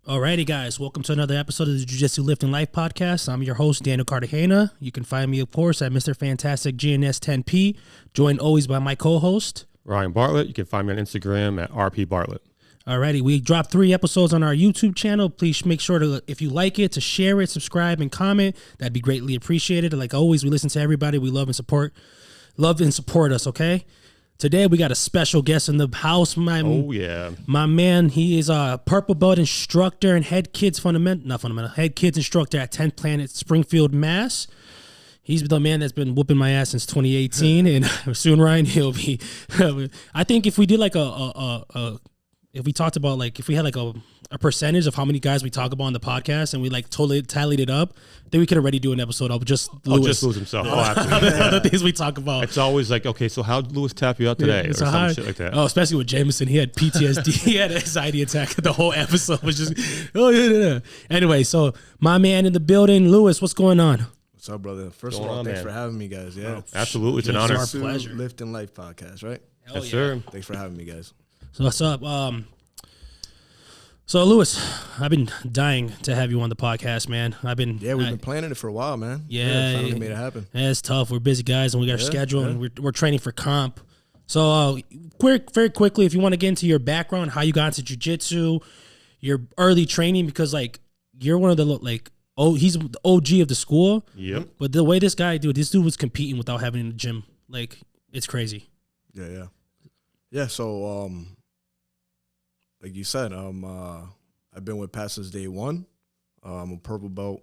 Alrighty, guys, welcome to another episode of the Jiu Jitsu Lift and Life podcast. I'm your host, Daniel Cartagena. You can find me, of course, at Mr. Fantastic GNS10P, joined always by my co-host, Ryan Bartlett. You can find me on Instagram at RP Bartlett. Alrighty, we dropped 3 episodes on our YouTube channel. Please make sure to, if you like it, to share it, subscribe, and comment. That'd be greatly appreciated. Like always, we listen to everybody. We love and support us, okay? Today, we got a special guest in the house. My man, he is a purple belt instructor and head kids instructor at 10th Planet Springfield, Mass. He's the man that's been whooping my ass since 2018, and soon, Ryan, he'll be. I think if we did like if we talked about like if we had like a percentage of how many guys we talk about on the podcast, and we like totally tallied it up, then we could already do an episode of just Luis. Just Luis himself. Yeah. Oh, absolutely. Other things we talk about. It's always like, okay, so how'd Luis tap you out today? Or some shit like that. Oh, especially with Jameson. He had PTSD. He had an anxiety attack. The whole episode was just, Anyway, so my man in the building, Luis, what's going on? What's up, brother? First of all, thanks for having me, guys. Yeah. Absolutely. It's an honor. Our pleasure. Lift and Life podcast, right? Yes, sir. Thanks for having me, guys. So what's up? So, Luis, I've been dying to have you on the podcast, man. We've been planning it for a while, man. Finally made it happen. Yeah, it's tough. We're busy guys, and we got our schedule, and we're training for comp. So, very quickly, if you want to get into your background, how you got into jiu-jitsu, your early training, because, like, you're one of the, he's the OG of the school. Yep. But the way this dude was competing without having a gym, like, it's crazy. Yeah, so, like you said, I've been with Pat since day one. I'm a purple belt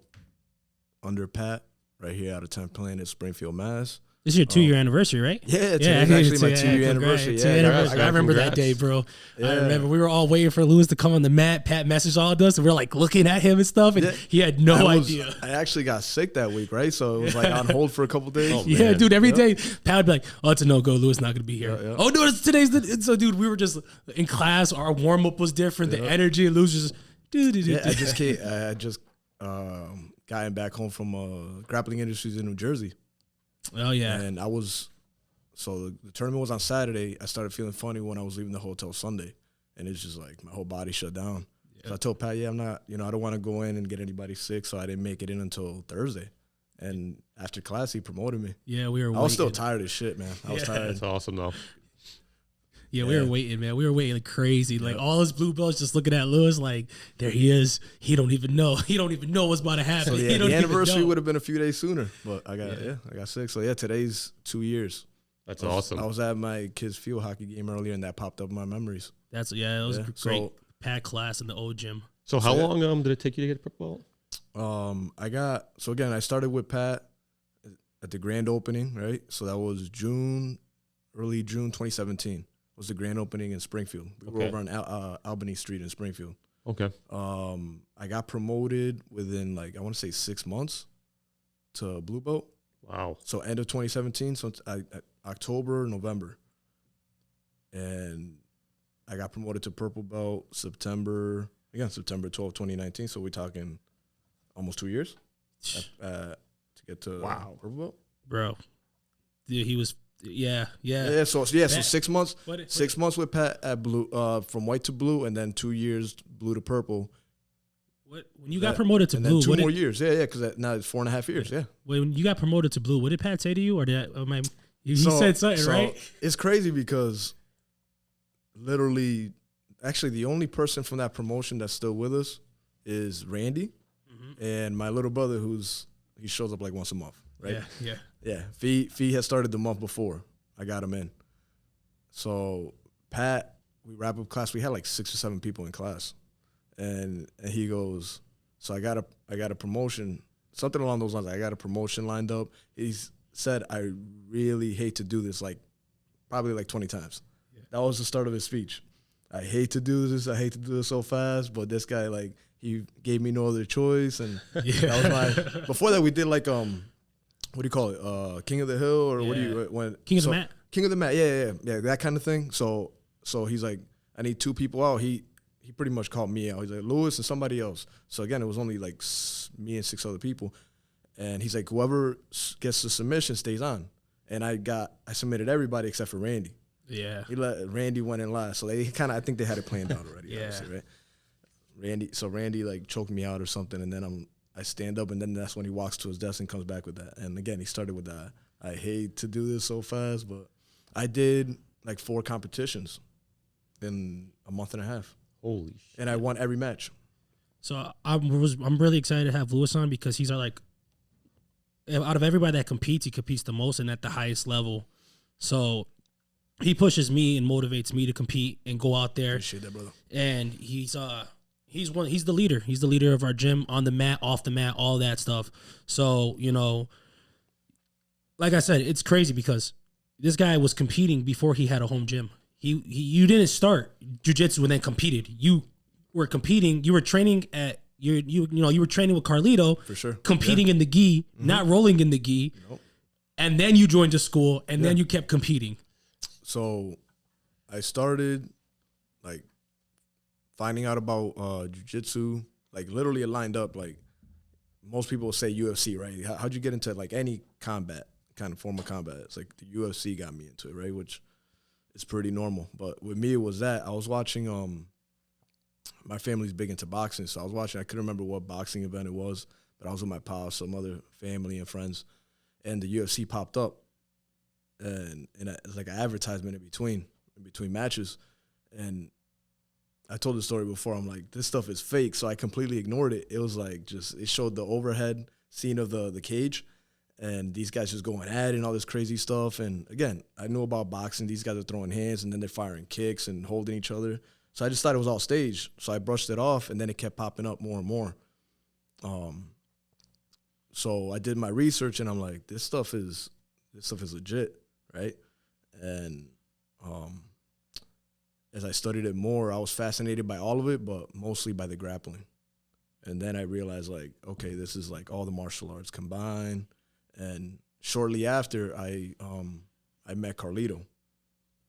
under Pat right here out of 10th Planet, Springfield, Mass. This is your 2-year anniversary, right? Yeah, it's actually my 2-year anniversary. I remember that day, bro. Yeah. I remember we were all waiting for Luis to come on the mat. Pat messaged all of us, and we were like looking at him and stuff, and he had no idea. I actually got sick that week, right? So it was like on hold for a couple days. Oh, yeah, dude, every day Pat would be like, "Oh, it's a no-go. Luis not going to be here." Yeah. Oh, no, today's the... So, dude, we were just in class. Our warm-up was different. The energy, and Luis just... I just gotten back home from Grappling Industries in New Jersey. Oh, yeah. And the tournament was on Saturday. I started feeling funny when I was leaving the hotel Sunday. And it's just like my whole body shut down. Yeah. So I told Pat, I'm not, I don't want to go in and get anybody sick. So I didn't make it in until Thursday. And after class, he promoted me. Yeah, we were I was still tired as shit, man. I was tired. That's awesome, though. Yeah, we were waiting, man. We were waiting like crazy. Like all his blue belts just looking at Luis like, there he is. He don't even know. He don't even know what's about to happen. So the anniversary would have been a few days sooner, but I got sick. So today's 2 years. That's awesome. I was at my kid's field hockey game earlier, and that popped up in my memories. It was a great Pat class in the old gym. So how long did it take you to get a purple belt? I started with Pat at the grand opening, right? So that was early June 2017. Was the grand opening in Springfield. We were over on Albany Street in Springfield. Okay. I got promoted within I want to say 6 months to blue belt. Wow. So end of 2017, so October, November. And I got promoted to purple belt September 12, 2019. So we're talking almost 2 years to get to purple belt. Bro, dude, he was... Yeah. So 6 months. 6 months with Pat at blue, from white to blue, and then 2 years blue to purple. When you got promoted to blue, 2 more years. Because now it's 4.5 years. Yeah. When you got promoted to blue, what did Pat say to you, or he said something, right? It's crazy because literally, actually, the only person from that promotion that's still with us is Randy, and my little brother, he shows up like once a month, right? Yeah, Fee had started the month before I got him in. So Pat, we wrap up class. We had like 6 or 7 people in class, and he goes, "So I got a promotion, something along those lines. I got a promotion lined up." He said, "I really hate to do this," probably like 20 times. Yeah. That was the start of his speech. I hate to do this. I hate to do this so fast, but this guy he gave me no other choice, and that was before that we did what do you call it? King of the Hill, or what do you King of the Mat? King of the Mat, yeah, that kind of thing. So he's like, I need 2 people out. He pretty much called me out. He's like, Luis and somebody else. So again, it was only like me and 6 other people, and he's like, whoever gets the submission stays on. And I submitted everybody except for Randy. Yeah, Randy went in last, so they I think they had it planned out already. Obviously, right? Randy like choked me out or something, and then I stand up, and then that's when he walks to his desk and comes back with that. And again, he started with that. I hate to do this so fast, but I did like 4 competitions in a month and a half. Holy shit. And I won every match. So I'm really excited to have Luis on because he's like, out of everybody that competes, he competes the most and at the highest level. So he pushes me and motivates me to compete and go out there. Appreciate that, brother. And he's the leader. He's the leader of our gym, on the mat, off the mat, all that stuff. So, you know, like I said, it's crazy because this guy was competing before he had a home gym. You didn't start jiu-jitsu and then competed. You were competing. You were training at you were training with Carlito, for sure, competing in the gi, not rolling in the gi, and then you joined the school, and then you kept competing. So I started like finding out about jiu-jitsu. Like literally, it lined up. Like most people will say UFC, right? How'd you get into like any combat kind of form of combat? It's like the UFC got me into it, right? Which is pretty normal. But with me, it was that I was watching. My family's big into boxing, so I was watching. I couldn't remember what boxing event it was, but I was with my pals, some other family and friends, and the UFC popped up, and it's like an advertisement in between matches, and I told the story before. I'm like, this stuff is fake, so I completely ignored it. It was like it showed the overhead scene of the cage, and these guys just going at it and all this crazy stuff. And again, I knew about boxing. These guys are throwing hands, and then they're firing kicks and holding each other. So I just thought it was all staged. So I brushed it off, and then it kept popping up more and more. So I did my research, and I'm like, this stuff is legit, right? And as I studied it more, I was fascinated by all of it, but mostly by the grappling. And then I realized, like, okay, this is like all the martial arts combined. And shortly after, I met Carlito.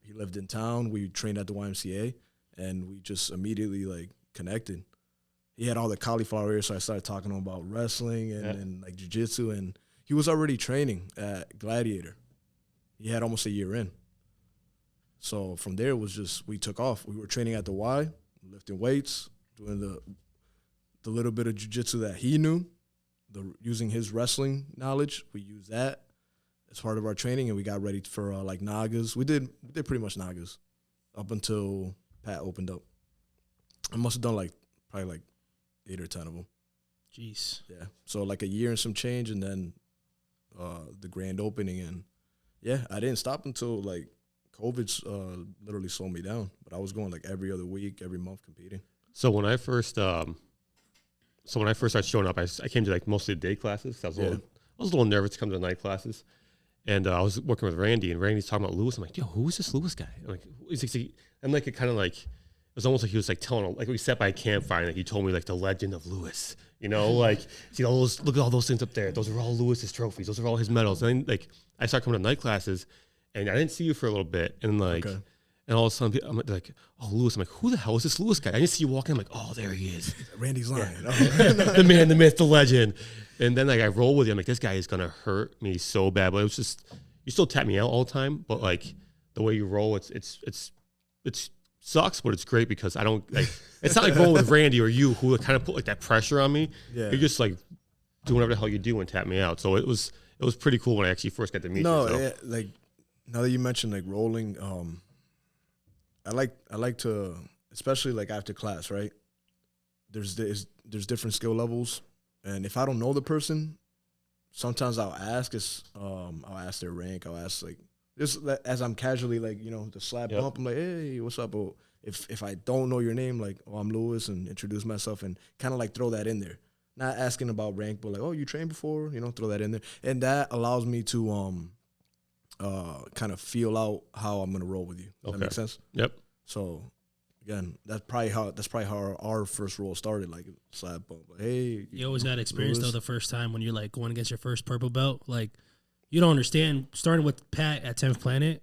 He lived in town. We trained at the YMCA. And we just immediately, like, connected. He had all the cauliflower ears, so I started talking to him about wrestling and like, jiu-jitsu. And he was already training at Gladiator. He had almost a year in. So from there, it was just, we took off. We were training at the Y, lifting weights, doing the little bit of jiu-jitsu that he knew, using his wrestling knowledge. We used that as part of our training, and we got ready for, like, Nagas. We did pretty much Nagas up until Pat opened up. I must have done probably 8 or 10 of them. Jeez. Yeah. So like a year and some change, and then the grand opening, and yeah, I didn't stop until like COVID literally slowed me down. But I was going like every other week, every month competing. So when I first started showing up, I came to like mostly day classes. I was a little nervous to come to the night classes. And I was working with Randy, and Randy's talking about Luis. I'm like, yo, who is this Luis guy? I'm like, and like it kind of like, it was almost like he was like telling, like we sat by a campfire, and like he told me like the legend of Luis, you know, like, see all those, look at all those things up there. Those are all Luis's trophies. Those are all his medals. And then like I started coming to night classes, and I didn't see you for a little bit, and like, and all of a sudden I'm like, oh, Luis. I'm like, who the hell is this Luis guy? I didn't see you walking. I'm like, oh, there he is. Randy's lying. Yeah. The man, the myth, the legend. And then like I roll with him, like this guy is gonna hurt me so bad. But it was just, you still tap me out all the time, but like the way you roll, it's sucks, but it's great because I don't like. It's not like rolling with Randy or you who kind of put like that pressure on me. Yeah. You're just like doing whatever the hell you do and tap me out. So it was pretty cool when I actually first got to meet you. No, yeah, like now that you mentioned like rolling, I like to, especially like after class, right? There's different skill levels, and if I don't know the person, sometimes I'll ask their rank. I'll ask like just as I'm casually like, you know, the slap bump. I'm like, hey, what's up? Or if I don't know your name, like, oh, I'm Luis, and introduce myself and kind of like throw that in there. Not asking about rank, but like, oh, you trained before, you know, throw that in there, and that allows me to kind of feel out how I'm gonna roll with you. Does that make sense? Yep. So again, that's probably how our first roll started, like slap bump. Like, hey, you always got experience though the first time when you're like going against your first purple belt. Like, you don't understand. Starting with Pat at 10th Planet,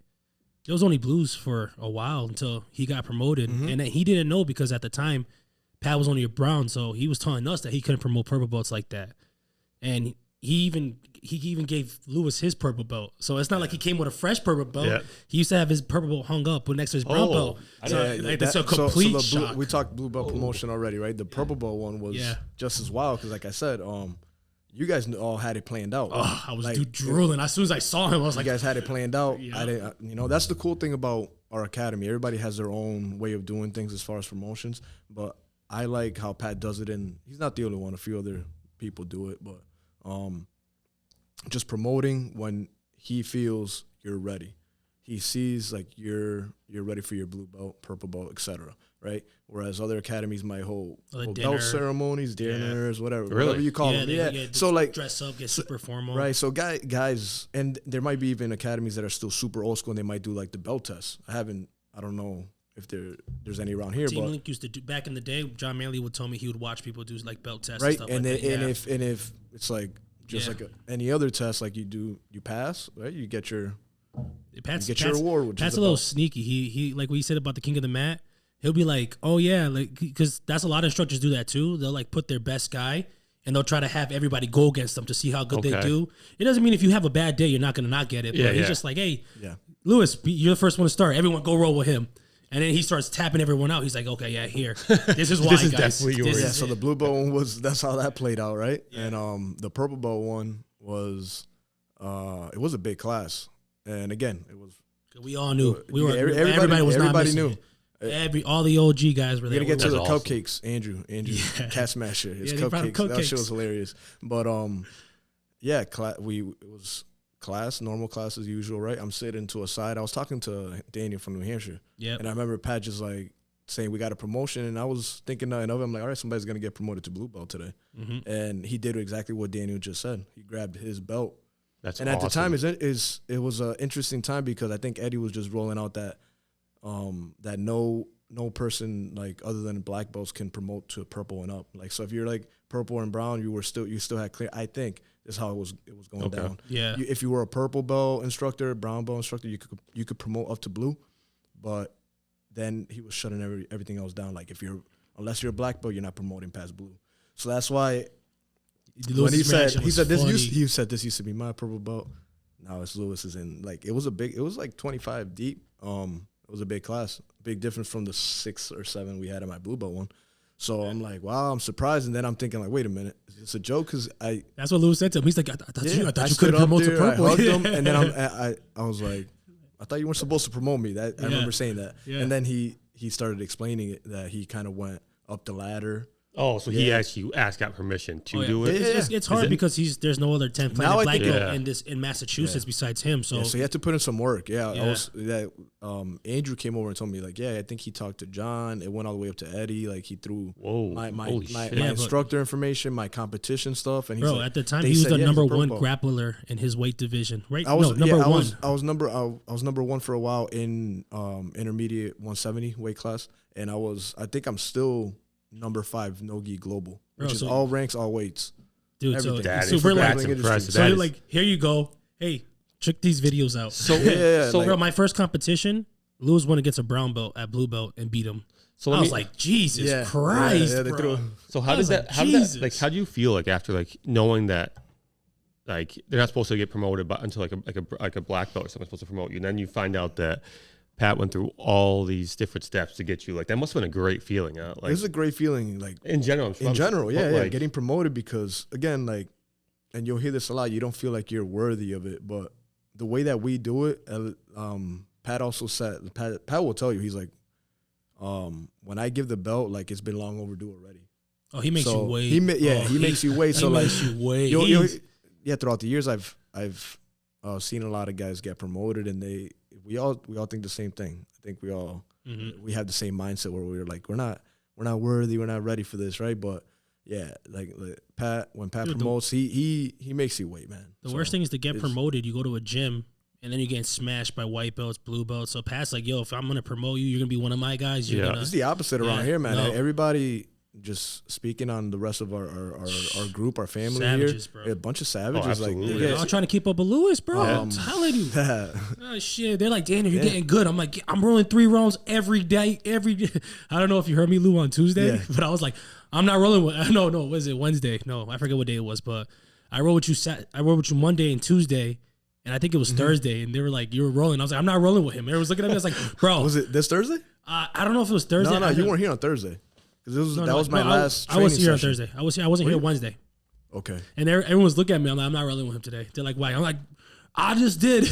it was only blues for a while until he got promoted, and then he didn't know because at the time Pat was only a brown, so he was telling us that he couldn't promote purple belts like that, and he even gave Luis his purple belt. So it's not like he came with a fresh purple belt. Yeah. He used to have his purple belt hung up next to his brown belt. So that's a complete shock. We talked blue belt promotion already, right? The purple belt one was just as wild because, like I said, you guys all had it planned out. Oh, I was drooling. As soon as I saw him, I was like, you guys had it planned out. I didn't, that's the cool thing about our academy. Everybody has their own way of doing things as far as promotions, but I like how Pat does it, and he's not the only one. A few other people do it, but just promoting when he feels you're ready. He sees like you're ready for your blue belt, purple belt, etc. Right? Whereas other academies might hold belt ceremonies, dinners, whatever you call them. Yeah. So like dress up, get super formal. Right. So guys, and there might be even academies that are still super old school, and they might do like the belt test. I don't know if there's any around here. Team Link used to do back in the day. John Manley would tell me he would watch people do like belt tests, right? And stuff if it's like just like any other test, like you pass, right? You get your your award. Which Pat's is a little sneaky. He like what he said about the King of the Mat. He'll be like, oh yeah, like because that's a lot of instructors do that too. They'll like put their best guy and they'll try to have everybody go against them to see how good they do. It doesn't mean if you have a bad day, you're not gonna not get it. But he's just like, hey, Luis, you're the first one to start. Everyone go roll with him. And then he starts tapping everyone out. He's like, okay, here. This is why, this is guys. Definitely yours. So the blue belt one that's how that played out, right? Yeah. And the purple belt one was it was a big class. And again, it was we all knew. Everybody knew. All the OG guys were there. We're gonna get to the cupcakes. Andrew, Cat Smasher. His cupcakes. That shit was hilarious. But it was class, normal class as usual, right? I'm sitting to a side. I was talking to Daniel from New Hampshire. Yeah. And I remember Pat just like saying we got a promotion, and I was thinking nothing of it. I'm like, all right, somebody's gonna get promoted to blue belt today. Mm-hmm. And he did exactly what Daniel just said. He grabbed his belt. That's awesome. At the time, it was an interesting time because I think Eddie was just rolling out that no person like other than black belts can promote to purple and up. Like so, if you're like purple and brown, you still had clear. I think is how it was going down. Yeah. If you were a purple belt instructor, brown belt instructor, you could promote up to blue, but then he was shutting everything else down. Like unless you're a black belt, you're not promoting past blue. So that's why when he said this used to be my purple belt. Now it's Luis's, and like it was like 25 deep. It was a big class, big difference from the 6 or 7 we had in my blue belt one. So I'm like, wow, I'm surprised. And then I'm thinking like, wait a minute, it's a joke because that's what Luis said to him. He's like, I thought you could promote to purple. I hugged him, and then I was like, I thought you weren't supposed to promote me. I remember saying that. Yeah. And then he started explaining it, that he kind of went up the ladder. Oh, so he actually got permission to do it. It's hard because there's no other 10 playing black belt in Massachusetts besides him. So he had to put in some work. Andrew came over and told me like, I think he talked to John. It went all the way up to Eddie. Like he threw my instructor information, my competition stuff, and at the time he was the number one grappler in his weight division, right? I was number one for a while in intermediate 170 weight class, and I think I'm still number 5 no-gi global, which is all ranks, all weights. Dude, everything. So we're like, here you go. Hey, check these videos out. So my first competition, Luis went against a brown belt at blue belt and beat him. So I was like, Jesus Christ, bro. So how do you feel like after like knowing that like they're not supposed to get promoted until like a black belt or someone's supposed to promote you, and then you find out that Pat went through all these different steps to get you. Like that must have been a great feeling. Like it was a great feeling. Like in general, getting promoted because again, like, and you'll hear this a lot. You don't feel like you're worthy of it, but the way that we do it, Pat also said. Pat will tell you. He's like, when I give the belt, like it's been long overdue already. Oh, he makes you wait. He makes you wait. So like, throughout the years, I've seen a lot of guys get promoted, and we all think the same thing. I think we all we have the same mindset where we're like, we're not worthy, we're not ready for this, right? But like Pat, when Pat promotes, he makes you wait, man. The worst thing is to get promoted. You go to a gym and then you're getting smashed by white belts, blue belts. So Pat's like, yo, if I'm gonna promote you, you're gonna be one of my guys. It's the opposite around here, man. No. Everybody. Just speaking on the rest of our group, our family savages, here, bro. A bunch of savages. They're all trying to keep up with Luis, bro. I'm telling you. Oh, shit. They're like, Daniel, you're getting good. I'm like, I'm rolling 3 rounds every day. I don't know if you heard me, Lou, on Tuesday, but I was like, I'm not rolling with. No, was it Wednesday? No, I forget what day it was, but I rode with you Monday and Tuesday, and I think it was Thursday, and they were like, you were rolling. I was like, I'm not rolling with him. Everyone was looking at me. I was like, bro. Was it this Thursday? I don't know if it was Thursday. No, you weren't here on Thursday. Because that was my last training I was here on session. Thursday. I wasn't here Wednesday. Okay. And everyone was looking at me. I'm like, I'm not rolling with him today. They're like, why? I'm like, I just did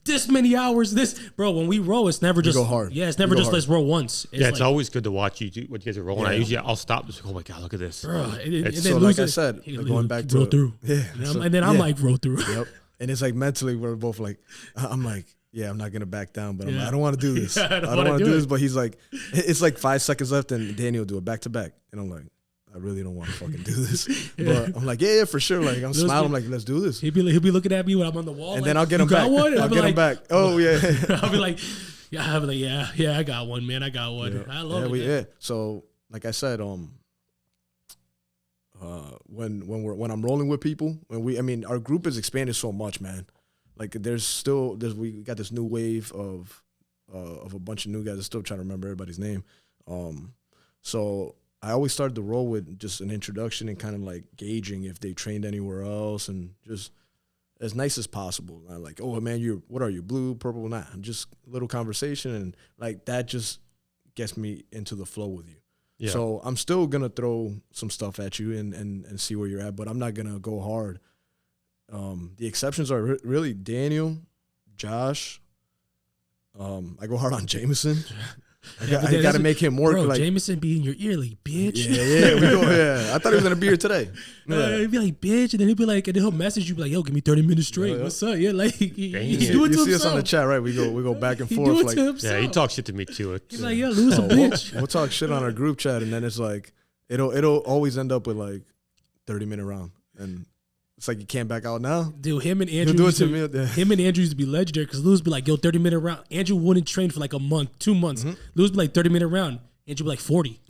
this many hours. Bro, when we roll, it's never just go hard. Yeah, it's never just let's roll once. It's always good to watch you do what you guys are rolling. Yeah. I'll stop and just go, oh my God, look at this. bro. And then So like I said, going back to roll through. Yeah. And then I'm like, roll through. Yep. And it's like mentally we're both like, I'm like, yeah, I'm not gonna back down, but I'm like, I don't want to do this. I don't want to do this. But he's like, it's like 5 seconds left, and Daniel do it back to back, and I'm like, I really don't want to fucking do this. But I'm like, yeah, for sure. Like I'm smiling, I'm like, let's do this. He'll be looking at me when I'm on the wall, and like, then I'll get him back. I'll get him back. Oh yeah. I'll be like, yeah, I got one, man. I got one. Yeah. I love it. Yeah. So like I said, when I'm rolling with people, our group has expanded so much, man. Like we got this new wave of a bunch of new guys. I'm still trying to remember everybody's name. So I always started the roll with just an introduction and kind of like gauging if they trained anywhere else and just as nice as possible. Not like, oh man, what are you, blue, purple? Nah, just a little conversation, and like that just gets me into the flow with you. Yeah. So I'm still gonna throw some stuff at you and see where you're at, but I'm not gonna go hard. The exceptions are really Daniel, Josh. I go hard on Jameson. I got to make him work. Bro, like Jameson be in your early, bitch. Yeah. I thought he was gonna be here today. He'd be like, bitch, and then he'll message you, be like, yo, give me 30 minutes straight. What's up? Yeah, like he's doing it to himself. You see us on the chat, right? We go back and forth. Like, yeah, he talks shit to me too. He's like, yeah, lose a bitch. We'll talk shit on our group chat, and then it's like it'll always end up with like 30-minute round, and it's like you can't back out now. Dude, him and Andrew used to be legendary because Lewis be like, yo, 30-minute round. Andrew wouldn't train for like a month, 2 months. Lewis be like 30-minute round. Andrew be like 40.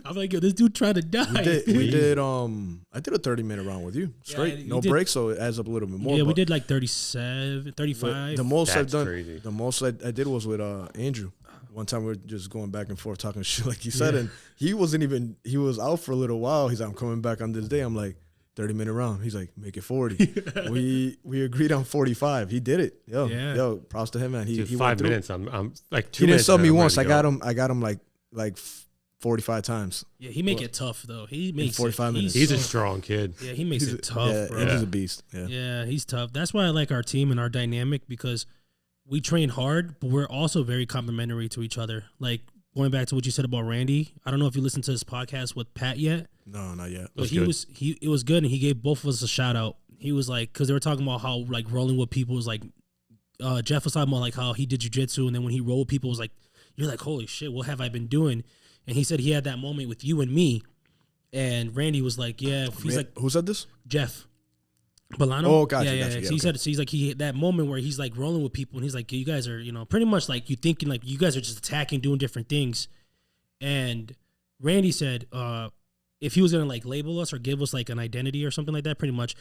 I'm like, yo, this dude tried to die. I did a 30-minute round with you. Straight. Yeah, no breaks, so it adds up a little bit more. Yeah, we did like 37, 35. The most That's I've done crazy. the most I did was with Andrew. One time we were just going back and forth talking shit like you said, and he was out for a little while. He's like, I'm coming back on this day. I'm like, 30-minute round. He's like, make it 40. We agreed on 45. He did it. Yo, props to him, man. He 5 minutes. I'm like 2 He minutes. didn't sub me once. I got him like 45 times. Yeah, he make it tough though. He makes 45 minutes. He's a strong kid. Yeah, he makes it tough, bro. He's a beast. Yeah, he's tough. That's why I like our team and our dynamic, because we train hard, but we're also very complimentary to each other. Like going back to what you said about Randy, I don't know if you listened to his podcast with Pat yet. No, not yet. But it was good, and he gave both of us a shout out. He was like, because they were talking about how like rolling with people was like, Jeff was talking about like how he did jiu-jitsu, and then when he rolled with people, it was like, you're like, holy shit, what have I been doing? And he said he had that moment with you and me, and Randy was like, yeah, he's like, who said this? Jeff Bolano. Oh, gotcha. Yeah. So he said, so he's like, he had that moment where he's like rolling with people, and he's like, you guys are, pretty much like you thinking like you guys are just attacking, doing different things. And Randy said, if he was gonna like label us or give us like an identity or something like that, pretty much,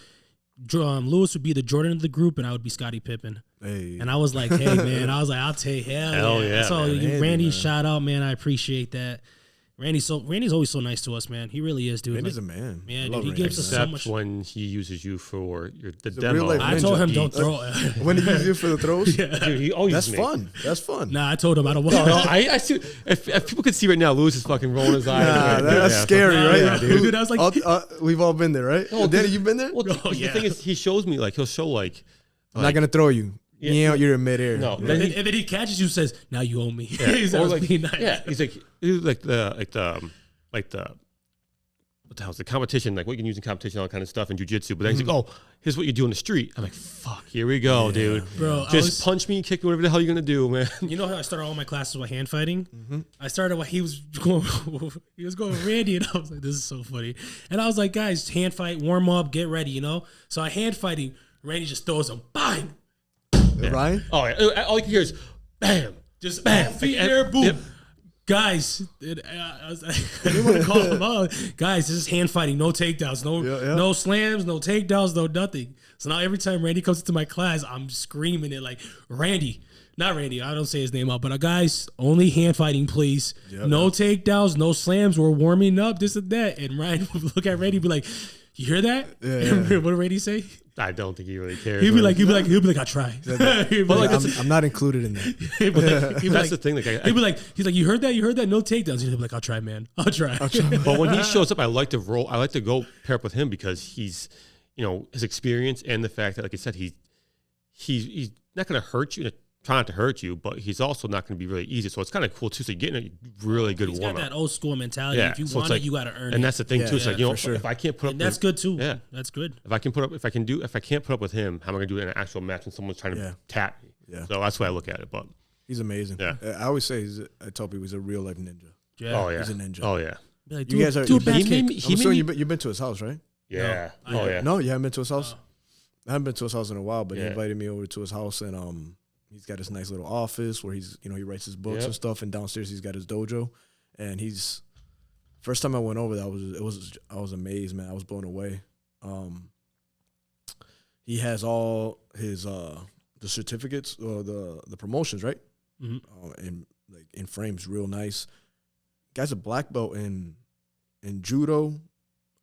Lewis would be the Jordan of the group, and I would be Scottie Pippen. Hey. And I was like, hey man, I'll take hell yeah. So man. Randy, shout out, man. I appreciate that. Randy's always so nice to us, man. He really is, dude. Randy's a man. Yeah, dude. He gives us so much. When he uses you for the He's a demo. real-life I told him don't throw it. When he uses you for the throws? Yeah. Dude, he always That's me. fun. That's fun. Nah, I told him I don't want No, I see. If people could see right now, Lewis is fucking rolling his eyes. Nah, that's scary, right? yeah, dude. I was like, we've all been there, right? Oh, Danny, you been there? Well, the thing is, he shows me he'll show I'm not gonna throw you. Yeah. You're in midair. No, and then he catches you, says, "Now you owe me." Yeah. He's Or like, being nice. Yeah, he's like the what the hell's the competition, like what you can use in competition, all that kind of stuff in jiu-jitsu. But then he's like, oh, here's what you do in the street. I'm like, fuck, here we go, dude. Bro, just punch me, kick me, whatever the hell you're gonna do, man. You know how I started all my classes with hand fighting? I started while he was going with Randy, and I was like, this is so funny. And I was like, guys, hand fight, warm up, get ready, So I hand fighting, Randy just throws him, bang. Yeah. Ryan? Oh, yeah. All you can hear is bam, just bam, feet in there, boom. Yep. Guys, I didn't want to call him out. Guys, this is hand fighting, no takedowns, no slams, no takedowns, no nothing. So now every time Randy comes into my class, I'm screaming it like, Randy, not Randy, I don't say his name out, but guys, only hand fighting, please. No takedowns, no slams, we're warming up, this and that. And Ryan would look at Randy and be like, You hear that? Yeah. What did Randy say? I don't think he really cares. He'll be like, I'll try. I'm not included in that. That's the thing. Like, he's like, you heard that? No takedowns. He'll be like, I'll try, man. I'll try. But when he shows up, I like to roll. I like to go pair up with him because he's, his experience and the fact that, like I said, he's not going to hurt you. Try not to hurt you, but he's also not going to be really easy. So it's kind of cool too. So you're getting a really good warm up. He's got that old school mentality. Yeah. If you So want it's it, like, you got to earn it. And that's the thing too. It's like, sure. if I can't put up, and that's good too. Yeah, that's good. If I can't put up with him, how am I going to do it in an actual match when someone's trying to tap me? Yeah. So that's why I look at it. But he's amazing. Yeah. I always say I tell people he's a real life ninja. Yeah. Oh yeah. He's a ninja. Oh yeah. Like, You guys are. do a back I'm kick. assuming you've been to his house, right? Yeah. No, Oh yeah. No, you haven't been to his house. I haven't been to his house in a while, but he Yeah. invited me over to his house, and he's got this nice little office where he's he writes his books and stuff, and downstairs he's got his dojo, and first time I went over there, I was amazed, man. I was blown away. He has all his the certificates or the promotions, right? Mm-hmm. And like in frames, real nice. Guy's a black belt in judo,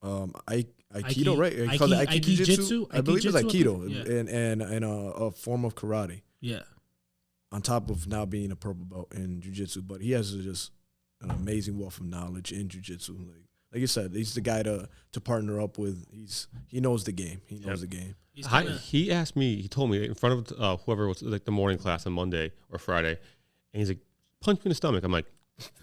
aikido, right? He calls it Jiu-Jitsu? I believe it's aikido, Yeah. and a form of karate. Yeah. On top of now being a purple belt in jiu-jitsu, but he has just an amazing wealth of knowledge in jiu-jitsu. Like you said, he's the guy to partner up with. He knows the game. He knows the game. He asked me. He told me in front of whoever was like the morning class on Monday or Friday, and he's like, "Punch me in the stomach." I'm like,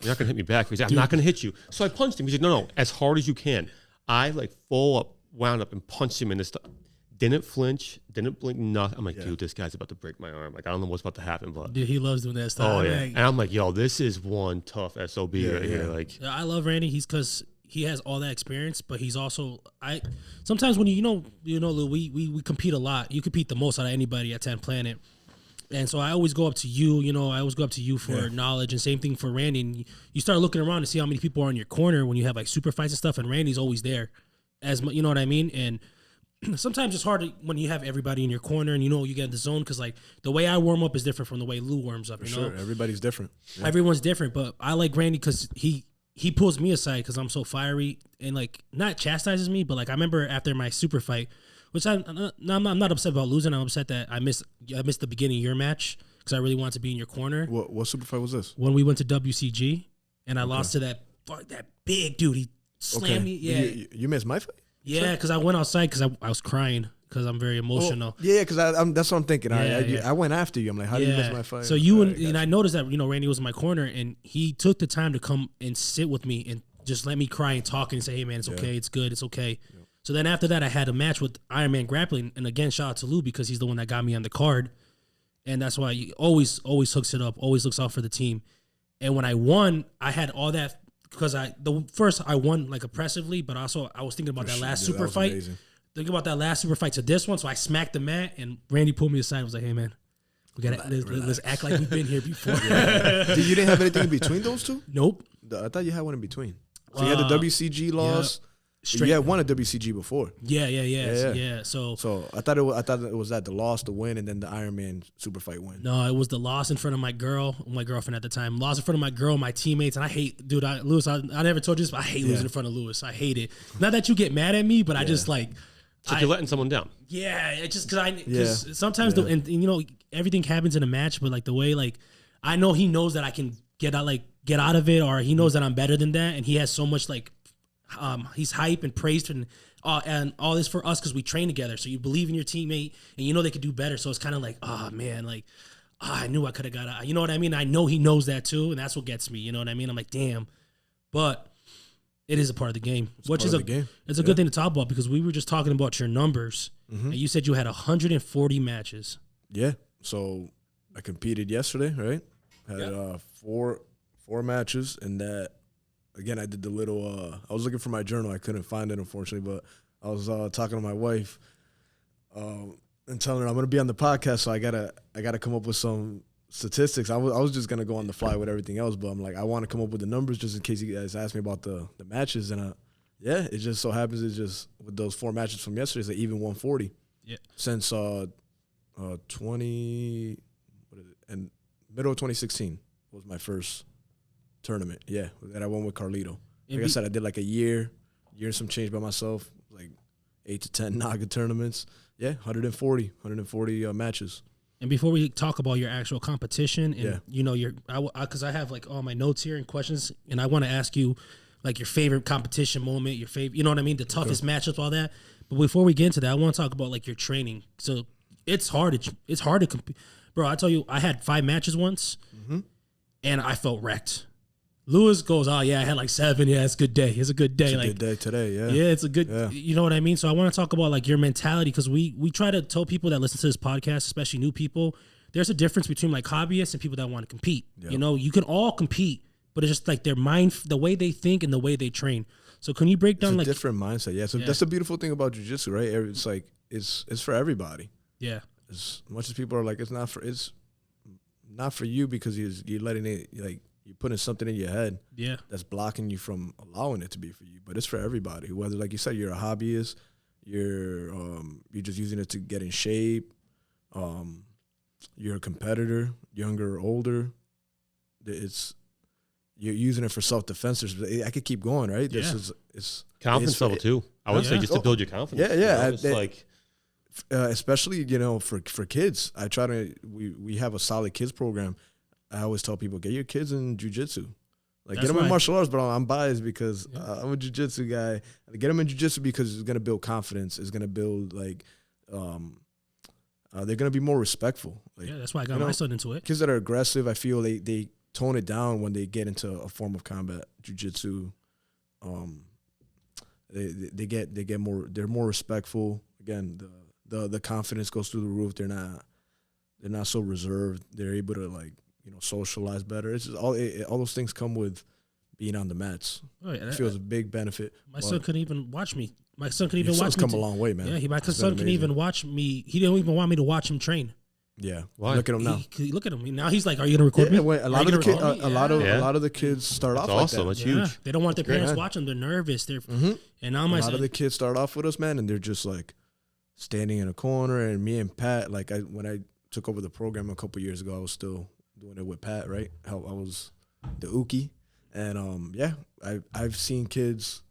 "You're not gonna hit me back." He's like, "I'm not gonna hit you." So I punched him. He's like, "No, as hard as you can." I like wound up and punched him in the stomach. Didn't flinch, didn't blink, nothing. I'm like, dude, this guy's about to break my arm. Like, I don't know what's about to happen, but Dude, he loves doing that stuff. oh yeah. And I'm like, yo, this is one tough SOB right here. Like, I love Randy. Because he has all that experience, but he's also sometimes when Lou, we compete a lot. You compete the most out of anybody at 10 Planet. And so I always go up to you, I always go up to you for knowledge, and same thing for Randy. And you start looking around to see how many people are in your corner when you have like super fights and stuff, and Randy's always there, you know what I mean? And sometimes it's hard when you have everybody in your corner and you get in the zone, because like the way I warm up is different from the way Lou warms up. Sure, everybody's different. Yeah. Everyone's different, but I like Randy because he pulls me aside because I'm so fiery and like not chastises me, but like I remember after my super fight, which I'm not upset about losing. I'm upset that I missed the beginning of your match because I really wanted to be in your corner. What super fight was this? When we went to WCG and I lost to that big dude. He slammed me. Yeah, you missed my fight. Yeah, because I went outside because I was crying because I'm very emotional. Yeah, because that's what I'm thinking. I went after you. I'm like, how did you miss my fight? So and I noticed that Randy was in my corner, and he took the time to come and sit with me and just let me cry and talk and say, hey man, it's okay, it's good, it's okay. Yeah. So then after that, I had a match with Iron Man Grappling, and again, shout out to Lou because he's the one that got me on the card, and that's why he always hooks it up, always looks out for the team. And when I won, I had all that. Because I won like oppressively, but also I was thinking about that last super fight. Amazing. Thinking about that last super fight to this one, so I smacked the mat, and Randy pulled me aside and was like, "Hey man, we gotta let's act like we've been here before." You didn't have anything in between those two? Nope. I thought you had one in between. So you had the WCG loss. You had won a WCG before. Yeah. So I thought it was that the loss, the win, and then the Iron Man super fight win. No, it was the loss in front of my girlfriend at the time. Loss in front of my girl, my teammates, and I hate, dude. Lewis, I never told you this, but I hate losing in front of Lewis. I hate it. Not that you get mad at me, but I just like. It's like you're letting someone down. Yeah, it's just because sometimes and everything happens in a match, but like the way like I know he knows that I can get out of it, or he knows that I'm better than that, and he has so much like. He's hype and praised and all this for us because we train together. So you believe in your teammate and they could do better. So it's kind of like, oh man, like I knew I could have got out. You know what I mean? I know he knows that too, and that's what gets me. You know what I mean? I'm like, damn. But it is a part of the game, it's a good thing to talk about because we were just talking about your numbers, and you said you had 140 matches. Yeah. So I competed yesterday, right? Had 4 matches, and that. Again, I did the little. I was looking for my journal. I couldn't find it, unfortunately. But I was talking to my wife and telling her I'm going to be on the podcast, so I gotta come up with some statistics. I was just gonna go on the fly with everything else, but I'm like, I want to come up with the numbers just in case you guys ask me about the matches. And it just so happens it's just with those 4 matches from yesterday, it's like even 140. Yeah. Since 20, and middle of 2016 was my first tournament, that I won with Carlito. Like I said, I did like a year and some change by myself. Like 8 to 10 Naga tournaments. Yeah, 140 matches. And before we talk about your actual competition, and Yeah. you know, because I have like all my notes here and questions, and I want to ask you like your favorite competition moment, your favorite, you know what I mean, the toughest matchups, all that. But before we get into that, I want to talk about like your training. So it's hard to compete, bro. I tell you, I had 5 matches once, and I felt wrecked. Lewis goes, oh yeah, I had like 7. Yeah, it's a good day. It's a good day. It's a good day today. Yeah. Yeah, it's a good, you know what I mean? So I want to talk about like your mentality, because we try to tell people that listen to this podcast, especially new people, there's a difference between like hobbyists and people that want to compete. Yeah. You know, you can all compete, but it's just like their mind, the way they think and the way they train. So can you break down It's a like different mindset. Yeah. So that's the beautiful thing about jiu-jitsu, right? It's like, it's for everybody. Yeah. As much as people are like, it's not for you because you're letting it, like, you're putting something in your head that's blocking you from allowing it to be for you. But it's for everybody. Whether, like you said, you're a hobbyist, you're just using it to get in shape, you're a competitor, younger or older. You're using it for self-defense. I could keep going, right? Yeah. It's Confidence level too. I would say just to build your confidence. Yeah, yeah. You know, it's like especially, you know, for kids. We have a solid kids program. I always tell people, get your kids in jiu-jitsu. Like, get them in martial arts, but I'm biased because I'm a jiu-jitsu guy. Get them in jiu-jitsu because it's going to build confidence. It's going to build, like, they're going to be more respectful. Like, yeah, that's why I got my son into it. Kids that are aggressive, I feel they tone it down when they get into a form of combat. Jiu-jitsu, they're more respectful. Again, the confidence goes through the roof. They're not so reserved. They're able to, like, you know, socialize better. It's just all those things come with being on the mats. Oh, yeah, it feels a big benefit. My son couldn't even watch me. My son couldn't even watch me. Come a long way, man. Yeah, my son couldn't even watch me. He didn't even want me to watch him train. Yeah, why? Look at him now. Look at him now. He's like, "Are you gonna record me?" Wait, a lot of the kids start off awesome. like that. That's huge. They don't want their parents watching them. They're nervous. And now a lot of the kids start off with us, man, and they're just like standing in a corner. And me and Pat, like, when I took over the program a couple years ago, I was still doing it with Pat, right? I was the Uki. And I've seen kids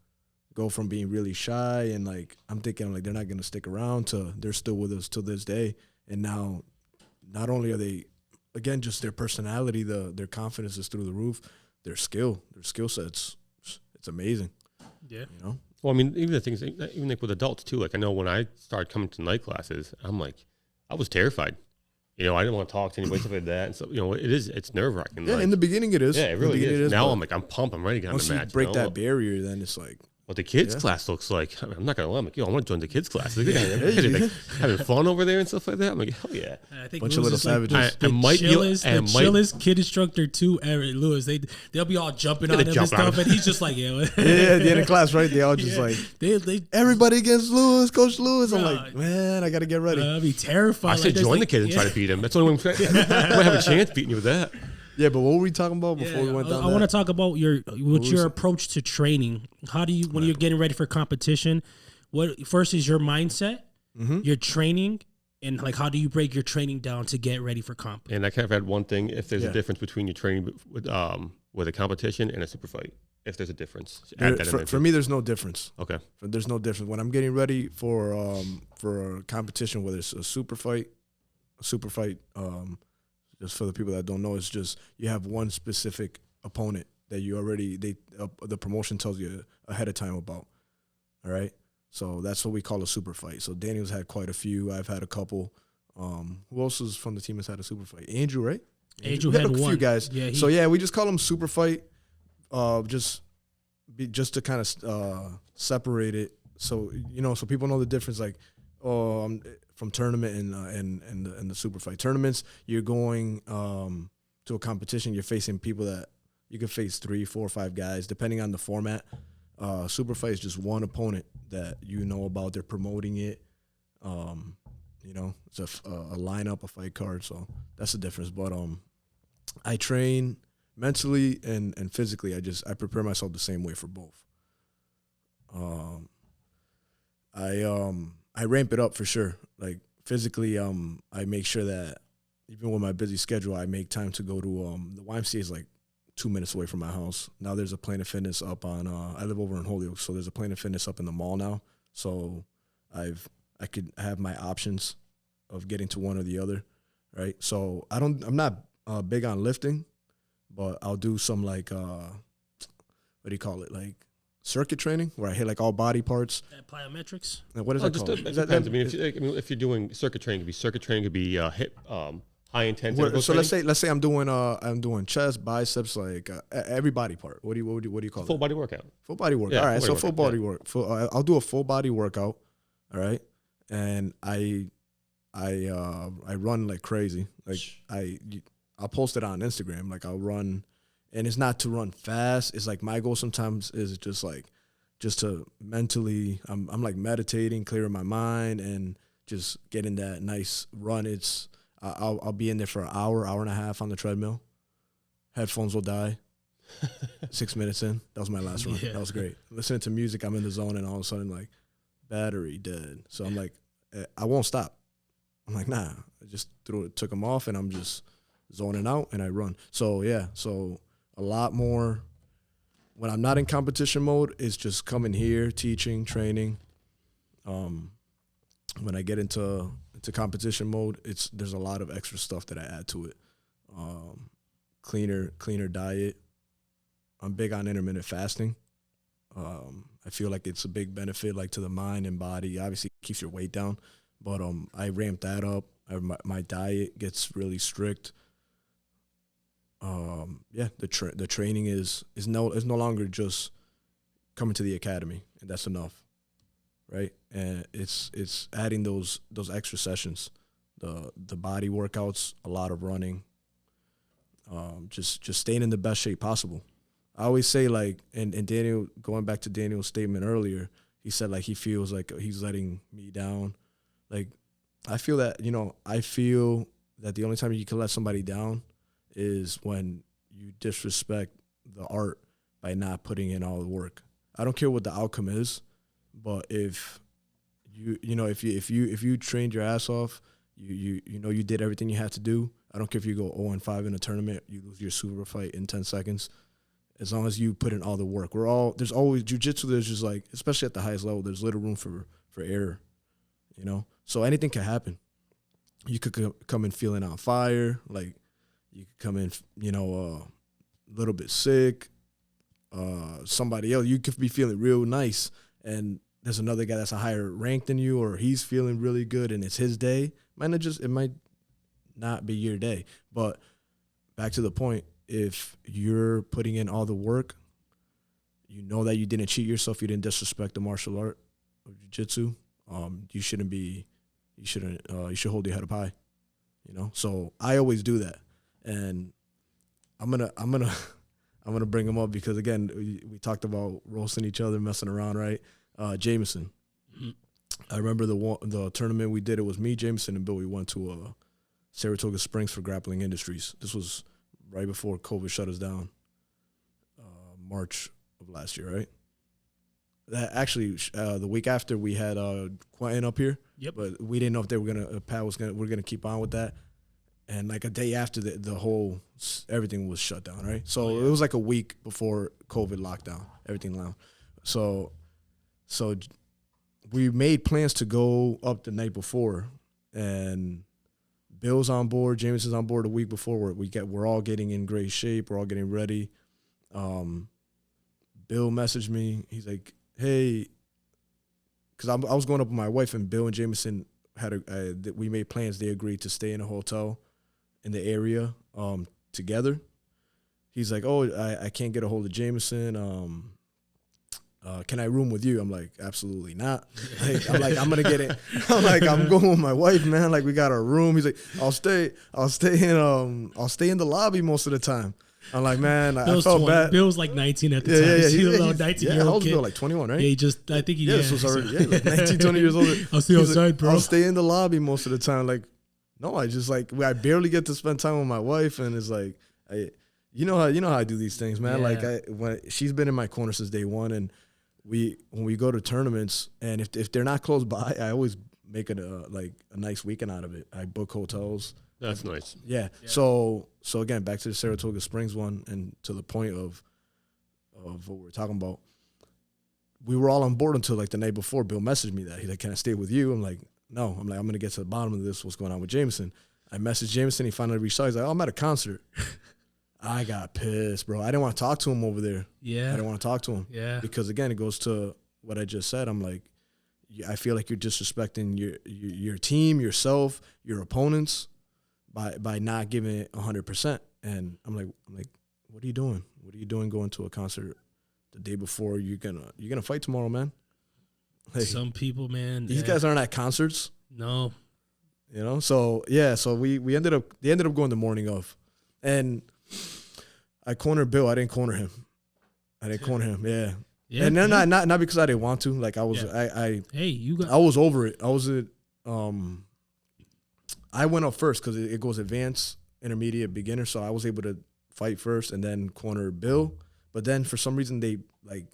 go from being really shy and, like, I'm thinking, like, they're not gonna stick around to they're still with us till this day. And now not only are they, again, just their personality, their confidence is through the roof, their skill sets, it's amazing. Yeah. You know? Well, I mean, even the things, even like with adults too. Like, I know when I started coming to night classes, I'm like, I was terrified. You know, I didn't want to talk to anybody, stuff like that. And so, you know, it's nerve wracking. Yeah, like, in the beginning it is. Yeah, it really is. Now I'm pumped. I'm ready to get on once the you match. break that barrier, then it's like, what the kids class looks like. I mean, I'm not gonna lie. I'm like, yo, I want to join the kids class. Like, like, having fun over there and stuff like that. I'm like, hell yeah. I think bunch of little savages. Like the chillest kid instructor too ever. Lewis, they'll be all jumping on him and stuff, and he's just like, yeah, at the end of class, right? They all just like, everybody against Lewis, Coach Lewis. I'm like, man, I got to get ready. I'd be terrified. I said join the kid and try to beat him. That's the only way I might have a chance beating you with that. Yeah, but what were we talking about before we went down? I want to talk about your approach to training. How do you, when you're getting ready for competition, what first is your mindset, your training, and like how do you break your training down to get ready for comp? And I kind of had one thing: if there's a difference between your training with a competition and a super fight, if there's a difference, for me, there's no difference. Okay, there's no difference when I'm getting ready for a competition, whether it's a super fight. Just for the people that don't know, it's just you have one specific opponent that you already the promotion tells you ahead of time about. All right, so that's what we call a super fight. So Daniel's had quite a few. I've had a couple. Who else is from the team has had a super fight? Andrew, right? Andrew had a one. few guys. Yeah, we just call them super fight. Just to kind of separate it, so so people know the difference. Like, from tournament and the super fight tournaments, you're going to a competition. You're facing people that you can face 3, 4, 5 guys depending on the format. Super fight is just one opponent that you know about. They're promoting it. It's a lineup, a fight card. So that's the difference. But I train mentally and physically. I prepare myself the same way for both. I ramp it up for sure. Like physically, I make sure that even with my busy schedule, I make time to go to the YMCA is like 2 minutes away from my house. Now there's a Planet Fitness up on. I live over in Holyoke, so there's a Planet Fitness up in the mall now. So I could have my options of getting to one or the other, right? So I'm not big on lifting, but I'll do some like what do you call it, like circuit training where I hit like all body parts. Plyometrics. What is that called? It depends. If you're doing circuit training, it could be hip, high intensity. So let's say I'm doing chest, biceps, like every body part. What do you call it? Full body workout. Full body workout. Yeah, all right, full body work. I'll do a full body workout. All right, and I run like crazy. Like I'll post it on Instagram. Like I'll run, and it's not to run fast. It's like my goal sometimes is just to mentally. I'm like meditating, clearing my mind, and just getting that nice run. I'll be in there for an hour and a half on the treadmill. Headphones will die. 6 minutes in, that was my last run. Yeah. That was great. Listening to music, I'm in the zone, and all of a sudden, like, battery dead. So I'm like, I won't stop. I'm like, nah. I just took them off, and I'm just zoning out, and I run. So yeah, so a lot more. When I'm not in competition mode, it's just coming here, teaching, training. When I get into competition mode, there's a lot of extra stuff that I add to it. Cleaner diet. I'm big on intermittent fasting. I feel like it's a big benefit, like to the mind and body. Obviously, it keeps your weight down, but I ramp that up. My diet gets really strict. The training is no longer just coming to the academy and that's enough, right? And it's adding those extra sessions, the body workouts, a lot of running, just staying in the best shape possible. I always say, like, and Daniel, going back to Daniel's statement earlier, he said, like, he feels like he's letting me down. Like, I feel that the only time you can let somebody down is when you disrespect the art by not putting in all the work. I don't care what the outcome is, but if you trained your ass off, you did everything you had to do. I don't care if you go 0-5 in a tournament, you lose your super fight in 10 seconds. As long as you put in all the work, there's always jiu-jitsu. There's just like, especially at the highest level, there's little room for error, So anything can happen. You could come in feeling on fire, like you could come in, a little bit sick. Somebody else, you could be feeling real nice, and there's another guy that's a higher rank than you, or he's feeling really good, and it's his day. It might not be your day, but back to the point. If you're putting in all the work, you know that you didn't cheat yourself, you didn't disrespect the martial art of jiu-jitsu. You should hold your head up high, So I always do that, and I'm gonna bring him up because again we talked about roasting each other, messing around, right? Jameson. Mm-hmm. I remember the tournament we did. It was me, Jameson, and Bill. We went to Saratoga Springs for Grappling Industries. This was right before COVID shut us down, March of last year, right? That actually, the week after we had Quentin up here. Yep. But we didn't know if they were we're gonna keep on with that. And like a day after the whole everything was shut down, right? So It was like a week before COVID lockdown, everything down. So we made plans to go up the night before, and Bill's on board, James is on board a week before. We're all getting in great shape. We're all getting ready. Bill messaged me. He's like, "Hey," because I was going up with my wife, and Bill and Jameson we made plans. They agreed to stay in a hotel in the area together. He's like, "Oh, I can't get a hold of Jameson. Can I room with you?" I'm like, "Absolutely not." I'm gonna get it. I'm going with my wife, man. Like, we got our room. He's like, I'll stay in the lobby most of the time. I'm like, man, I felt bad. Bill was like 19 at the time. Yeah. He was a 19-year-old kid. Bill, like 21, right? Yeah, I think this was already like 19, 20 years old. I'll see you outside, bro. I'll stay in the lobby most of the time. Like, no, I just I barely get to spend time with my wife, and it's like, you know how I do these things, man. Yeah. Like she's been in my corner since day one, and when we go to tournaments, and if they're not close by, I always make it a nice weekend out of it. I book hotels. That's nice. Yeah. So again, back to the Saratoga Springs one, and to the point of what we're talking about. we were all on board until like the night before. Bill messaged me that. He's like, can I stay with you? I'm like, no. I'm like, I'm going to get to the bottom of this, what's going on with Jameson. I messaged Jameson. He finally reached out. He's like, oh, I'm at a concert. I got pissed, bro. I didn't want to talk to him over there. Yeah. I didn't want to talk to him. Yeah. Because, again, it goes to what I just said. I'm like, I feel like you're disrespecting your team, yourself, your opponents by not giving it 100%. And I'm like, what are you doing? What are you doing going to a concert the day before? You're gonna fight tomorrow, man. Like, some people, man. These guys aren't at concerts. No. You know? So yeah, so they ended up going the morning of. And I cornered Bill. I didn't corner him. Yeah. Yeah, and then not because I didn't want to. Like I was I was over it. I went up first because it goes advanced, intermediate, beginner. So I was able to fight first and then corner Bill. But then for some reason they like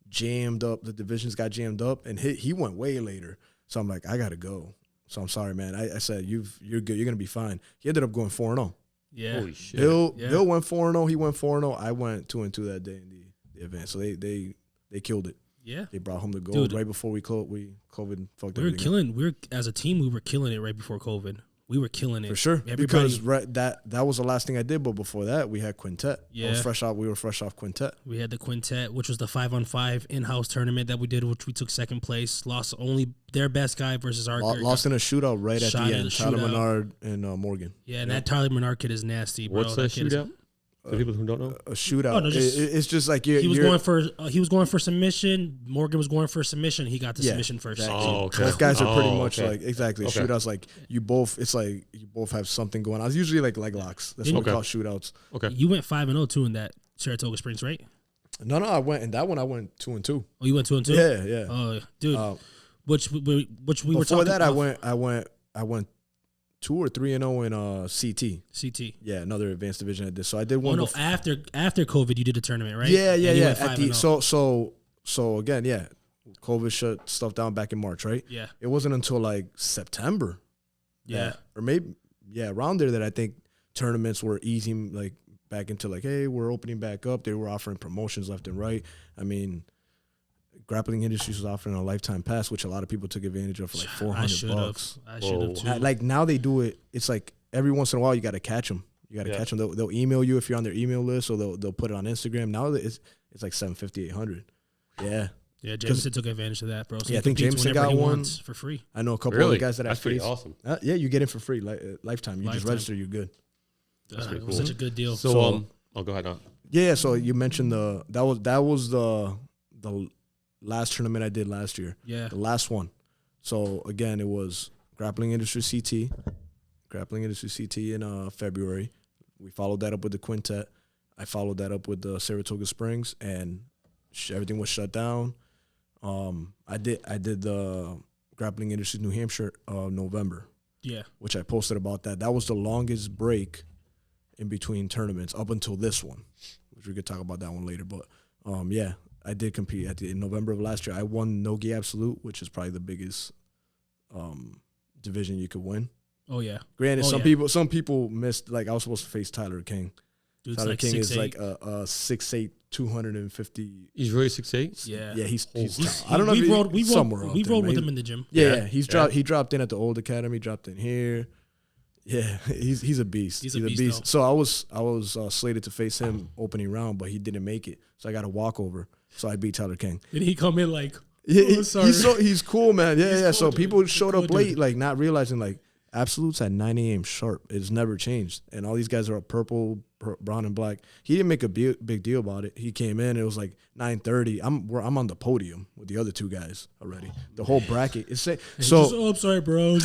jammed up. The divisions got jammed up, and he went way later. So I'm like, I gotta go. So I'm sorry, man. I said you're good. You're gonna be fine. He ended up going 4-0. Yeah. Holy shit. Bill went 4-0. He went 4-0. I went 2-2 that day in the event. So they killed it. Yeah. They brought home the gold right before COVID fucked everything. We were as a team, we were killing it right before COVID. We were killing it. For sure. Because that was the last thing I did, but before that we had Quintet. Yeah. We were fresh off Quintet. We had the Quintet, which was the 5-on-5 in-house tournament that we did, which we took second place. Lost only their best guy versus our lost in a shootout right at the end. Tyler Menard and Morgan. Yeah, and that Tyler Menard kid is nasty, bro. What's that shootout? For people who don't know, a shootout. Oh, no, it's just like he was going for submission. Morgan was going for submission. He got the submission first. Exactly. Oh, okay. Both guys are pretty much okay. like exactly Okay. shootouts. Like you both, it's like you both have something going on. It's usually like leg locks. That's what we call shootouts. Okay. You went 5-0 too in that Saratoga Springs, right? No, I went in that one. I went 2-2. Oh, you went 2-2. Yeah. Oh, dude. Which we were talking. Before that, I went 2 or 3-0 in CT. CT. Yeah, another advanced division I did. So I did one. After COVID, you did a tournament, right? Yeah. And So again, yeah, COVID shut stuff down back in March, right? Yeah. It wasn't until like September. Yeah. Or maybe around there that I think tournaments were easing like back into like, hey, we're opening back up. They were offering promotions left and right. I mean, Grappling Industries was offering a lifetime pass, which a lot of people took advantage of for like $400. I should have too. Like now they do it. It's like every once in a while you got to catch them. Catch them. They'll email you if you're on their email list, or they'll put it on Instagram. Now it's like $750, $800. Yeah. Yeah, Jameson took advantage of that, bro. So I think Jameson got one for free. I know a couple other guys that That's pretty awesome. Yeah, you get it for free, lifetime. You just register, you're good. That's pretty cool. Such a good deal. So go ahead now. Yeah, so you mentioned that was the last tournament I did last year. Yeah. The last one. So again, it was Grappling Industry CT in February. We followed that up with the Quintet. I followed that up with the Saratoga Springs, and everything was shut down. I did the Grappling Industries New Hampshire November. Yeah. Which I posted about that. That was the longest break in between tournaments up until this one, which we could talk about that one later. But yeah, I did compete in November of last year. I won No-Gi Absolute, which is probably the biggest division you could win. Oh yeah. Granted, some people missed. Like I was supposed to face Tyler King. Dude's Tyler like King 6'8". is like a 6'8", 250. He's really 6'8"? Yeah, he's I don't know. We rolled with man. him in the gym. Yeah. He dropped in at the old academy. Dropped in here. Yeah, he's a beast. He's a beast. So I was slated to face him opening round, but he didn't make it. So I got a walkover. So I beat Tyler King. Did he come in like? He's cool, man. Yeah. Cool, So dude. people showed up late, Dude. like not realizing like Absolute's at 9 a.m. sharp. It's never changed, and all these guys are purple, brown, and black. He didn't make a big deal about it. He came in. It was like 9:30. I'm on the podium with the other two guys already. The whole bracket. I'm sorry, bro.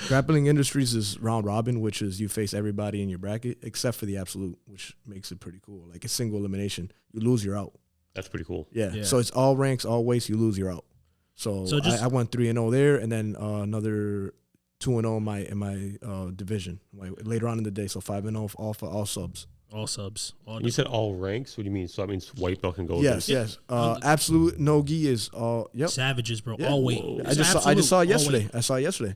Grappling Industries is round robin, which is you face everybody in your bracket except for the Absolute, which makes it pretty cool. Like a single elimination. You lose, you're out. That's pretty cool. Yeah. So it's all ranks, all weights. You lose, you're out. So I went 3-0 there, and then another 2-0 in my division later on in the day. So 5-0 all for all subs. All subs. You said all ranks. What do you mean? So that means white belt can go. Yes. Absolute No-Gi is all. Yep. Savages, bro. Yeah. All weight. I just saw it yesterday. I saw it yesterday.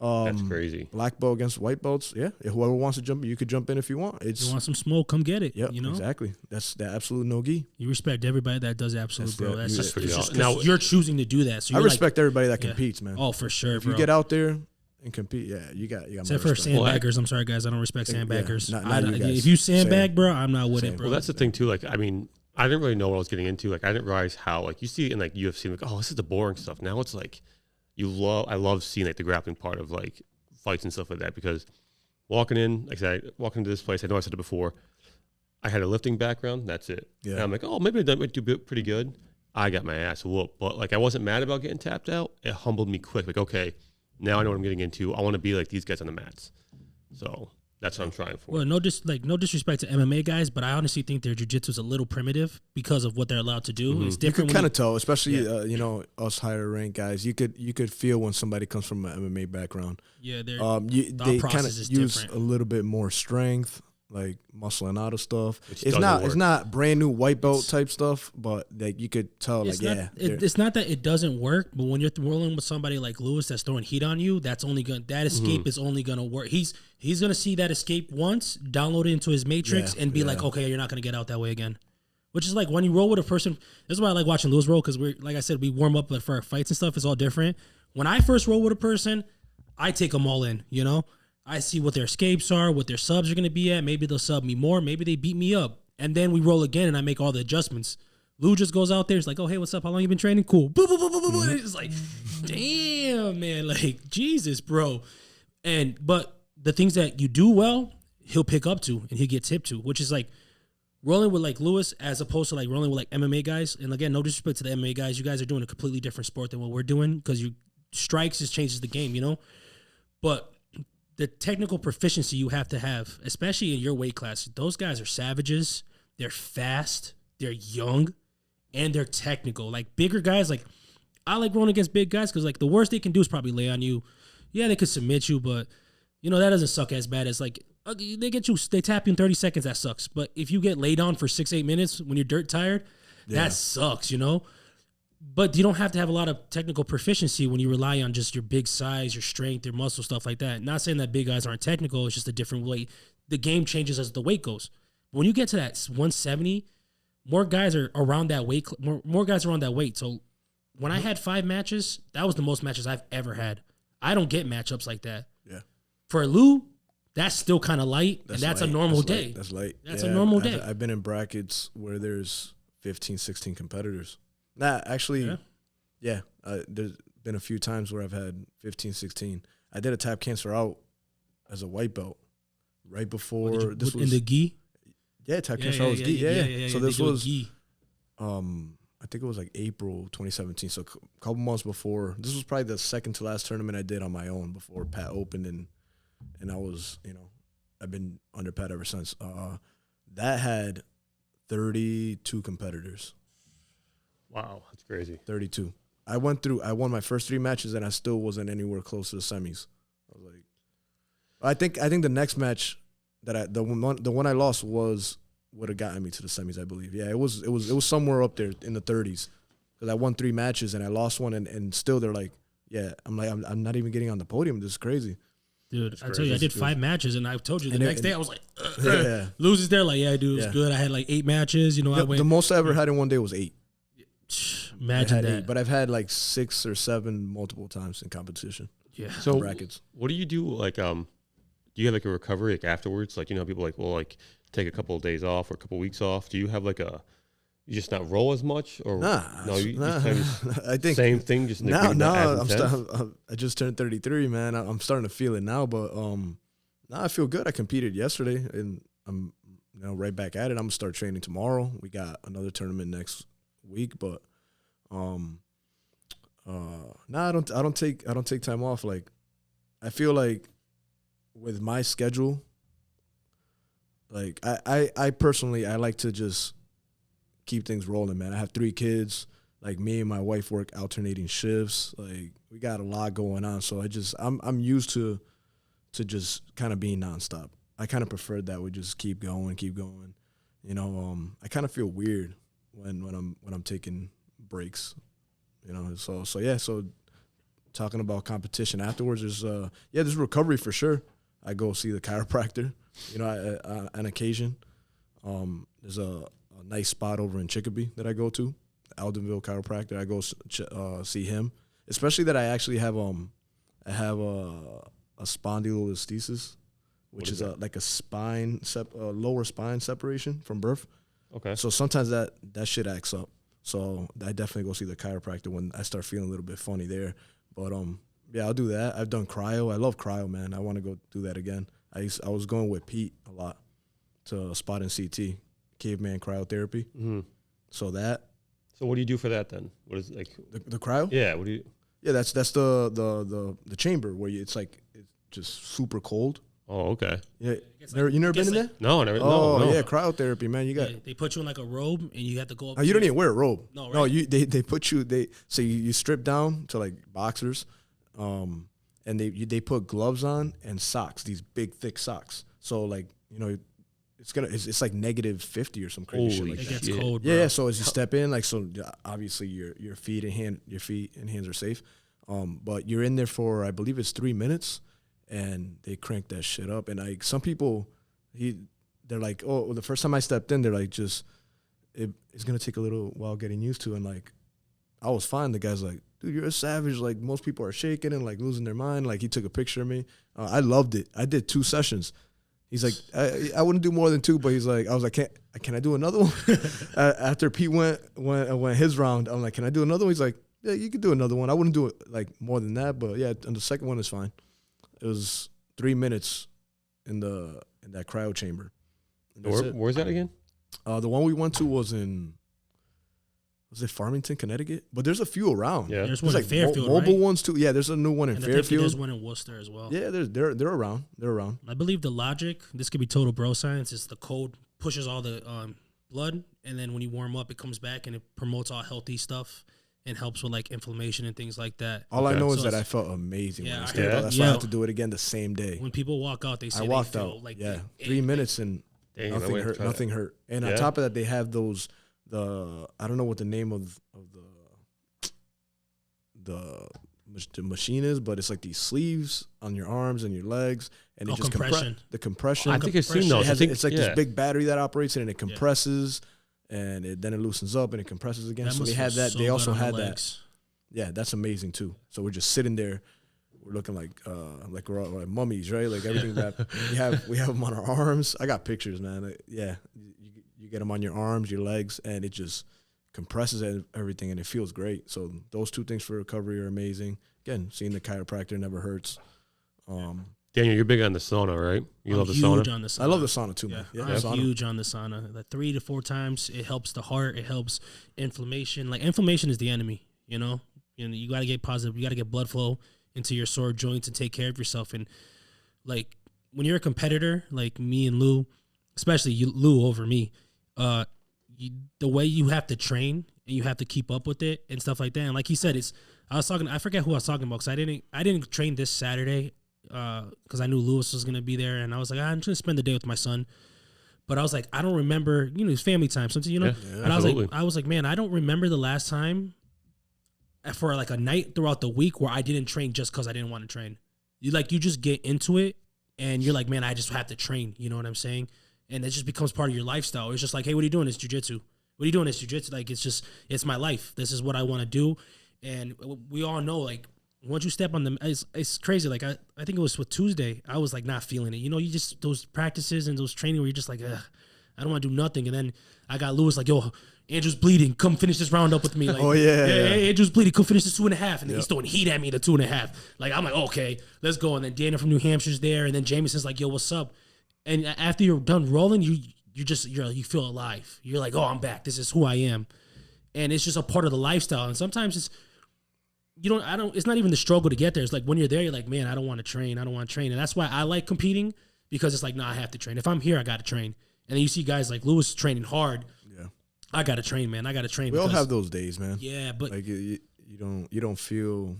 That's crazy. Black belt against white belts. Yeah, whoever wants to jump in, you could jump in if you want. You want some smoke? Come get it. Yeah, you know exactly. That's the absolute no gi. You respect everybody that does absolute, bro. That's just pretty just awesome. Now you're choosing to do that. So I you're respect everybody that competes, man. Oh, for sure, if bro. you get out there and compete, yeah, you got. Except for sandbaggers, I'm sorry, guys. I don't respect sandbaggers. Yeah, if you sandbag, bro, I'm not with it, bro. Well, that's the thing too. Like, I mean, I didn't really know what I was getting into. Like, I didn't realize how, like, you see it in like UFC, like, oh, this is the boring stuff. Now it's like, I love seeing like the grappling part of like fights and stuff like that, because walking in, like I said, walking into this place, I know I said it before, I had a lifting background. That's it. Yeah. And I'm like, oh, maybe I might do pretty good. I got my ass whooped, but like I wasn't mad about getting tapped out. It humbled me quick. Like, okay, now I know what I'm getting into. I want to be like these guys on the mats. So that's what I'm trying for. Well, no disrespect to MMA guys, but I honestly think their jiu-jitsu is a little primitive because of what they're allowed to do. It's different. You could kind of tell, especially us higher ranked guys. You could feel when somebody comes from an MMA background. Yeah, they kind of use different. a little bit more strength, like muscling out of stuff. It's not brand new white belt type stuff, but like you could tell, it's not that it doesn't work, but when you're rolling with somebody like Luis that's throwing heat on you, that escape is only gonna work. He's gonna see that escape once, download it into his matrix, and be like, okay, you're not gonna get out that way again. Which is like when you roll with a person. This is why I like watching Luis roll, because like I said, we warm up for our fights and stuff. It's all different. When I first roll with a person, I take them all in. You know, I see what their escapes are, what their subs are going to be at. Maybe they'll sub me more. Maybe they beat me up. And then we roll again, and I make all the adjustments. Lou just goes out there. He's like, oh, hey, what's up? How long you been training? Cool. Boop, boop, boop, boop, boop. It's just like, damn, man. Like, Jesus, bro. But the things that you do well, he'll pick up to, and he'll get tipped to, which is like rolling with like Luis as opposed to like rolling with like MMA guys. And again, no disrespect to the MMA guys. You guys are doing a completely different sport than what we're doing, because strikes just changes the game, you know? But the technical proficiency you have to have, especially in your weight class, those guys are savages. They're fast, they're young, and they're technical. Like bigger guys, like I like rolling against big guys because like the worst they can do is probably lay on you. Yeah, they could submit you, but you know that doesn't suck as bad as like they tap you in 30 seconds. That sucks. But if you get laid on for 6-8 minutes when you're dirt tired, that sucks, you know. But you don't have to have a lot of technical proficiency when you rely on just your big size, your strength, your muscle, stuff like that. Not saying that big guys aren't technical. It's just a different way. The game changes as the weight goes. But when you get to that 170, more guys are around that weight. More guys are around that weight. So when I had 5 matches, that was the most matches I've ever had. I don't get matchups like that. Yeah. For Lou, that's still kind of light, and that's a normal day. That's light. That's a normal day. I've been in brackets where there's 15, 16 competitors. Nah, actually, yeah. There's been a few times where I've had 15, 16. I did a tap cancer out as a white belt right before this was in the gi. Yeah, tap cancer out was gi. Yeah. So this was gi. I think it was like April 2017. So a couple months before. This was probably the second to last tournament I did on my own before Pat opened, and I was, I've been under Pat ever since. That had 32 competitors. Wow, that's crazy. 32. I won my first 3 matches, and I still wasn't anywhere close to the semis. I was like, I think the next match that the one I lost would have gotten me to the semis, I believe. Yeah, it was somewhere up there in the 30s, because I won 3 matches and I lost one, and still they're like, yeah, I'm not even getting on the podium. This is crazy. Dude, I tell you, I did 5 matches, and I told you the next day I was like, loses there, like, yeah, dude, it was good. I had like 8 matches. I went. The most I ever had in one day was 8. Imagine that. 8, but I've had like 6 or 7 multiple times in competition. Yeah. So brackets. What do you do? Like, do you have like a recovery like afterwards? Like, people like will like take a couple of days off or a couple of weeks off. Do you have like you just not roll as much, or I think same thing. Just I just turned 33, man. I'm starting to feel it now, but I feel good. I competed yesterday, and I'm right back at it. I'm gonna start training tomorrow. We got another tournament next week, but I don't take time off. Like, I feel like with my schedule, like I personally, I like to just keep things rolling, man. I have 3 kids. Like, me and my wife work alternating shifts. Like, we got a lot going on, so I'm used to just kind of being nonstop. I kind of prefer that we just keep going. I kind of feel weird when I'm taking breaks, So talking about competition afterwards, there's recovery for sure. I go see the chiropractor, on occasion. There's a nice spot over in Chicopee that I go to, Aldenville Chiropractor. I go see him, especially that I actually have a spondylolisthesis, which is like a lower spine separation from birth. Okay. So sometimes that shit acts up. So I definitely go see the chiropractor when I start feeling a little bit funny there. But yeah, I'll do that. I've done cryo. I love cryo, man. I want to go do that again. I was going with Pete a lot to a spot in CT, caveman cryotherapy. Mm-hmm. So what do you do for that then? What is like the cryo? Yeah. What do you? Yeah, that's the chamber where it's just super cold. Oh, okay. Yeah, you never been in there? No, never. Oh, no. yeah, cryotherapy, man. You got. They put you in like a robe, and you have to go up. You don't even wear a robe. No, right? No, they put you. You strip down to like boxers, and they put gloves on and socks. These big thick socks. So it's like -50 or some crazy shit like It that. gets cold, bro. Yeah. So as you step in, obviously your feet and hands are safe. But you're in there for, I believe it's 3 minutes, and they crank that shit up. And some people, they're like, oh, the first time I stepped in, they're like, it's gonna take a little while getting used to. And I was fine. The guy's like, dude, you're a savage. Like, most people are shaking and like losing their mind. Like, he took a picture of me. I loved it. I did 2 sessions. He's like, I wouldn't do more than 2, but he's like, I was like, can I do another one? After Pete went his round, I'm like, can I do another one? He's like, yeah, you could do another one. I wouldn't do it like more than that, but yeah, and the second one is fine. It was 3 minutes in that cryo chamber. Where's that again? The one we went to was it Farmington, Connecticut? But there's a few around. Yeah, there's one in Fairfield, mobile right? ones too. Yeah, there's a new one in Fairfield. There's one in Worcester as well. Yeah, they're around. They're around. I believe the logic, this could be total bro science, is the cold pushes all the blood, and then when you warm up, it comes back and it promotes all healthy stuff and helps with like inflammation and things like that. All I know is that I felt amazing. Yeah, that's why I have to do it again the same day. When people walk out, they say I walked they feel out. like 3 minutes and nothing hurt. And on top of that, they have I don't know what the name of the machine is, but it's like these sleeves on your arms and your legs, and it just compression. The compression. I think I've seen those. It's like this big battery that operates it, and it compresses, and then it loosens up and it compresses again. So they had that. They also had that. Yeah, that's amazing too. So we're just sitting there. We're looking like we're all like mummies, right? Like everything that we have them on our arms. I got pictures, man. You get them on your arms, your legs, and it just compresses everything, and it feels great. So those 2 things for recovery are amazing. Again, seeing the chiropractor never hurts. Daniel, you're big on the sauna, right? You love the sauna? On the sauna. I love the sauna too, man. I'm huge on the sauna. Like 3 to 4 times, it helps the heart. It helps inflammation. Like, inflammation is the enemy, you know? You got to get positive. You got to get blood flow into your sore joints and take care of yourself. And, like, when you're a competitor, like me and Lou, especially Lou over me, the way you have to train and you have to keep up with it and stuff like that. And like he said, I forget who I was talking about, because I didn't train this Saturday because I knew Lewis was going to be there, and I was like, I'm just going to spend the day with my son. But I was like, I don't remember, it's family time sometimes, Yeah, and I was like, man, I don't remember the last time for like a night throughout the week where I didn't train just because I didn't want to train. You just get into it and you're like, man, I just have to train. You know what I'm saying? And it just becomes part of your lifestyle. It's just like, hey, what are you doing? It's jiu-jitsu. What are you doing? It's jiu-jitsu. Like, it's my life. This is what I want to do. And we all know, like, once you step on them, it's crazy. Like, I think it was with Tuesday, I was like not feeling it. You just, those practices and those training where you're just like, I don't want to do nothing. And then I got Lewis like, yo, Andrew's bleeding. Come finish this round up with me. Like, Andrew's bleeding. Come finish this 2.5. And then he's throwing heat at me, the 2.5. Like, I'm like, okay, let's go. And then Dana from New Hampshire's there. And then Jameson's like, yo, what's up? And after you're done rolling, you feel alive. You're like, oh, I'm back. This is who I am. And it's just a part of the lifestyle. And sometimes it's not even the struggle to get there. It's like when you're there, you're like, man, I don't want to train. And that's why I like competing, because it's like, no, I have to train. If I'm here, I got to train. And then you see guys like Lewis training hard. Yeah. I got to train, man. I got to train. We all have those days, man. Yeah, but like you don't feel,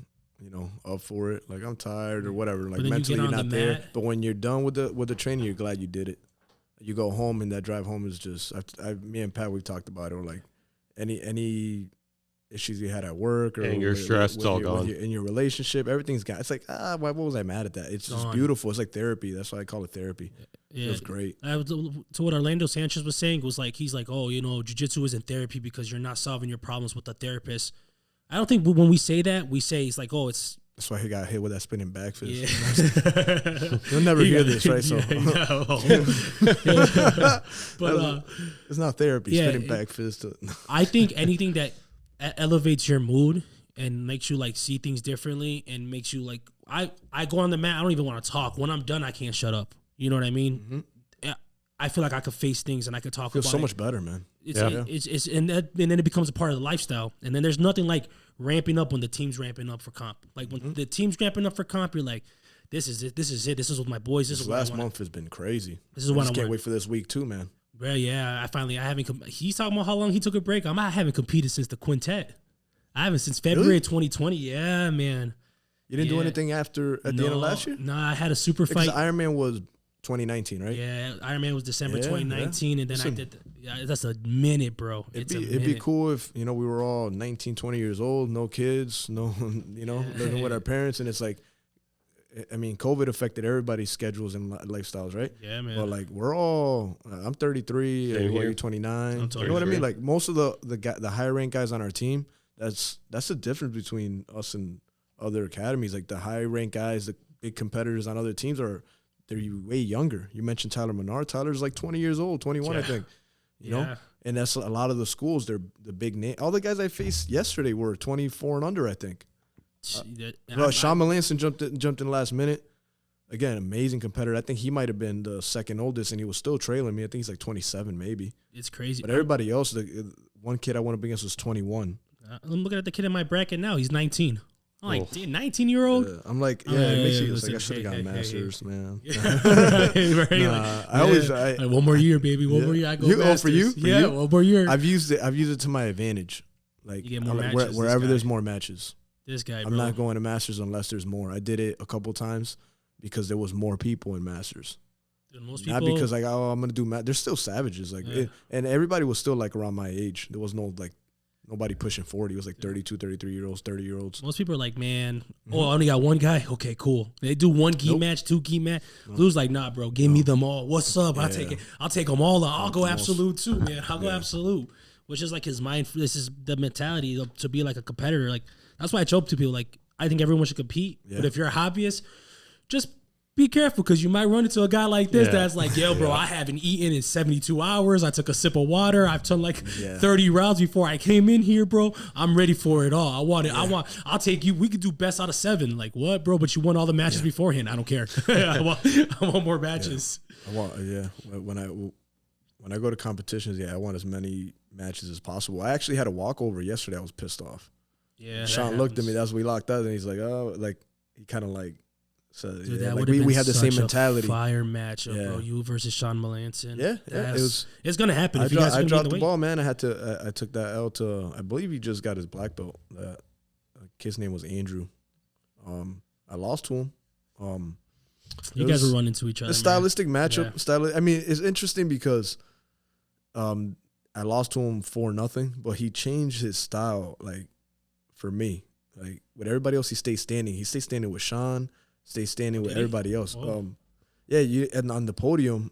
up for it. Like, I'm tired or whatever. Like, mentally you're not there. But when you're done with the training, you're glad you did it. You go home, and that drive home is just, me and Pat, we've talked about it. We're like, issues you had at work or anger, stress, it's all gone. In your relationship, everything's gone. It's like, what was I mad at that? It's just beautiful. It's like therapy. That's why I call it therapy. Yeah. It was great. To what Orlando Sanchez was saying was like, he's like, oh, jiu-jitsu isn't therapy because you're not solving your problems with the therapist. I don't think when we say that, we say it's like, oh, it's. That's why he got hit with that spinning back fist. Yeah. You'll never hear this, right? So, but it's not therapy. Spinning back fist. I think anything that elevates your mood and makes you like see things differently and makes you like, I go on the mat. I don't even want to talk. When I'm done, I can't shut up. You know what I mean? Mm-hmm. I feel like I could face things and I could talk about it. Feels so much better, man. And then it becomes a part of the lifestyle. And then there's nothing like ramping up when the team's ramping up for comp. Like when the team's ramping up for comp, you're like, this is it. This is it. This is with my boys. This is what last month has been crazy. This is what I can't wait for this week too, man. Well, yeah, I haven't. He's talking about how long he took a break. I haven't competed since the quintet. I haven't since February 2020. Yeah, man. You didn't do anything at the end of last year? No, I had a super fight. Because Ironman was 2019, right? Yeah, Ironman was December 2019, and then I did. That's a minute, bro. It'd be cool if we were all 19, 20 years old, no kids, living with our parents, and it's like, I mean, COVID affected everybody's schedules and lifestyles, right? Yeah, man. But like we're all, I'm 33, you're 29. You know what I mean? Like most of the higher ranked guys on our team, that's the difference between us and other academies. Like the high ranked guys, the big competitors on other teams they're way younger. You mentioned Tyler Menard. Tyler's like 20 years old, 21, I think. You know? And that's a lot of the schools, they're the big name. All the guys I faced yesterday were 24 and under, I think. Sean Melanson jumped in last minute. Again, amazing competitor. I think he might have been the second oldest, and he was still trailing me. I think he's like 27 maybe. It's crazy. But everybody else, the one kid I went up against was 21. I'm looking at the kid in my bracket now. He's 19. I'm like, 19-year-old? I'm like, it makes you like, I should have gotten masters, man. One more year, baby. One more year. I go masters. For you? One more year. I've used it to my advantage. Like, you get more matches, wherever there's more matches. This guy, I'm not going to masters unless there's more. I did it a couple times because there was more people in masters. Most people, not because like, I'm gonna do there's still savages like, and everybody was still like around my age. There was no like. Nobody pushing 40. It was like 32, 33-year-olds, 30-year-olds. Most people are like, man, I only got one guy. Okay, cool. They do one gi match, two gi match. Lou's like, nah, bro, give me them all. What's up? I'll take it. I'll take them all. I'll go absolute too, man. I'll go absolute. Which is like his mind. This is the mentality to be like a competitor. Like that's why I joke to people. Like I think everyone should compete. Yeah. But if you're a hobbyist, just be careful because you might run into a guy like this that's like, yo, bro, I haven't eaten in 72 hours. I took a sip of water. I've done like 30 rounds before I came in here, bro. I'm ready for it all. I want it. I'll take you. We could do best out of 7. Like, what, bro? But you won all the matches beforehand. I don't care. I want more matches. When I go to competitions, I want as many matches as possible. I actually had a walkover yesterday. I was pissed off. Yeah. Sean looked at me. That's when we locked up, and he's like, oh, like he kind of like. So dude, that like we had the same mentality. Fire matchup, bro. You versus Sean Melanson. It's gonna happen. I dropped the ball, man. I took that L to. I believe he just got his black belt. That kid's name was Andrew. I lost to him. You guys were running into each other. A stylistic matchup. Yeah. I mean, it's interesting because, I lost to him 4-0, but he changed his style. Like for me, like with everybody else, he stayed standing. He stayed standing with Sean. Stay standing with everybody else. Oh. And on the podium,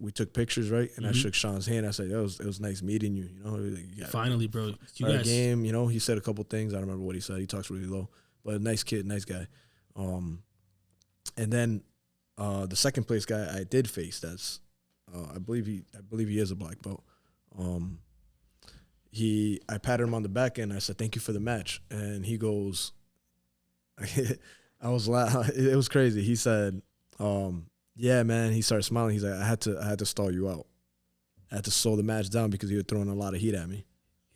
we took pictures, right? And I shook Sean's hand. I said, it was nice meeting you. You know, finally, bro. You guys game. You know, he said a couple things. I don't remember what he said. He talks really low, but a nice kid, nice guy. And then the second place guy I did face. That's I believe he is a black belt. I patted him on the back and I said, thank you for the match. And he goes. I was laughing. It was crazy. He said, yeah, man. He started smiling. He's like, I had to stall you out. I had to slow the match down because you were throwing a lot of heat at me.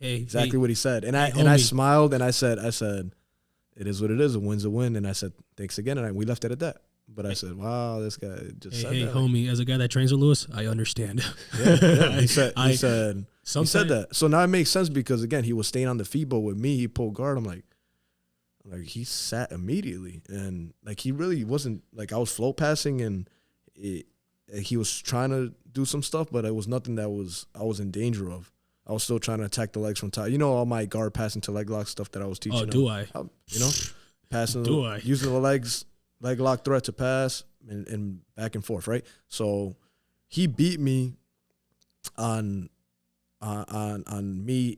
Exactly what he said. And I smiled and I said, it is what it is. A win's a win. And I said, thanks again. And we left it at that. But I said, wow, this guy just said that. Hey, homie, as a guy that trains with Luis, I understand. He said that. So now it makes sense because, again, he was staying on the feet, but with me, he pulled guard. I'm like, he sat immediately, and like he really wasn't like I was float passing, and he was trying to do some stuff, but it was nothing that I was in danger of. I was still trying to attack the legs from top. You know, all my guard passing to leg lock stuff that I was teaching. Oh, do I? You know, passing, using the leg lock threat to pass and back and forth, right? So he beat me on my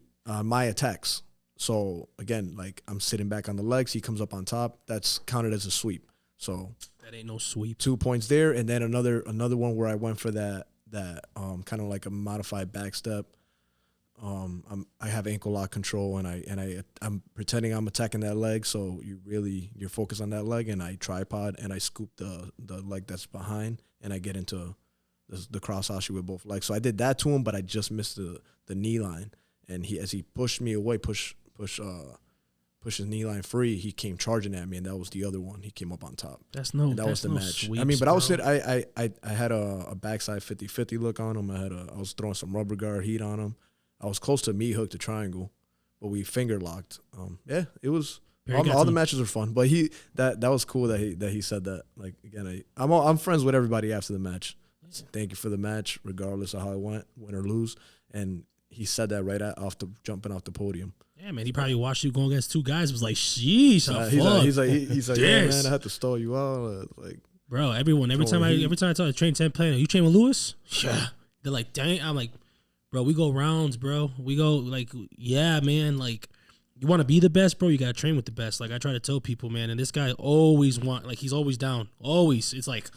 attacks. So again, like I'm sitting back on the legs, he comes up on top. That's counted as a sweep. So that ain't no sweep. 2 points there, and then another one where I went for that kind of like a modified back step. I have ankle lock control, and I'm pretending I'm attacking that leg. So you're focused on that leg, and I tripod and I scoop the leg that's behind, and I get into the cross ashi with both legs. So I did that to him, but I just missed the knee line, and as he pushed me away, push his knee line free, he came charging at me, and that was the other one. He came up on top. That was the match. Sweeps, I mean, but I had a backside 50-50 look on him. I was throwing some rubber guard heat on him. I was close to meat hook to triangle, but we finger locked. It was all the matches were fun. But that was cool that he said that. Like again, I'm friends with everybody after the match. Yeah. Thank you for the match, regardless of how it went, win or lose. And he said that right jumping off the podium. Yeah, man. He probably watched you go against two guys. Was like, sheesh, he's like, yeah, man, I had to stall you out. Like, bro, every time I talk to train 10 player, you train with Luis? Yeah. They're like, dang. I'm like, bro, we go rounds, bro. We go like, yeah, man. Like, you want to be the best, bro. You gotta train with the best. Like I try to tell people, man. And this guy always he's always down. Always. It's like,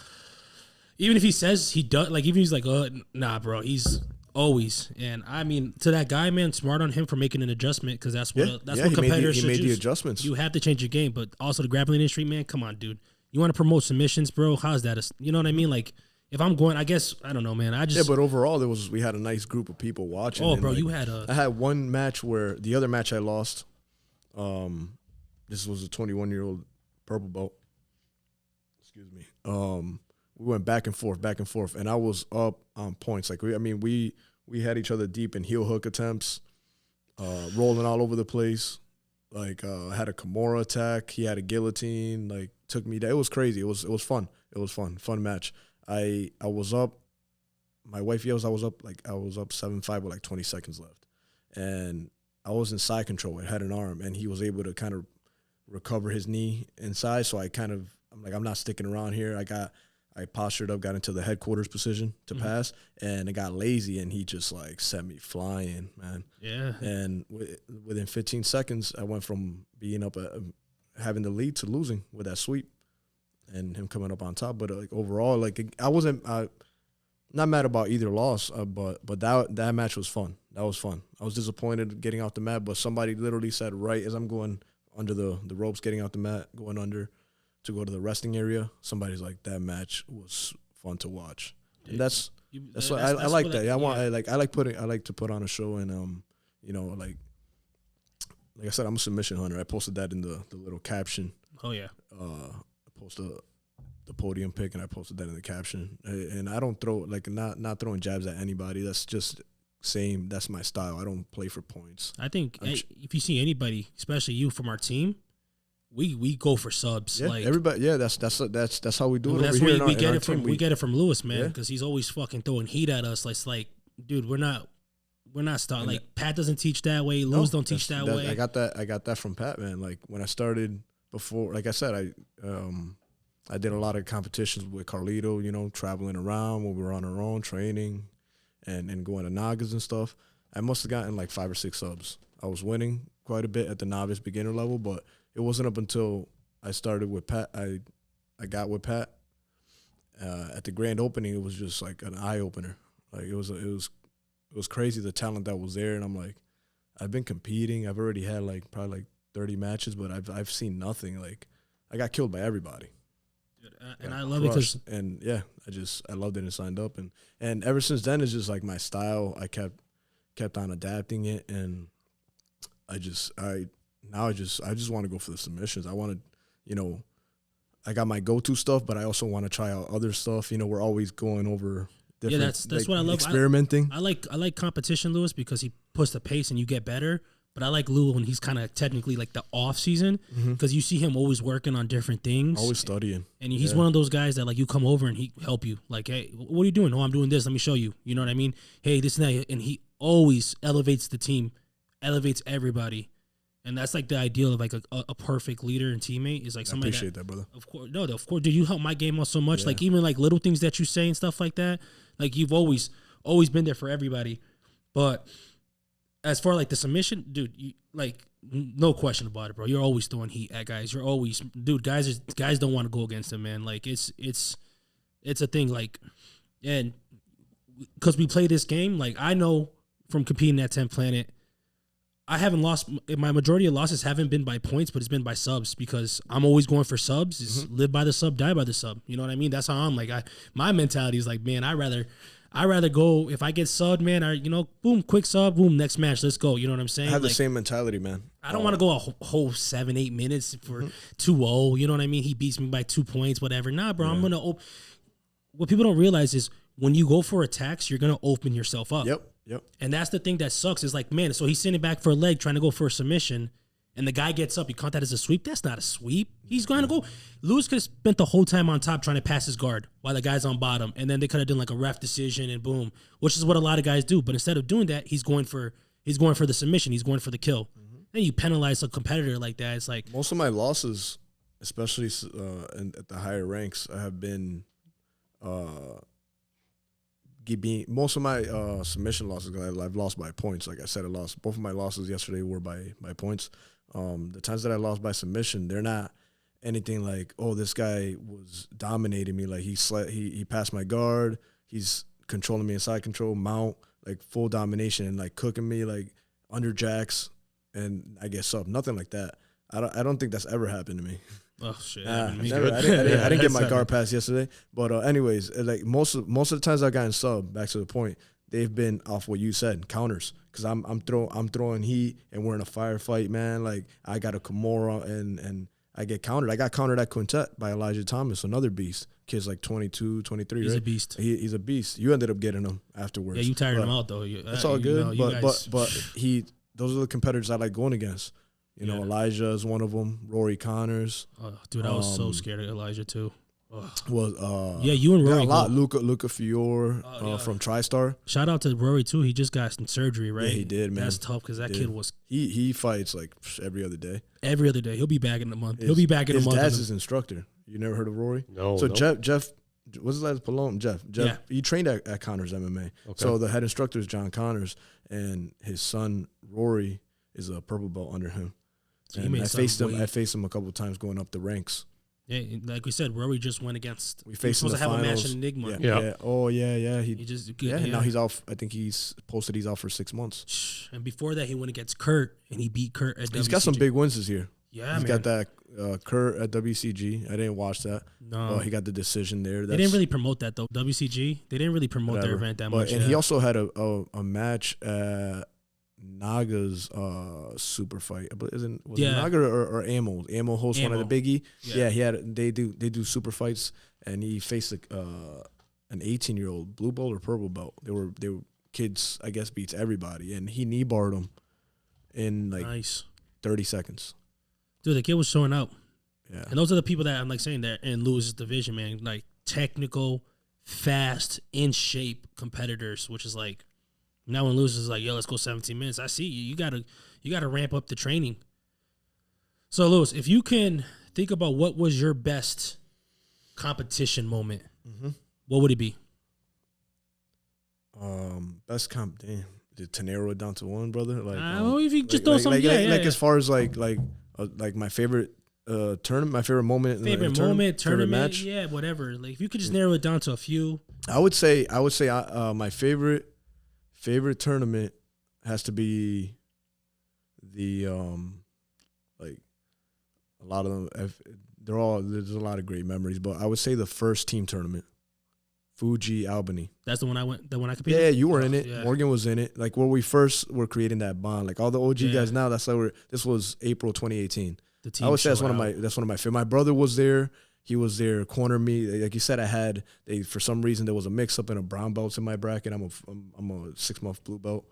even if he says he does, like even if he's like, nah, bro. He's always. And I mean, to that guy, man, smart on him for making an adjustment, because that's what competitors should do. He made the adjustments. You have to change your game, but also the grappling industry, man. Come on, dude. You want to promote submissions, bro? How's that? You know what I mean? Like, if I'm going, I guess I don't know, man. But overall, we had a nice group of people watching. Oh, bro, like, I had one match where the other match I lost. This was a 21-year-old purple belt. Excuse me. We went back and forth, and I was up on points. Like we had each other deep in heel hook attempts, rolling all over the place. Like I had a Kimura attack. He had a guillotine. Like took me down. It was crazy. It was fun. It was fun match. I was up. My wife yells. I was up 7-5 with like 20 seconds left, and I was in side control. I had an arm, and he was able to kind of recover his knee inside. So I'm like, I'm not sticking around here. I postured up, got into the headquarters position to pass, and it got lazy, and he just like sent me flying, man. Yeah. And within 15 seconds, I went from being up, having the lead to losing with that sweep, and him coming up on top. But like overall, like I wasn't not mad about either loss, but that match was fun. That was fun. I was disappointed getting off the mat, but somebody literally said right as I'm going under the ropes, getting out the mat, going under to go to the resting area, somebody's like, that match was fun to watch. And that's what I like that. Yeah, I like to put on a show, and like I said, I'm a submission hunter. I posted that in the little caption. Oh yeah. I posted the podium pic, and I posted that in the caption. And I don't throw not throwing jabs at anybody. That's just that's my style. I don't play for points. I think if you see anybody, especially you from our team, we go for subs. Yeah, like everybody. Yeah, that's how we do it. That's over where here we get it from. We get it from Luis, man, because he's always fucking throwing heat at us. Like, dude, we're not starting. Like Pat doesn't teach that way. Luis don't teach that way. I got that from Pat, man. Like when I started before, like I said, I did a lot of competitions with Carlito. Traveling around when we were on our own, training, and going to Nagas and stuff. I must have gotten like 5 or 6 subs. I was winning quite a bit at the novice beginner level, but it wasn't up until I started with Pat. I got with Pat at the grand opening. It was just like an eye opener. Like it was crazy, the talent that was there. And I'm like, I've been competing. I've already had probably 30 matches, but I've seen nothing. Like I got killed by everybody. And I love it because I loved it and signed up, and ever since then it's just like my style. I kept on adapting it, and I just want to go for the submissions. I want to, I got my go-to stuff, but I also want to try out other stuff. We're always going over different. Yeah, that's what I love. Experimenting. I like competition, Luis, because he puts the pace and you get better. But I like Lou when he's kind of technically like the off season, because you see him always working on different things, always studying. And he's one of those guys that like you come over and he help you. Like, hey, what are you doing? Oh, I'm doing this. Let me show you. You know what I mean? Hey, this and that. And always elevates the team, elevates everybody. And that's like the ideal of like a perfect leader and teammate is like I somebody appreciate that, brother. Of course, dude, you help my game out so much. Yeah. Like even like little things that you say and stuff like that. Like you've always been there for everybody. But as far like the submission, dude, no question about it, bro. You're always throwing heat at guys. You're always, dude. Guys don't want to go against him, man. Like it's a thing. Like, and because we play this game, like I know from competing at 10th Planet, I haven't lost. My majority of losses haven't been by points, but it's been by subs because I'm always going for subs. Is live by the sub, die by the sub. You know what I mean? That's how I'm like. My mentality is like, man, I rather go if I get subbed, man. Boom, quick sub, boom, next match, let's go. You know what I'm saying? I have like, the same mentality, man. I don't want to go a whole 7-8 minutes for 2-0. You know what I mean? He beats me by 2 points, whatever. Nah, bro, I'm gonna. What people don't realize is when you go for attacks, you're gonna open yourself up. Yep. And that's the thing that sucks is like, man, so he's sitting back for a leg trying to go for a submission, and the guy gets up. You count that as a sweep? That's not a sweep. He's going to go. Lewis could have spent the whole time on top trying to pass his guard while the guy's on bottom, and then they could have done like a ref decision and boom, which is what a lot of guys do. But instead of doing that, he's going for the submission. He's going for the kill. Then you penalize a competitor like that. It's like most of my losses, especially at the higher ranks, I have been. Most of my submission losses, I've lost by points. Like I said, both of my losses yesterday were by points. The times that I lost by submission, they're not anything like, oh, this guy was dominating me. Like he passed my guard. He's controlling me inside control, mount, like full domination and like cooking me like under jacks and I get sub. Nothing like that. I don't think that's ever happened to me. Oh shit! I didn't get my guard pass yesterday, but anyways, like most of the times I've gotten sub, back to the point, they've been off what you said, counters, because I'm throwing heat and we're in a firefight, man. Like I got a Kimura and I get countered. I got countered at Quintet by Elijah Thomas, another beast. Kid's like 22, 23. He's right? a beast. He's a beast. You ended up getting him afterwards. Yeah, you tired him out though. It's all good, but those are the competitors I like going against. You know, Elijah is one of them. Rory Connors. Oh, dude, I was so scared of Elijah too. You and Rory. A lot. Luca Fiore from TriStar. Shout out to Rory too. He just got some surgery, right? Yeah, he did, man. That's tough because that kid was. He fights like every other day. Every other day. He'll be back in a month. He'll be back in a month. His dad's his instructor. You never heard of Rory? No. So Jeff. What's his last Palone? Jeff. He trained at Connors MMA. Okay. So the head instructor is John Connors, and his son Rory is a purple belt under him. So I faced him a couple of times going up the ranks. Yeah, like we said, Rory just went against. We faced him in the finals. finals. Have a match in Enigma. Yeah. Oh yeah. He just and now he's off. I think he's posted he's out for 6 months. And before that, he went against Kurt, and he beat Kurt at WCG. He's got some big wins this year. Yeah, he's got that Kurt at WCG. I didn't watch that. No, he got the decision there. They didn't really promote that though. WCG, they didn't really promote their event that much. And he also had a match at Naga's super fight. Was it Naga or Amo? Amo hosts one of the biggie. Yeah, they do super fights, and he faced an 18-year-old blue belt or purple belt. They were kids, I guess, beats everybody, and he knee barred him in like 30 seconds. Dude, the kid was showing up. Yeah. And those are the people that I'm like saying that in Lewis's division, man. Like technical, fast, in shape competitors, which is like now when Lewis is like, yo, let's go 17 minutes. I see you. You gotta ramp up the training. So Lewis, if you can think about what was your best competition moment, what would it be? Best comp, damn. To narrow it down to one, brother. Like, if you just throw something, as far as like my favorite tournament, my favorite moment, tournament match, yeah, whatever. Like if you could just narrow it down to a few, I would say my favorite tournament has to be the like a lot of them. There's a lot of great memories, but I would say the first team tournament. Fuji, Albany. That's the one I competed. Yeah, you were in it. Yeah. Morgan was in it. Like where we first were creating that bond. Like all the OG guys now. That's like this was April 2018. The team I would say that's one of my favorite. My brother was there. He was there, cornered me. Like you said, for some reason there was a mix up in a brown belts in my bracket. I'm a 6-month blue belt.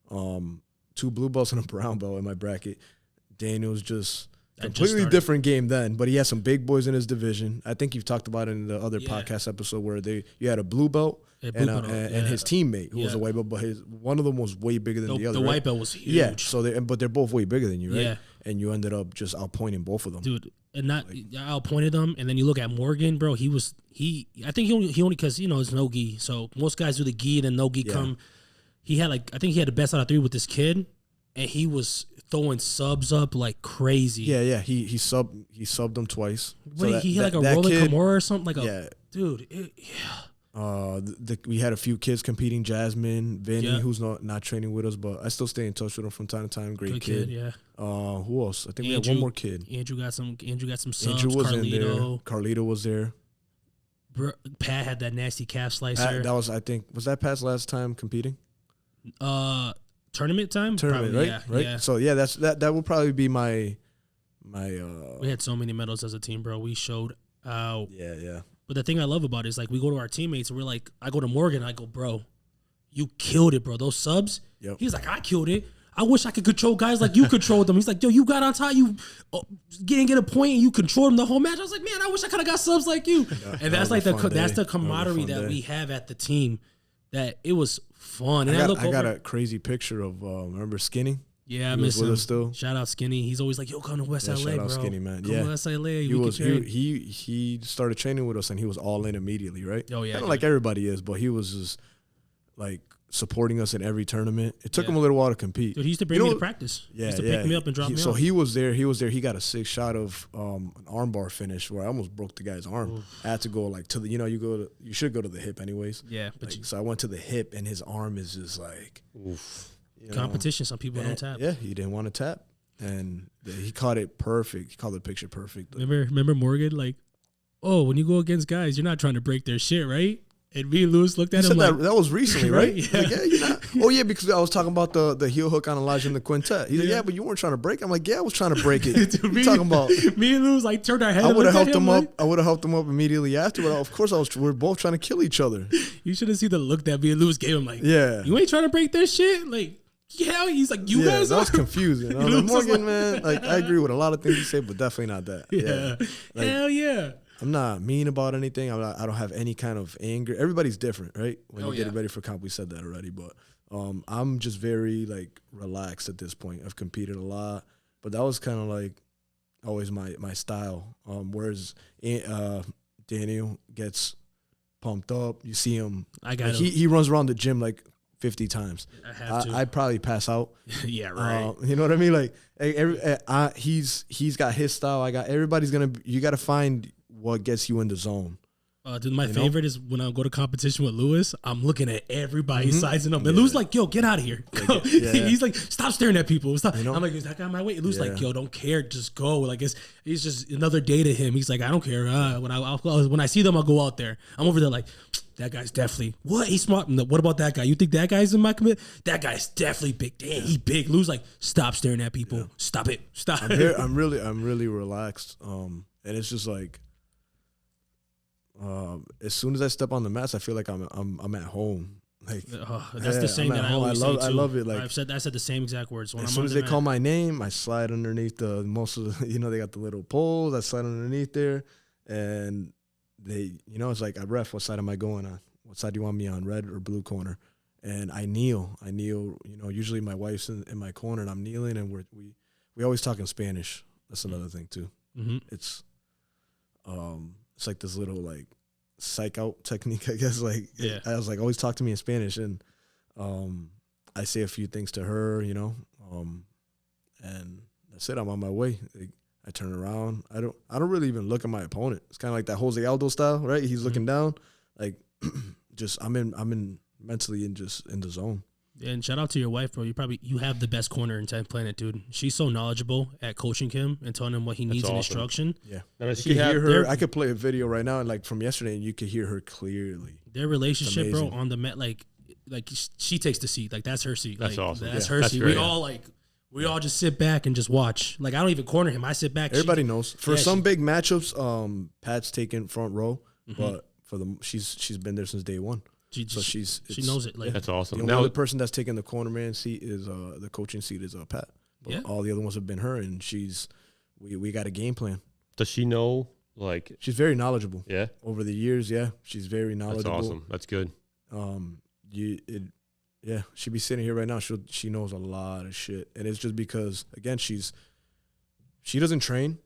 2 blue belts and a brown belt in my bracket. Daniel's just completely different game then, but he had some big boys in his division. I think you've talked about it in the other podcast episode where you had a blue belt and his teammate who was a white belt, but one of them was way bigger than the other. The right? white belt was huge. Yeah, so but they're both way bigger than you, right? Yeah. And you ended up just outpointing both of them, dude. And I outpointed them, and then you look at Morgan, bro. I think he only because it's no gi. So most guys do the gi, then no gi come. He had I think he had the best out of 3 with this kid, and he was throwing subs up like crazy. Yeah. He subbed them twice. He had a rolling Kimura or something dude. We had a few kids competing. Jasmine, Vinny, who's not training with us, but I still stay in touch with him from time to time. Great kid. Yeah. Who else? I think we had one more kid. Andrew got some subs. Andrew was Carlito. in there. Carlito was there. Pat had that nasty calf slicer. Was that Pat's last time competing? Tournament time. Tournament, probably, right? Yeah. So that will probably be my. We had so many medals as a team, bro. We showed out. Yeah. But the thing I love about it is we go to our teammates and we're like, I go to Morgan and I go, bro, you killed it, bro. Those subs. Yep. He's like, I killed it. I wish I could control guys like you controlled them. He's like, yo, you got on top, you didn't get a point, and you controlled them the whole match. I was like, man, I wish I could have got subs like you. And that's the camaraderie that we have at the team. That it was fun. And I got a crazy picture of remember Skinny. Yeah, I miss him. Still. Shout out Skinny. He's always like, yo, come to West LA, shout bro. out Skinny, man. Come to West LA. He started training with us and he was all in immediately, right? Oh yeah. Kind of like everybody is, but he was just supporting us in every tournament. It took him a little while to compete. Dude, he used to bring me to practice. He used to pick me up and drop me off. So he was there. He got a 6 shot of an armbar finish where I almost broke the guy's arm. Oof. I had to go to the you should go to the hip anyways. Yeah, but so I went to the hip and his arm is just oof. Competition. Some people don't tap. Yeah, he didn't want to tap, and he caught it perfect. He called the picture perfect. Remember Morgan? When you go against guys, you're not trying to break their shit, right? And me and Luis looked at him that was recently, right? Yeah. You're not. Oh yeah, because I was talking about the heel hook on Elijah in the quintet. He's like, yeah, but you weren't trying to break it. I'm like, yeah, I was trying to break it. Dude, talking about me and Luis turned our head. I would have helped him up. I would have helped him up immediately after. But of course, we're both trying to kill each other. You should have seen the look that me and Luis gave him. You ain't trying to break their shit. Yeah, he's like, you guys that are. was confusing. I was like, Morgan, man, I agree with a lot of things you say, but definitely not that. Yeah. Hell yeah. I'm not mean about anything. I don't have any kind of anger. Everybody's different, right? When you're getting ready for comp, we said that already, but I'm just very relaxed at this point. I've competed a lot, but that was kind of always my style. Whereas Daniel gets pumped up. You see him. He runs around the gym 50 times. I have to. I'd probably pass out. Yeah, right. You know what I mean? He's got his style. Everybody's you got to find what gets you in the zone. Dude, my favorite is when I go to competition with Luis, I'm looking at everybody sizing up. And Luis yo, get out of here. Go. He's like, stop staring at people. Stop. I'm like, is that guy my way? Luis yo, don't care. Just go. It's just another day to him. He's like, I don't care. When I see them, I'll go out there. I'm over there that guy's definitely, what? He's smart. No, what about that guy? You think that guy's in my commit? That guy's definitely big. Damn, he big. Luis stop staring at people. Yeah. Stop it. Stop. I'm really relaxed. And it's just as soon as I step on the mats, I feel like I'm at home. That's the same that I always say too. I love it. I said the same exact words. As soon as they call my name, I slide underneath most of the, they got the little poles. I slide underneath there, and they, it's like, I ref, what side am I going on? What side do you want me on, red or blue corner? And I kneel. Usually my wife's in my corner, and I'm kneeling, and we always talk in Spanish. That's another thing too. Mm-hmm. It's like this little psych out technique, I guess. I was always talk to me in Spanish, and I say a few things to her, and that's it. I'm on my way. I turn around. I don't really even look at my opponent. It's kind of like that Jose Aldo style, right? He's looking down, I'm in mentally in the zone. And shout out to your wife, bro. You have the best corner in 10th Planet, dude. She's so knowledgeable at coaching him and telling him what he needs in instruction. Yeah. Now, hear her. I could play a video right now, and from yesterday, and you could hear her clearly. Their relationship, bro, on the mat, she takes the seat. That's her seat. That's awesome. That's her seat. Great. We all just sit back and just watch. I don't even corner him. I sit back. Everybody knows. For some big matchups, Pat's taking front row, but for she's been there since day one. She knows it. That's awesome. The only person that's taking the cornerman seat is the coaching seat is Pat. But all the other ones have been her, and we got a game plan. Does she know? She's very knowledgeable. Yeah. Over the years, she's very knowledgeable. That's awesome. That's good. Yeah, she'd be sitting here right now. She knows a lot of shit, and it's just because again she doesn't train.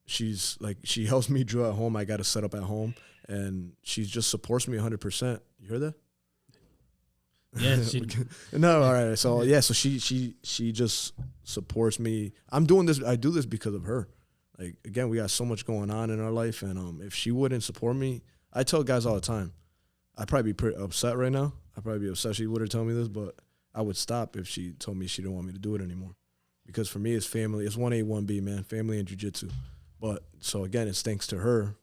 She's like she helps me drill at home. I got to set up at home, and she just supports me 100%. You heard that? Yeah. No, all right. So yeah, so she just supports me. I'm doing this. I do this because of her. Like again, we got so much going on in our life, and if she wouldn't support me, I tell guys all the time, I'd probably be pretty upset right now. I'd probably be upset she would have told me this, but I would stop if she told me she didn't want me to do it anymore. Because for me, it's family. It's 1A, 1B, man. Family and jiu-jitsu. But so again, it's thanks to her,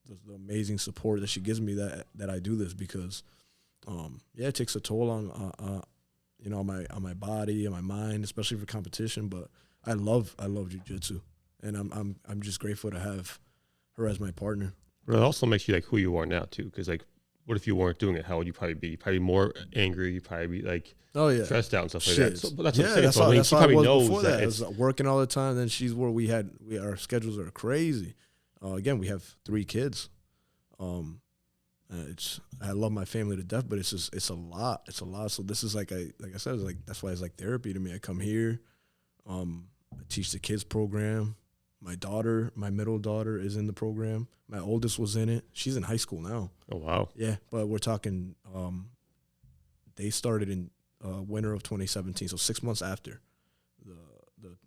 the amazing support that she gives me that I do this because, it takes a toll on my body and my mind, especially for competition. But I love jiu-jitsu, and I'm just grateful to have her as my partner. But it also makes you like who you are now too, because like, what if you weren't doing it? How would you probably be? You'd probably be more angry. You'd probably be like, stressed out and stuff like that. So, but that's what I'm saying. That's so, how, I mean, that's she how I probably was knows before that. that. I was working all the time. Then she's where our schedules are crazy. Again, we have 3 kids. I love my family to death, but it's a lot. It's a lot. So this is like I said, it's like that's why it's like therapy to me. I come here, I teach the kids program. My middle daughter is in the program. My oldest was in it. She's in high school now. Oh wow. Yeah, but we're talking. They started in winter of 2017, so 6 months after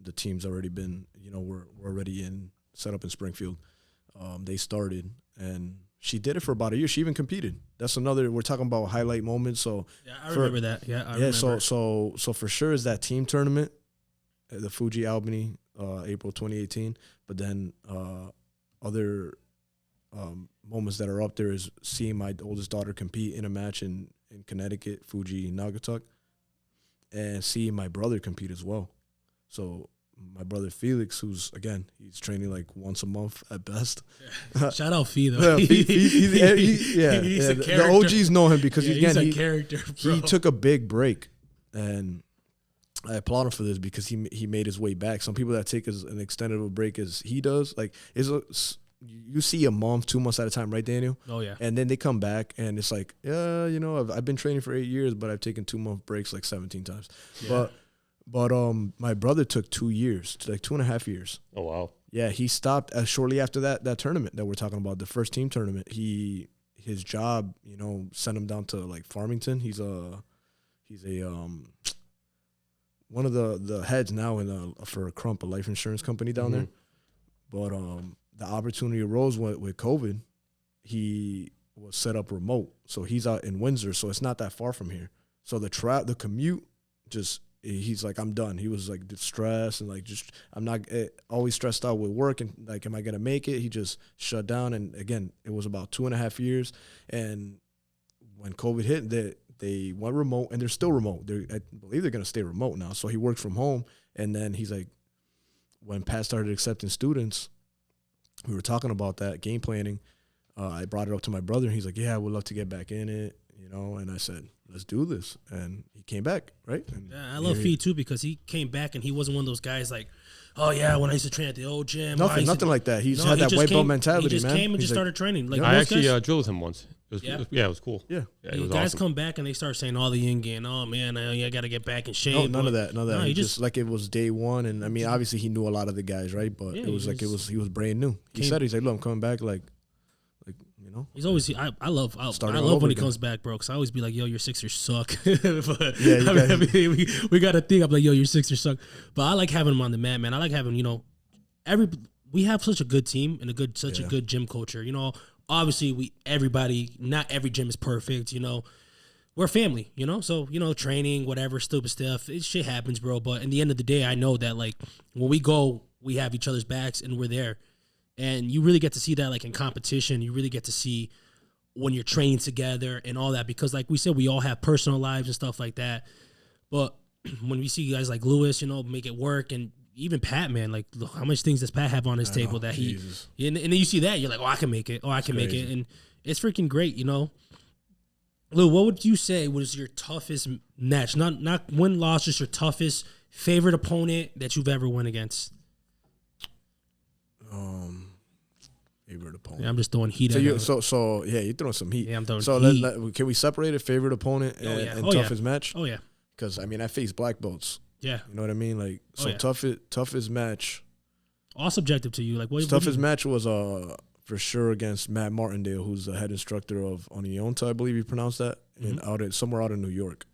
the team's already been. We're already set up in Springfield. They started, and she did it for about a year. She even competed. That's another. We're talking about highlight moments. So yeah, I remember that. Yeah, I remember. So for sure is that team tournament, the Fuji Albany, April 2018. But then other moments that are up there is seeing my oldest daughter compete in a match in Connecticut, Fuji Naugatuck, and seeing my brother compete as well. So my brother Felix, who's again, he's training like once a month at best. Shout out Fee though. Yeah, he's a character. The OGs know him because he's a character. Bro. He took a big break, and I applaud him for this because he made his way back. Some people that take an extended break as he does, like you see a month, 2 months at a time, right, Daniel? Oh yeah. And then they come back, and it's like, I've been training for 8 years, but I've taken 2-month breaks like 17 times. Yeah. But my brother took 2 years, like 2.5 years. Oh wow. Yeah, he stopped shortly after that tournament that we're talking about, the first team tournament. His job, sent him down to like Farmington. He's a one of the heads now for Crump, a life insurance company down there. But the opportunity arose with COVID. He was set up remote, so he's out in Windsor, so it's not that far from here. So the commute he's like, I'm done. He was like stressed and like I'm not always stressed out with work and like, am I gonna make it? He just shut down. And again, it was about 2.5 years. And when COVID hit, they went remote, and they're still remote. I believe they're gonna stay remote now. So he worked from home, and then he's like, when Pat started accepting students, we were talking about that game planning. I brought it up to my brother, and he's like, yeah, I would love to get back in it, and I said, let's do this. And he came back, right? And yeah, I love Fee too, because he came back and he wasn't one of those guys like, oh yeah, when I used to train at the old gym. Nothing like that. He's had that white belt mentality, man. He just came and just started training. Like I actually drilled with him once. It was cool. Yeah, it was guys awesome. come back and they start saying all the yin game. Oh man, I got to get back in shape. No, none of that. No, he just like it was day one, and I mean, obviously he knew a lot of the guys, right? But he was brand new. He said, he's like, look, I'm coming back, like. He's always. I love when he comes back, bro. Because I always be like, yo, your Sixers suck. But, we got to think. I'm like, yo, your Sixers suck. But I like having him on the mat, man. I like having we have such a good team and a good gym culture. Obviously not every gym is perfect. We're family. So training, whatever, stupid stuff. Shit happens, bro. But in the end of the day, I know that like when we go, we have each other's backs and we're there. And you really get to see that, like, in competition. You really get to see when you're training together and all that. Because, like we said, we all have personal lives and stuff like that. But when we see guys like Luis, make it work. And even Pat, man, like, look, how much things does Pat have on his table that Jesus. And then you see that. You're like, oh, I can make it. Oh, I can make it. And it's freaking great, Lou, what would you say was your toughest match? Not win-loss, just your toughest favorite opponent that you've ever went against? Favorite opponent. Yeah, I'm just throwing heat. So at you him. so yeah, you're throwing some heat. Yeah, I'm throwing so heat. Can we separate a favorite opponent and toughest match? Oh yeah. Because I mean, I faced black belts. Yeah. You know what I mean? Like toughest match. All subjective to you. Like what? Toughest match was for sure against Matt Martindale, who's the head instructor of Untitled, I believe you pronounce that, somewhere out in New York.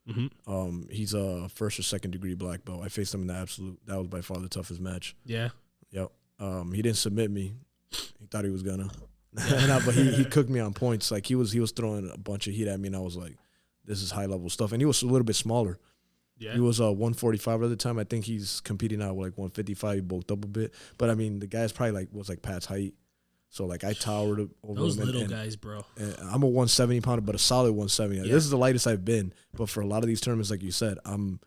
Mm-hmm. He's a first or second degree black belt. I faced him in the absolute. That was by far the toughest match. Yeah. Yep. He didn't submit me. He thought he was gonna, but he cooked me on points. Like he was throwing a bunch of heat at me, and I was like, "This is high level stuff." And he was a little bit smaller. Yeah. He was 145 at the time. I think he's competing now with like 155. He bulked up a bit, but I mean, the guy's probably was Pat's height. So like I towered over those him. Little guys, bro. And I'm a 170 pounder, but a solid 170. Yeah. This is the lightest I've been. But for a lot of these tournaments, like you said, I'm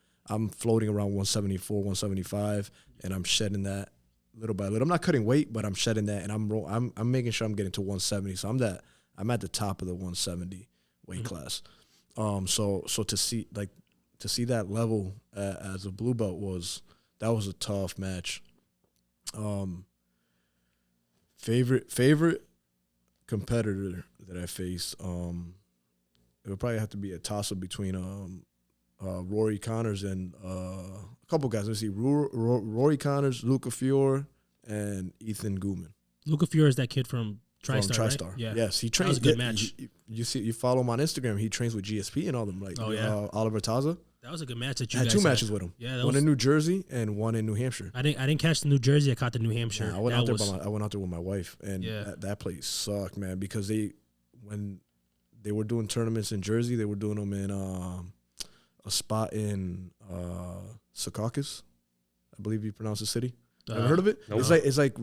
floating around 174, 175, and I'm shedding that little by little. I'm not cutting weight, but I'm shedding that, and I'm making sure I'm getting to 170. So I'm at the top of the 170 weight class. So to see that level as a blue belt was a tough match. Favorite competitor that I faced, it would probably have to be a toss-up between Rory Connors and a couple guys. Let's see, Rory Connors, Luca Fiore, and Ethan Guman. Luca Fiore is that kid from TriStar, From TriStar. Right? Yeah. Yes, he trains. That was a good match. You follow him on Instagram. He trains with GSP and all them. Like, Oliver Taza. That was a good match that you I had guys two matches with him. Yeah, one in New Jersey and one in New Hampshire. I didn't catch the New Jersey. I caught the New Hampshire. Yeah, I went out there with my wife, and Yeah. that place sucked, man. Because when they were doing tournaments in Jersey, they were doing them in a spot in Secaucus, I believe you pronounce the city. Ever heard of it? Nope. It's like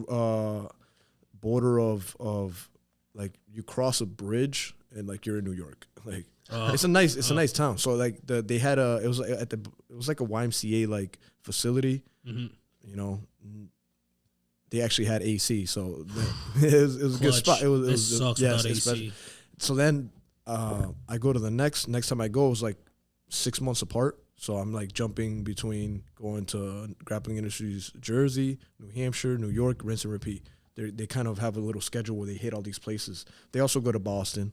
border of like you cross a bridge and like you're in New York. Like it's a nice town. So like they had it was like a YMCA like facility. Mm-hmm. You know, they actually had AC, so it was a good spot. It was sucks without AC. So then I go to the next time I go, it was like 6 months apart. So I'm like jumping between going to Grappling Industries, Jersey, New Hampshire, New York, rinse and repeat. They kind of have a little schedule where they hit all these places. They also go to Boston,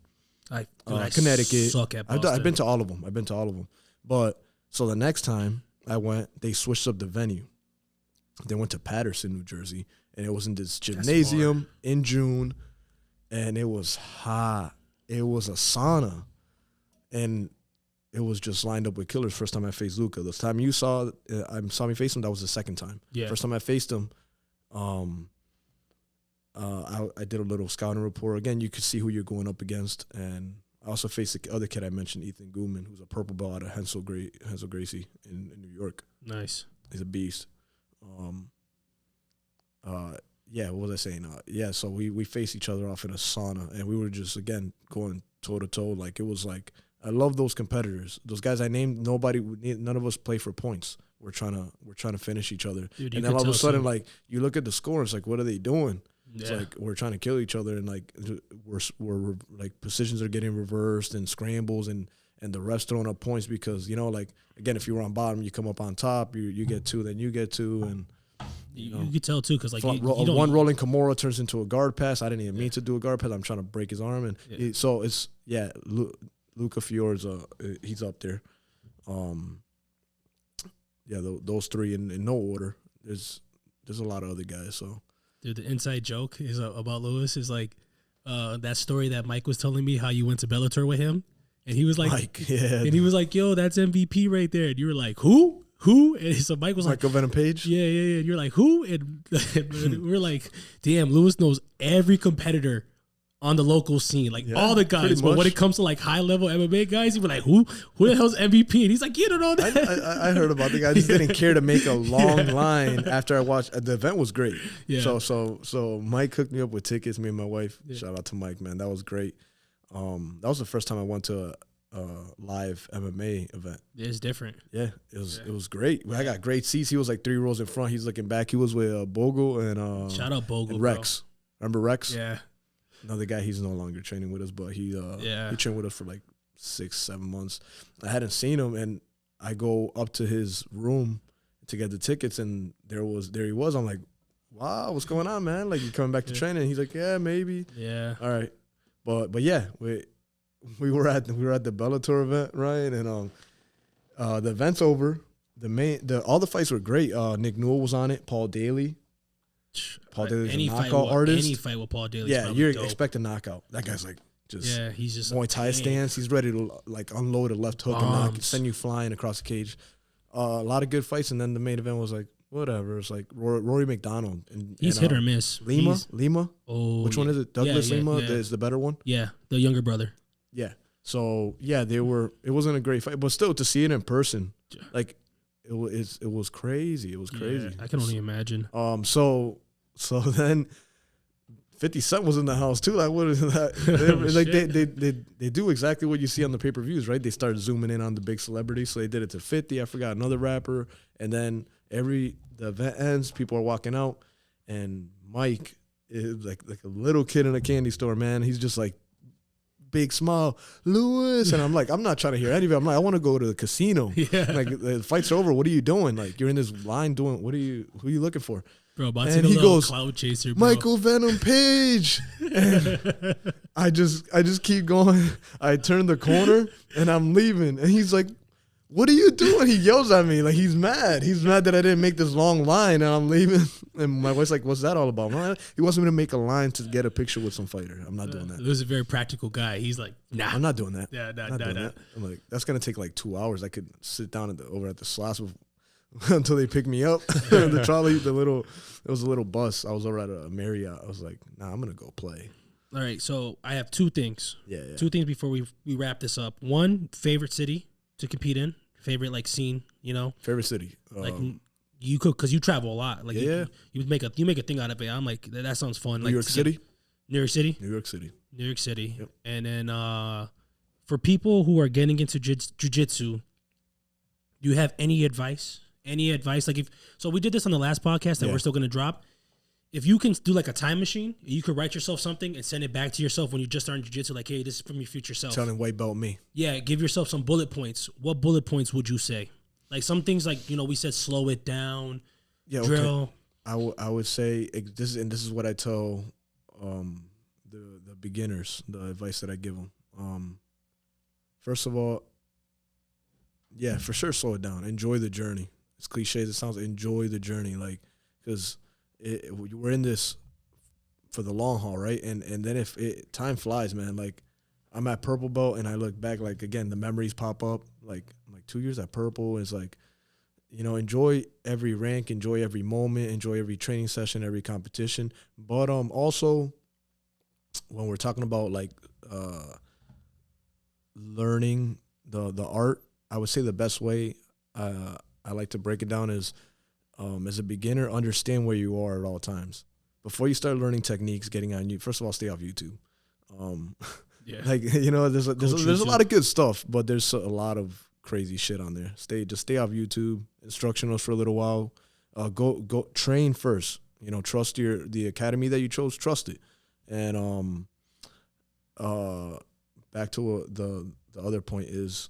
I Connecticut. suck at Boston. I've been to all of them. But so the next time I went, they switched up the venue. They went to Patterson, New Jersey, and it was in this gymnasium in June, and it was hot. It was a sauna, and it was just lined up with killers. First time I faced Luca. This time you saw me face him, that was the second time. Yeah. First time I faced him, I did a little scouting report. Again, you could see who you're going up against, and I also faced the other kid I mentioned, Ethan Guman, who's a purple belt out of Hensel Gracie in New York. Nice. He's a beast. What was I saying? So we faced each other off in a sauna, and we were just again going toe to toe. Like it was like I love those competitors. Those guys I named, none of us play for points. We're trying to finish each other. Dude, and then all of a sudden, like you look at the score, it's like, what are they doing? Yeah. It's like we're trying to kill each other, and like we're like positions are getting reversed and scrambles, and the refs throwing up points because like again, if you were on bottom, you come up on top, you get two, then you get two, and you could tell too because like one rolling Kimura turns into a guard pass. I didn't even mean to do a guard pass. I'm trying to break his arm, and so it's Luca Fiore's he's up there. Those three in no order. There's a lot of other guys. So, dude, the inside joke is about Luis is like that story that Mike was telling me how you went to Bellator with him, and he was like, Mike, yeah, and he was like, yo, that's MVP right there, and you were like, who? And so Mike was Michael Venom Page. Yeah. And you're like, who? And we're like, damn, Luis knows every competitor on the local scene, like all the guys. But when it comes to like high level MMA guys, you were like, who the hell's MVP? And he's like, you don't know that. I heard about the guy. I just didn't care to make a long line after I watched. The event was great. Yeah. So Mike hooked me up with tickets. Me and my wife. Yeah. Shout out to Mike, man. That was great. That was the first time I went to a live MMA event. It's different. Yeah, it was great. I got great seats. He was like 3 rows in front. He's looking back. He was with Bogle and shout out Bogle, and Rex. Bro. Remember Rex? Yeah. Another guy. He's no longer training with us, but he trained with us for like 6-7 months. I hadn't seen him, and I go up to his room to get the tickets, and there he was. I'm like, wow, what's going on, man? Like, you coming back to training? He's like, yeah, maybe. Yeah. All right. But yeah, we were at the Bellator event, right? And the event's over. All the fights were great. Nick Newell was on it. Paul Daly. Paul Daly's a knockout artist. Any fight with Paul Daly. Yeah, you're expecting knockout. That guy's like just he's just Muay Thai stance. He's ready to like unload a left hook and send you flying across the cage. A lot of good fights, and then the main event was like whatever. It's like Rory McDonald. And he's hit or miss. Lima. Oh, which one is it? Douglas Lima is the better one. Yeah, the younger brother. Yeah. So yeah, they were. It wasn't a great fight, but still to see it in person, like it was crazy. It was crazy. Yeah, I can only imagine. So then 50 Cent was in the house too. Like, what is that? They do exactly what you see on the pay-per-views, right? They started zooming in on the big celebrities. So they did it to 50. I forgot another rapper. And then the event ends, people are walking out, and Mike is like a little kid in a candy store, man. He's just like big smile, Lewis. And I'm like, I'm not trying to hear any of it. I'm like, I want to go to the casino. Yeah. Like, the fight's over. What are you doing? Like, you're in this line doing, who are you looking for? Bro, about and to he goes, cloud chaser, bro. Michael Venom Page. And I just keep going. I turn the corner and I'm leaving. And he's like, what are you doing? He yells at me like he's mad. He's mad that I didn't make this long line and I'm leaving. And my wife's like, what's that all about? He wants me to make a line to get a picture with some fighter. I'm not doing that. Louis is a very practical guy. He's like, nah. I'm not doing that. Yeah, nah. I'm like, that's going to take like 2 hours. I could sit down over at the slots until they pick me up. The trolley, it was a little bus. I was over at a Marriott. I was like, nah, I'm going to go play. All right, so I have two things. Yeah. Two things before we wrap this up. One, favorite city to compete in. Favorite like scene, you know? Favorite city. Like you could, because you travel a lot. Like yeah. You make a thing out of it. I'm like, that sounds fun. New York City? New York City? New York City. New York City. Yep. And then for people who are getting into jiu-jitsu, do you have any advice? Any advice? Like so we did this on the last podcast that we're still going to drop. If you can do like a time machine, you could write yourself something and send it back to yourself when you just started jiu-jitsu. Like, hey, this is from your future self. Telling white belt me. Yeah, give yourself some bullet points. What bullet points would you say? Like some things like, we said slow it down, drill. Okay. I would say, this is what I tell the beginners, the advice that I give them. First of all, yeah, for sure, slow it down. Enjoy the journey. As cliche as it sounds, enjoy the journey. Like, because we're in this for the long haul, right? And then time flies, man. Like, I'm at purple belt and I look back, like, again, the memories pop up. Like, I'm like 2 years at purple. It's like, enjoy every rank, enjoy every moment, enjoy every training session, every competition. But also, when we're talking about like learning the art, I would say the best way I like to break it down is, as a beginner, understand where you are at all times. Before you start learning techniques, getting on you, first of all, stay off YouTube. Like, there's a lot of good stuff, but there's a lot of crazy shit on there. Just stay off YouTube, instructionals for a little while. Go train first. Trust the academy that you chose. Trust it. And back to the other point is,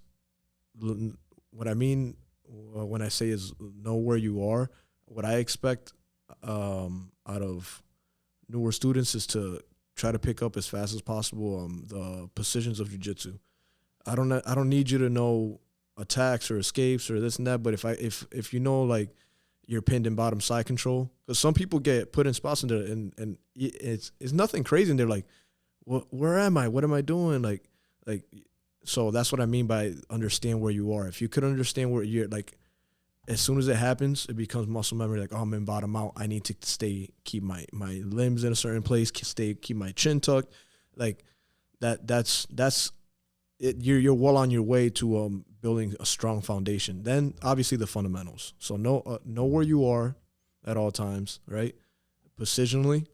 what I mean when I say is know where you are. What I expect out of newer students is to try to pick up as fast as possible the positions of jiu-jitsu. I don't need you to know attacks or escapes or this and that, but if you know, like, you're pinned in bottom side control, because some people get put in spots in there and it's nothing crazy and they're like, where am I? What am I doing? Like so that's what I mean by understand where you are. If you could understand where you're, like, as soon as it happens, it becomes muscle memory. Like, I'm in bottom out. I need to keep my limbs in a certain place, keep my chin tucked. Like, that's it. You're well on your way to building a strong foundation. Then obviously the fundamentals. So know where you are at all times, right? Positionally,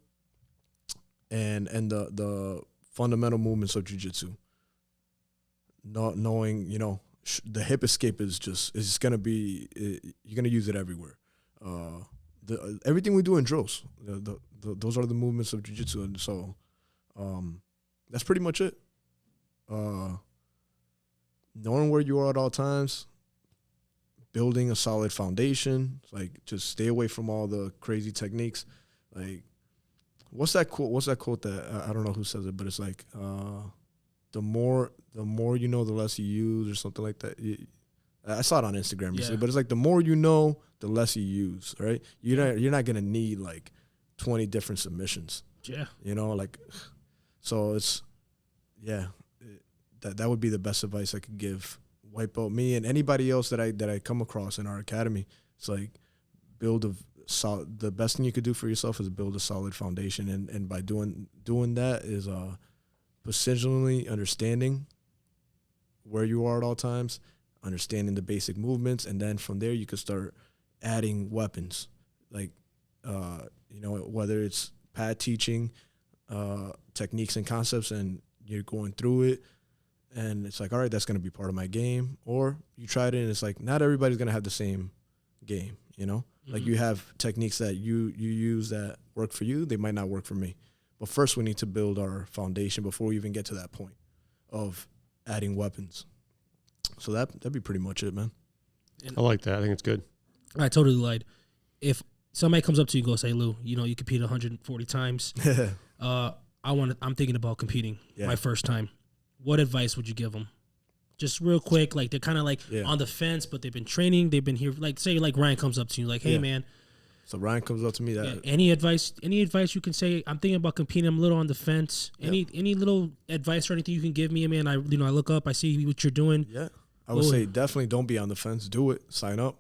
and the fundamental movements of jiu-jitsu. Not knowing, the hip escape is going to be, you're going to use it everywhere. Everything we do in drills, those are the movements of jiu-jitsu. And so that's pretty much it. Knowing where you are at all times, building a solid foundation, like, just stay away from all the crazy techniques. Like, what's that quote that I don't know who says it, but it's like, the more you know, the less you use, or something like that. I saw it on Instagram recently, but it's like the more you know, the less you use, right? You're not gonna need like 20 different submissions. Yeah. You know, like, so it's, that would be the best advice I could give. Wipe out me and anybody else that I come across in our academy. It's like, the best thing you could do for yourself is build a solid foundation, and by doing that is positionally understanding where you are at all times, understanding the basic movements, and then from there you could start adding weapons, like whether it's pad teaching, techniques and concepts, and you're going through it, and it's like, all right, that's going to be part of my game. Or you tried it and it's like, not everybody's going to have the same game, like you have techniques that you use that work for you, they might not work for me. But first we need to build our foundation before we even get to that point of adding weapons. So that'd be pretty much it, man. I like that. I think it's good. I totally lied. If somebody comes up to you and goes, "Hey Lou, you competed 140 times. I'm thinking about competing my first time. What advice would you give them?" Just real quick, like they're kind of like on the fence, but they've been training. They've been here. Like say, like Ryan comes up to you, like, "Hey man." So Ryan comes up to me. Any advice? Any advice you can say? I'm thinking about competing. I'm a little on the fence. Any little advice or anything you can give me? Man, I look up. I see what you're doing. Yeah, I would say definitely don't be on the fence. Do it. Sign up,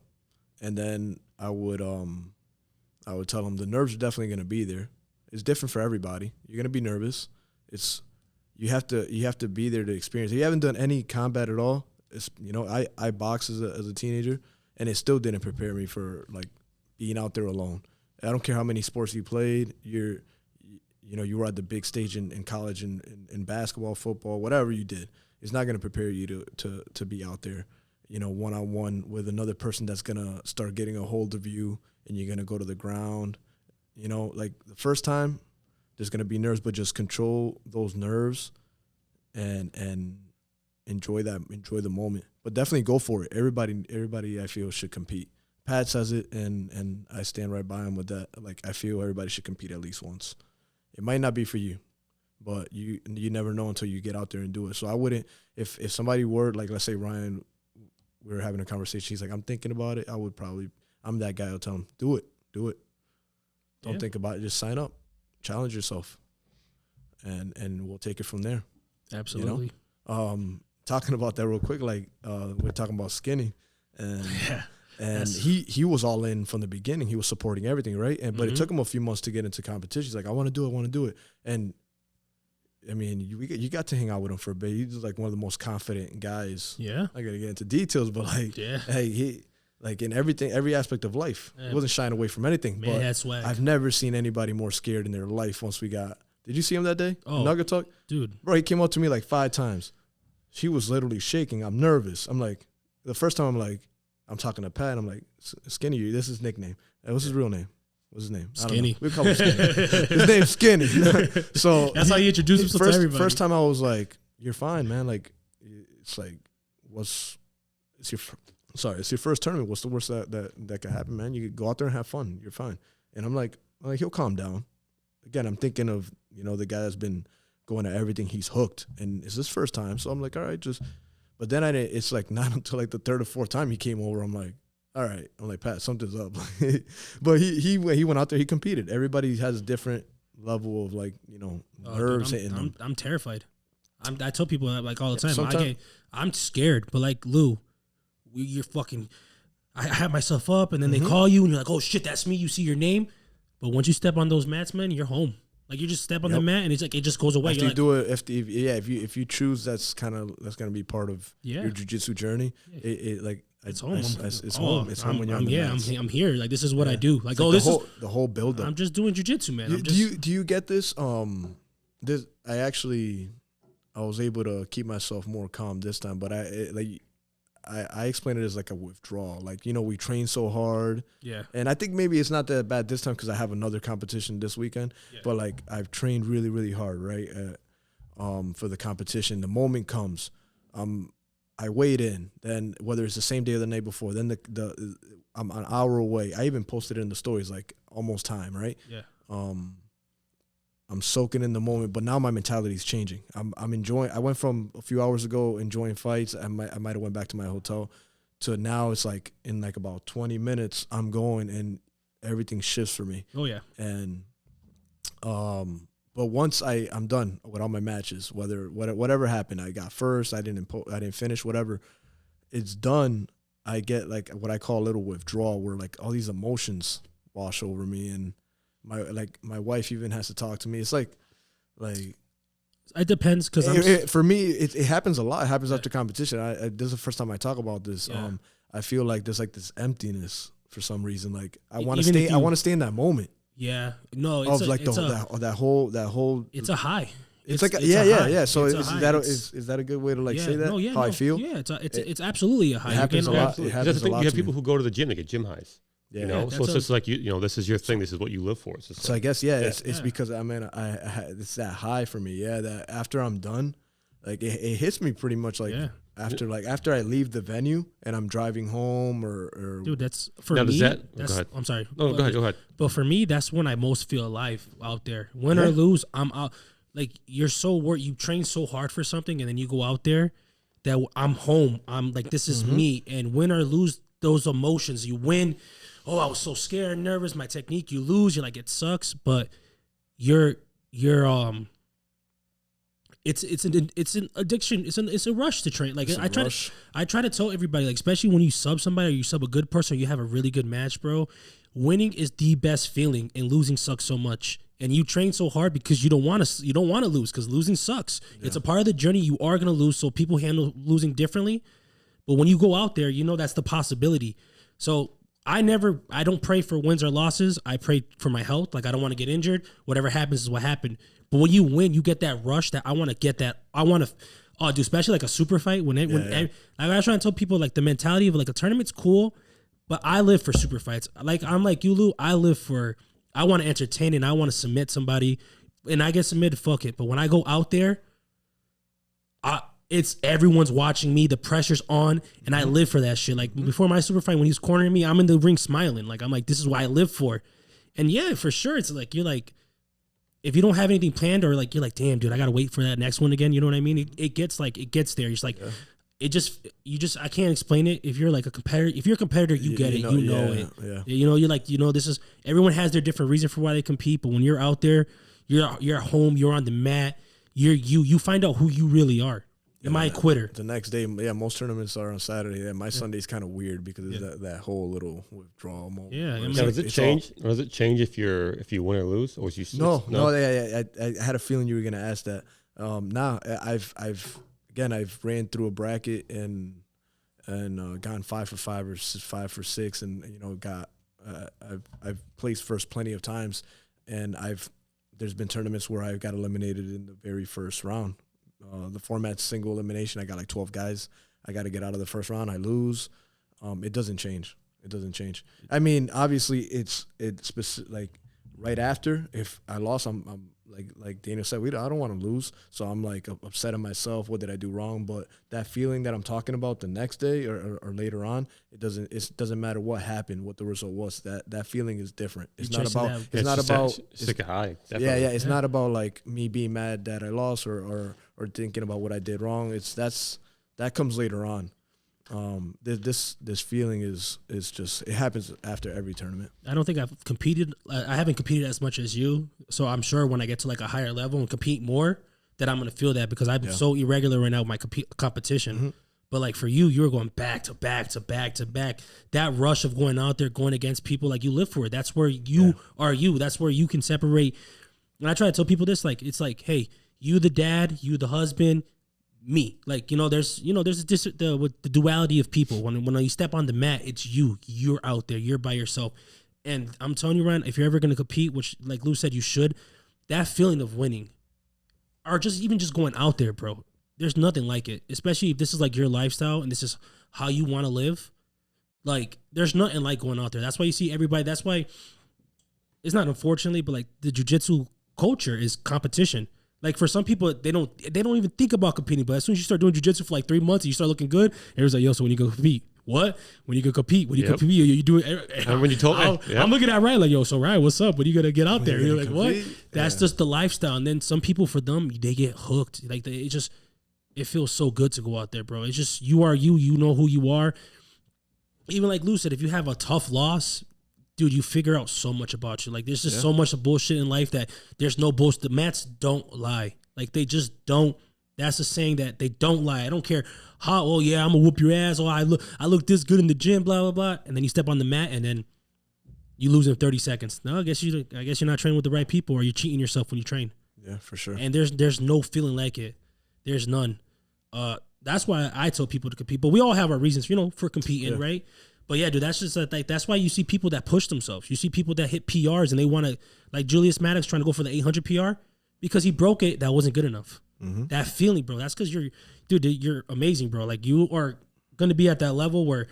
and then I would tell them the nerves are definitely going to be there. It's different for everybody. You're going to be nervous. You have to be there to experience. If you haven't done any combat at all, I boxed as a teenager, and it still didn't prepare me for like being out there alone. I don't care how many sports you played. You were at the big stage in college, in basketball, football, whatever you did. It's not going to prepare you to be out there, one-on-one with another person that's going to start getting a hold of you, and you're going to go to the ground. Like the first time, there's going to be nerves, but just control those nerves and enjoy the moment. But definitely go for it. Everybody I feel should compete. Pat says it, and I stand right by him with that. Like, I feel everybody should compete at least once. It might not be for you, but you never know until you get out there and do it. So I wouldn't, if somebody were, like, let's say Ryan, we were having a conversation, he's like, I'm thinking about it, I'm that guy who'll tell him, do it. Don't think about it, just sign up. Challenge yourself, and we'll take it from there. Absolutely. Talking about that real quick, like we're talking about Skinny, and he was all in from the beginning. He was supporting everything, right? But it took him a few months to get into competition. He's like, I want to do it. And I mean, you got to hang out with him for a bit. He's like one of the most confident guys. Yeah, I got to get into details, but like, hey, he. Like in every aspect of life. He wasn't shying away from anything. Man, that's swag. I've never seen anybody more scared in their life once we got. Did you see him that day? Oh, Nugget Talk? Dude. Bro, he came up to me like 5 times. She was literally shaking. I'm nervous. I'm like, the first time I'm talking to Pat, and I'm like, Skinny, this is his nickname. What's his real name? What's his name? Skinny. We call him Skinny. His name's Skinny. So that's how you introduce himself to everybody. First time I was like, you're fine, man. Like, it's like, it's your first tournament. What's the worst that could happen, man? You go out there and have fun. You're fine. And I'm like, he'll calm down. Again, I'm thinking of, the guy that's been going to everything. He's hooked. And it's his first time. So I'm like, all right, but then it's like not until like the 3rd or 4th time he came over, I'm like, all right. I'm like, Pat, something's up. But he went out there, he competed. Everybody has a different level of like, nerves hitting them. I'm terrified. I tell people that like all the time. I'm scared, but like Lou, you're fucking. I have myself up, and then they call you, and you're like, "Oh shit, that's me." You see your name, but once you step on those mats, man, you're home. Like you just step on the mat, and it's like it just goes away. After you do it, if you choose, that's gonna be part of your jiu-jitsu journey. It's home. It's home. It's home when you're on the mats. I'm here. Like this is what I do. Like this is the whole build up. I'm just doing jiu-jitsu, man. Do you get this? I was able to keep myself more calm this time, but I explain it as like a withdrawal. Like, we train so hard. Yeah. And I think maybe it's not that bad this time because I have another competition this weekend. Yeah. But like I've trained really, really hard, right? For the competition. The moment comes, I weighed in. Then whether it's the same day or the night before, then I'm an hour away. I even posted it in the stories like almost time, right? Yeah. I'm soaking in the moment, but now my mentality is changing. I'm enjoying. I went from a few hours ago enjoying fights. I might have went back to my hotel, to now it's like in like about 20 minutes I'm going and everything shifts for me. Oh yeah. And but once I'm done with all my matches, whatever happened, I got first, I didn't finish, whatever, it's done. I get like what I call a little withdrawal, where like all these emotions wash over me, and my wife even has to talk to me. It's like it depends, because for me it happens a lot. It happens after competition. This is the first time I talk about this. Yeah. I feel like there's like this emptiness for some reason. Like I want to stay in that moment. Yeah, no, that whole. It's a high. It's like yeah. So is that a good way to like say that? No, yeah, how I feel? Yeah, it's absolutely a high. It happens a lot. It happens a lot. You have people who go to the gym, they get gym highs. Yeah, you know, so it's just like this is your thing. This is what you live for. So I guess it's because it's that high for me. Yeah, that after I'm done, like it hits me pretty much like after I leave the venue and I'm driving home or dude, that's for me. I'm sorry. No, go ahead. But for me, that's when I most feel alive out there. Win or lose, I'm out. Like you're so you train so hard for something, and then you go out there. That I'm home. I'm like, this is me. And win or lose, those emotions. You win. Oh, I was so scared, nervous. My technique. You lose. You're like, it sucks. But you're it's an addiction. It's a rush to train. Like I try to tell everybody, like especially when you sub somebody or you sub a good person, or you have a really good match, bro. Winning is the best feeling, and losing sucks so much. And you train so hard because you don't want to lose, because losing sucks. Yeah. It's a part of the journey. You are gonna lose, so people handle losing differently. But when you go out there, that's the possibility. So I don't pray for wins or losses. I pray for my health. Like I don't want to get injured. Whatever happens is what happened. But when you win, you get that rush that I want to get that. I want to, dude, especially like a super fight. I was trying to tell people, like the mentality of like a tournament's cool, but I live for super fights. Like I'm like you, Lou. I want to entertain and I want to submit somebody, and I get submitted. Fuck it. But when I go out there, it's everyone's watching me. The pressure's on, and I live for that shit. Like before my super fight, when he's cornering me, I'm in the ring smiling. Like I'm like, this is what I live for. And yeah, for sure, it's like you're like, if you don't have anything planned, or like you're like, damn, dude, I gotta wait for that next one again. You know what I mean? It gets there. It's like. Yeah. I can't explain it. If you're like a competitor, if you're a competitor, you get it. You know it. Yeah. You're like, this is, everyone has their different reason for why they compete. But when you're out there, you're at home, you're on the mat, you find out who you really are. Am I a quitter? The next day, most tournaments are on Saturday. Yeah, my Sunday's kind of weird because of that whole little withdrawal moment. Yeah. Does it change? Or does it change if you win or lose? Or you No. I had a feeling you were gonna ask that. I've ran through a bracket and gone 5 for 5 or 5 for 6, and I've placed first plenty of times, and there's been tournaments where I got eliminated in the very first round. The format's single elimination. I got like 12 guys. I got to get out of the first round. I lose. It doesn't change. I mean, obviously, it's specific, like right after. If I lost, I'm like Daniel said, I don't want to lose, so I'm like upset at myself. What did I do wrong? But that feeling that I'm talking about the next day or later on, it doesn't matter what happened, what the result was. That feeling is different. It's not about. It's like a high. Definitely. Yeah. It's not about like me being mad that I lost or thinking about what I did wrong. That comes later on. This feeling is just, it happens after every tournament. I don't think I've competed. I haven't competed as much as you, so I'm sure when I get to like a higher level and compete more, that I'm gonna feel that, because I'm so irregular right now with my competition. Mm-hmm. But like for you, you're going back to back to back to back. That rush of going out there, going against people, like you live for it. That's where you are. That's where you can separate. And I try to tell people this, like it's like, hey, you the dad, you the husband. Me, like there's with the duality of people. When you step on the mat, it's you're out there, you're by yourself. And I'm telling you, Ryan, if you're ever going to compete, which like Lou said you should, that feeling of winning, or just going out there, bro, there's nothing like it. Especially if this is like your lifestyle and this is how you want to live. Like there's nothing like going out there. That's why you see everybody. That's why it's not, unfortunately, but like the jiu-jitsu culture is competition. Like for some people, they don't even think about competing. But as soon as you start doing jiu-jitsu for like 3 months and you start looking good, everyone's like, yo, so when you go compete, what? When you can compete, you do it. And when you told me, I'm looking at Ryan like, yo, so Ryan, what's up? When you gonna get out there? You're like, compete? what? That's just the lifestyle. And then some people, for them, they get hooked. Like it feels so good to go out there, bro. It's just you are you. You know who you are. Even like Lou said, if you have a tough loss, dude, you figure out so much about you. Like there's just so much of bullshit in life that there's no bullshit. The mats don't lie. Like they just don't. That's the saying that they don't lie. I don't care how. Oh yeah, I'm gonna whoop your ass. Oh, I look this good in the gym. Blah blah blah. And then you step on the mat and then you lose in 30 seconds. No, I guess you're not training with the right people, or you're cheating yourself when you train. Yeah, for sure. And there's no feeling like it. There's none. That's why I tell people to compete. But we all have our reasons, for competing, right? But yeah, dude, that's just like that's why you see people that push themselves. You see people that hit PRs and they want to, like Julius Maddox trying to go for the 800 PR because he broke it. That wasn't good enough. Mm-hmm. That feeling, bro. That's because you're amazing, bro. Like you are going to be at that level where,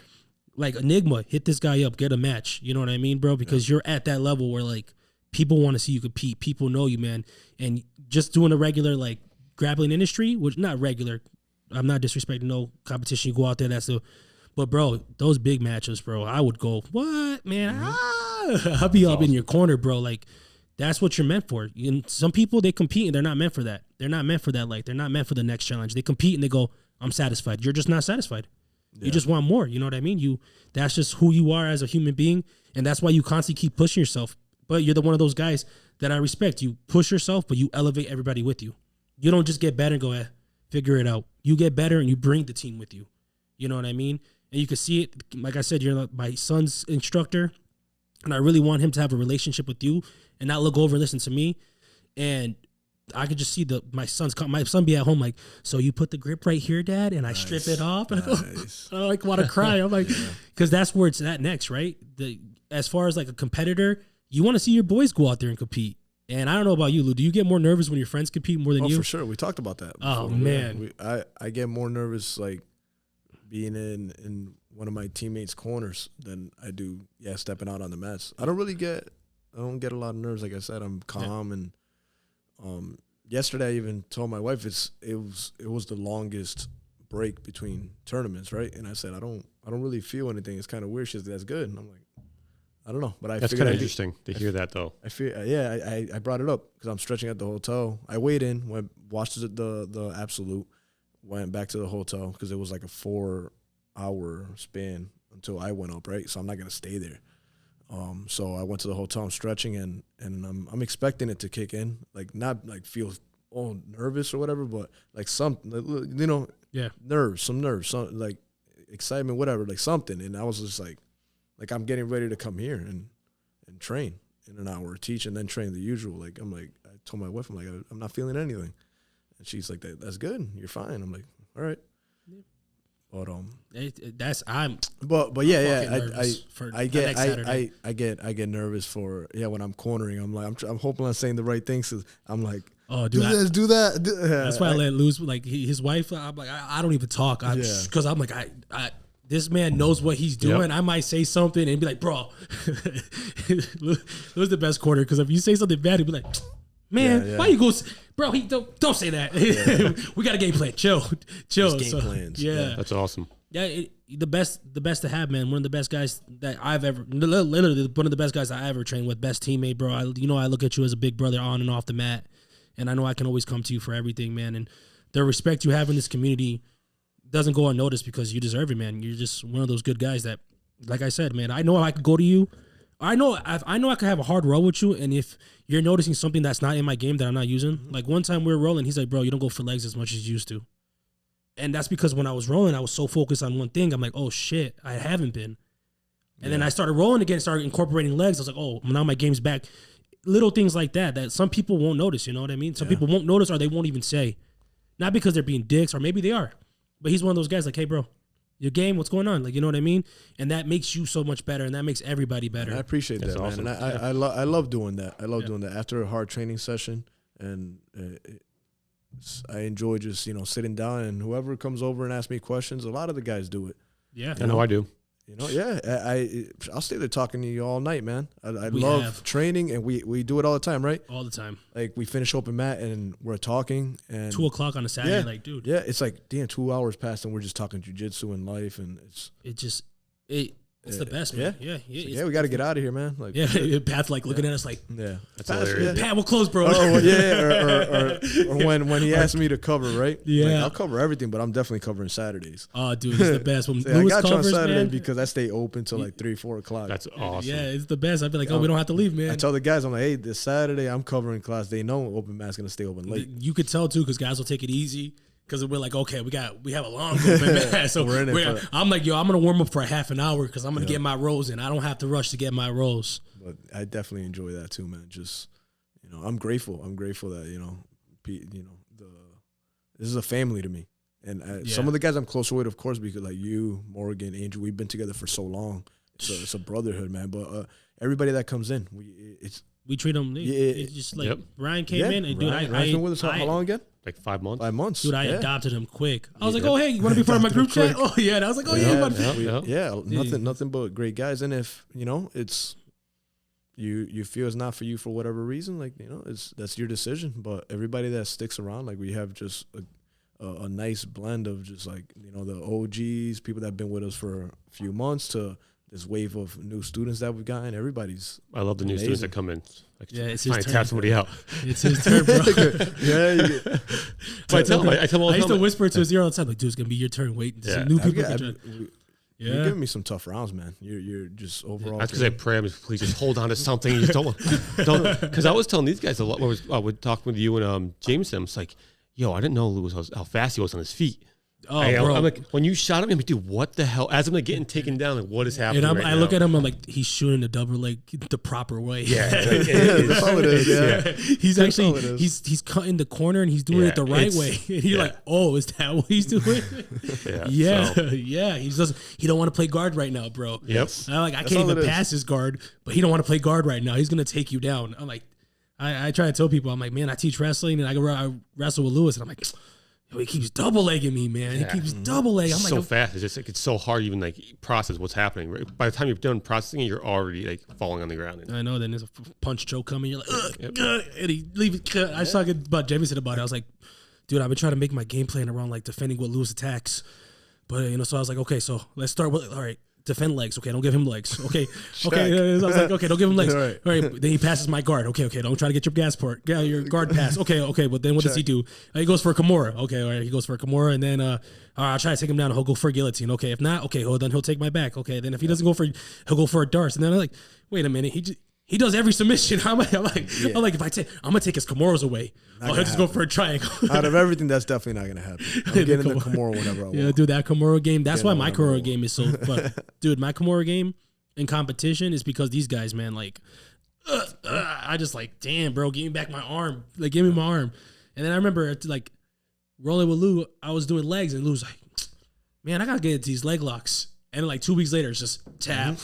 like Enigma, hit this guy up, get a match. You know what I mean, bro? Because you're at that level where like people want to see you compete. People know you, man. And just doing a regular like grappling industry, which not regular. I'm not disrespecting no competition. You go out there, but bro, those big matches, bro, I would go, what, man? I'll be up in your corner, bro. Like, that's what you're meant for. And some people, they compete and they're not meant for that. They're not meant for that. Like, they're not meant for the next challenge. They compete and they go, I'm satisfied. You're just not satisfied. Yeah. You just want more. You know what I mean? That's just who you are as a human being. And that's why you constantly keep pushing yourself. But you're one of those guys that I respect. You push yourself, but you elevate everybody with you. You don't just get better and go, figure it out. You get better and you bring the team with you. You know what I mean? And you can see it. Like I said, you're my son's instructor, and I really want him to have a relationship with you and not look over and listen to me. And I could just see my son be at home like, so you put the grip right here, Dad, and I strip it off. And I like want to cry. I'm like, because that's where it's at next, right? As far as like a competitor, you want to see your boys go out there and compete. And I don't know about you, Lou. Do you get more nervous when your friends compete more than you? Oh, for sure. We talked about that before. Oh, man. I get more nervous, like, being in one of my teammates' corners than I do, stepping out on the mats. I don't get a lot of nerves. Like I said, I'm calm. And yesterday I even told my wife it was the longest break between tournaments, right? And I said, I don't really feel anything. It's kind of weird. She's like, that's good. And I'm like, I don't know, but that's kind of interesting to hear that though. I feel I brought it up because I'm stretching at the hotel. I weighed in, watched the absolute, went back to the hotel because it was like a 4-hour span until I went up, right? So I'm not gonna stay there. So I went to the hotel. I'm stretching and I'm expecting it to kick in, like not like feel nervous or whatever, but like some nerves, some like excitement, whatever, like something. And I was just like I'm getting ready to come here and train in an hour, teach and then train the usual. Like I told my wife, I'm like, I'm not feeling anything, and she's like, that's good, you're fine. I'm like, all right. Yeah. But I get nervous for when I'm cornering. I'm like I'm hoping I'm saying the right things. I'm like, oh, dude, do that. That's why I let Luz, like his wife. I'm like, I don't even talk because I'm like I this man knows what he's doing. Yep. I might say something and be like, bro, Lou's the best corner because if you say something bad, he'll be like, man, why you go, bro? He don't say that. Yeah. We got a game plan. Chill. Game plans. Yeah, that's awesome. Yeah, the best to have, man. One of the best guys that I've ever, literally one of the best guys I ever trained with. Best teammate, bro. I look at you as a big brother on and off the mat, and I know I can always come to you for everything, man. And the respect you have in this community doesn't go unnoticed because you deserve it, man. You're just one of those good guys that, like I said, man, I know I could go to you. I know I could have a hard roll with you, and if you're noticing something that's not in my game that I'm not using, like one time we were rolling, he's like, bro, you don't go for legs as much as you used to. And that's because when I was rolling, I was so focused on one thing. I'm like, oh shit, I haven't been. And then I started rolling again, started incorporating legs. I was like, oh, now my game's back. Little things like that some people won't notice, you know what I mean? Some people won't notice or they won't even say. Not because they're being dicks, or maybe they are. But he's one of those guys like, hey, bro, your game, what's going on? Like, you know what I mean? And that makes you so much better, and that makes everybody better. I appreciate that, awesome. Man. And I love doing that. I love doing that after a hard training session, and I enjoy just sitting down and whoever comes over and asks me questions. A lot of the guys do it. Yeah, I know I do. You know, yeah, I'll stay there talking to you all night, man. I We love have. training, and we do it all the time, right? All the time. Like we finish open mat and we're talking, and 2:00 on a Saturday, Yeah. like, dude, yeah, it's like damn, 2 hours passed, and we're just talking jujitsu and life, and it's the best, man. Yeah, It's like, we got to get out of here, man. Like, yeah. Pat's like looking at us like, yeah, That's hilarious. Pat, we'll close, bro. Oh well, yeah, or when he asked me to cover, right? Yeah. Like, I'll cover everything, but I'm definitely covering Saturdays. Oh, dude, it's the best. When So, I Lewis got you on covers, Saturday man, because I stay open till like 3-4 o'clock. That's awesome. yeah, it's the best. I'd be like, we don't have to leave, man. I tell the guys, I'm like, hey, this Saturday I'm covering class. They know open mat's gonna stay open late. You could tell too, because guys will take it easy. Because we're like, okay, we have a long open mat. So We're in it for- I'm like, yo, I'm gonna warm up for a half an hour because I'm gonna get my rolls in. I don't have to rush to get my rolls. But I definitely enjoy that too, man. Just I'm grateful. I'm grateful that this is a family to me. And some of the guys I'm closer with, of course, because like you, Morgan, Andrew, we've been together for so long. It's a brotherhood, man. But everybody that comes in, We treat them. It's just like Ryan came in, and dude, Ryan's been with us how long again? Like 5 months. 5 months. Dude, I adopted him quick. I was like, oh hey, you want to be part of my group chat? Oh yeah, and I was like, oh yeah, Nothing but great guys. And if it's you feel it's not for you for whatever reason, like that's your decision. But everybody that sticks around, like we have just a nice blend of just like the OGs, people that have been with us for a few months, to this wave of new students that we've gotten. Everybody's I love the new students that come in. Like, yeah, it's trying his to turn. tap somebody out. It's his turn, bro. I tell him I used to all whisper to his ear all the time, like, dude, it's gonna be your turn. Wait, some new people. You're giving me some tough rounds, man. You're just overall. That's because I pray him, please just hold on to something. You just don't. Because I was telling these guys a lot. I would talk with you and Jameson. It's like, yo, I didn't know Lewis how fast he was on his feet. Oh, bro. bro. I'm like, when you shot him, I'm like, dude, what the hell? As I'm like getting taken down, like, what is happening? And right I now? look at him, I'm like, he's shooting the double leg the proper way. Yeah, that's all it is. Yeah. He's actually he's cutting the corner and he's doing it the right way. And you're like, oh, is that what he's doing? Yeah. He don't want to play guard right now, bro. Yep. I can't even pass his guard, but he don't want to play guard right now. He's gonna take you down. I'm like, I try to tell people, I'm like, man, I teach wrestling and I wrestle with Lewis, and I'm like, yo, he keeps double legging me, man. He keeps double legging. I'm so like, fast. It's just like it's so hard to even like process what's happening. Right? By the time you're done processing it, you're already like falling on the ground. I know. Then there's a punch choke coming. You're like, and he leave it. I was talking about Jameson about it. I was like, dude, I've been trying to make my game plan around like defending what Lewis attacks, but so I was like, okay, so let's start with all right. Defend legs. Okay, don't give him legs. Okay. So I was like, okay, don't give him legs. All right. Then he passes my guard. Okay. Don't try to get your your guard pass. Okay. But then what does he do? He goes for a Kimura. Okay. All right. He goes for a Kimura, and then I'll try to take him down. And he'll go for a guillotine. Okay. If not, okay. Then he'll take my back. Okay. Then if he doesn't go for, he'll go for a Darce. And then I'm like, wait a minute. He does every submission. I'm like, if I'm gonna take his Kimuras away. He'll just go for a triangle. Out of everything, that's definitely not gonna happen. I'm getting the Kimura whenever I want. Yeah, dude, that Kimura game. That's why my Kimura game is so fun. Dude, my Kimura game in competition is because these guys, man, like, I just like, damn, bro, give me back my arm. Like, give me my arm. And then I remember like rolling with Lou. I was doing legs, and Lou's like, man, I gotta get into these leg locks. And like 2 weeks later, it's just tap.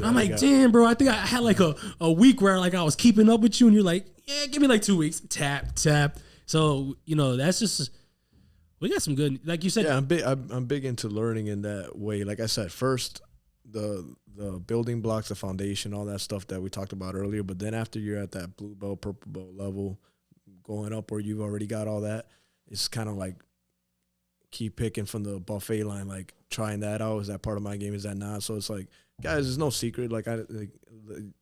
I'm like, damn, bro. I think I had like a week where like I was keeping up with you, and you're like, yeah, give me like 2 weeks. Tap. So that's just we got some good, like you said. Yeah, I'm big into learning in that way. Like I said, first the building blocks, the foundation, all that stuff that we talked about earlier. But then after you're at that blue belt, purple belt level, going up where you've already got all that, it's kind of like keep picking from the buffet line, like trying that out. Is that part of my game? Is that not? So it's like, guys, there's no secret. Like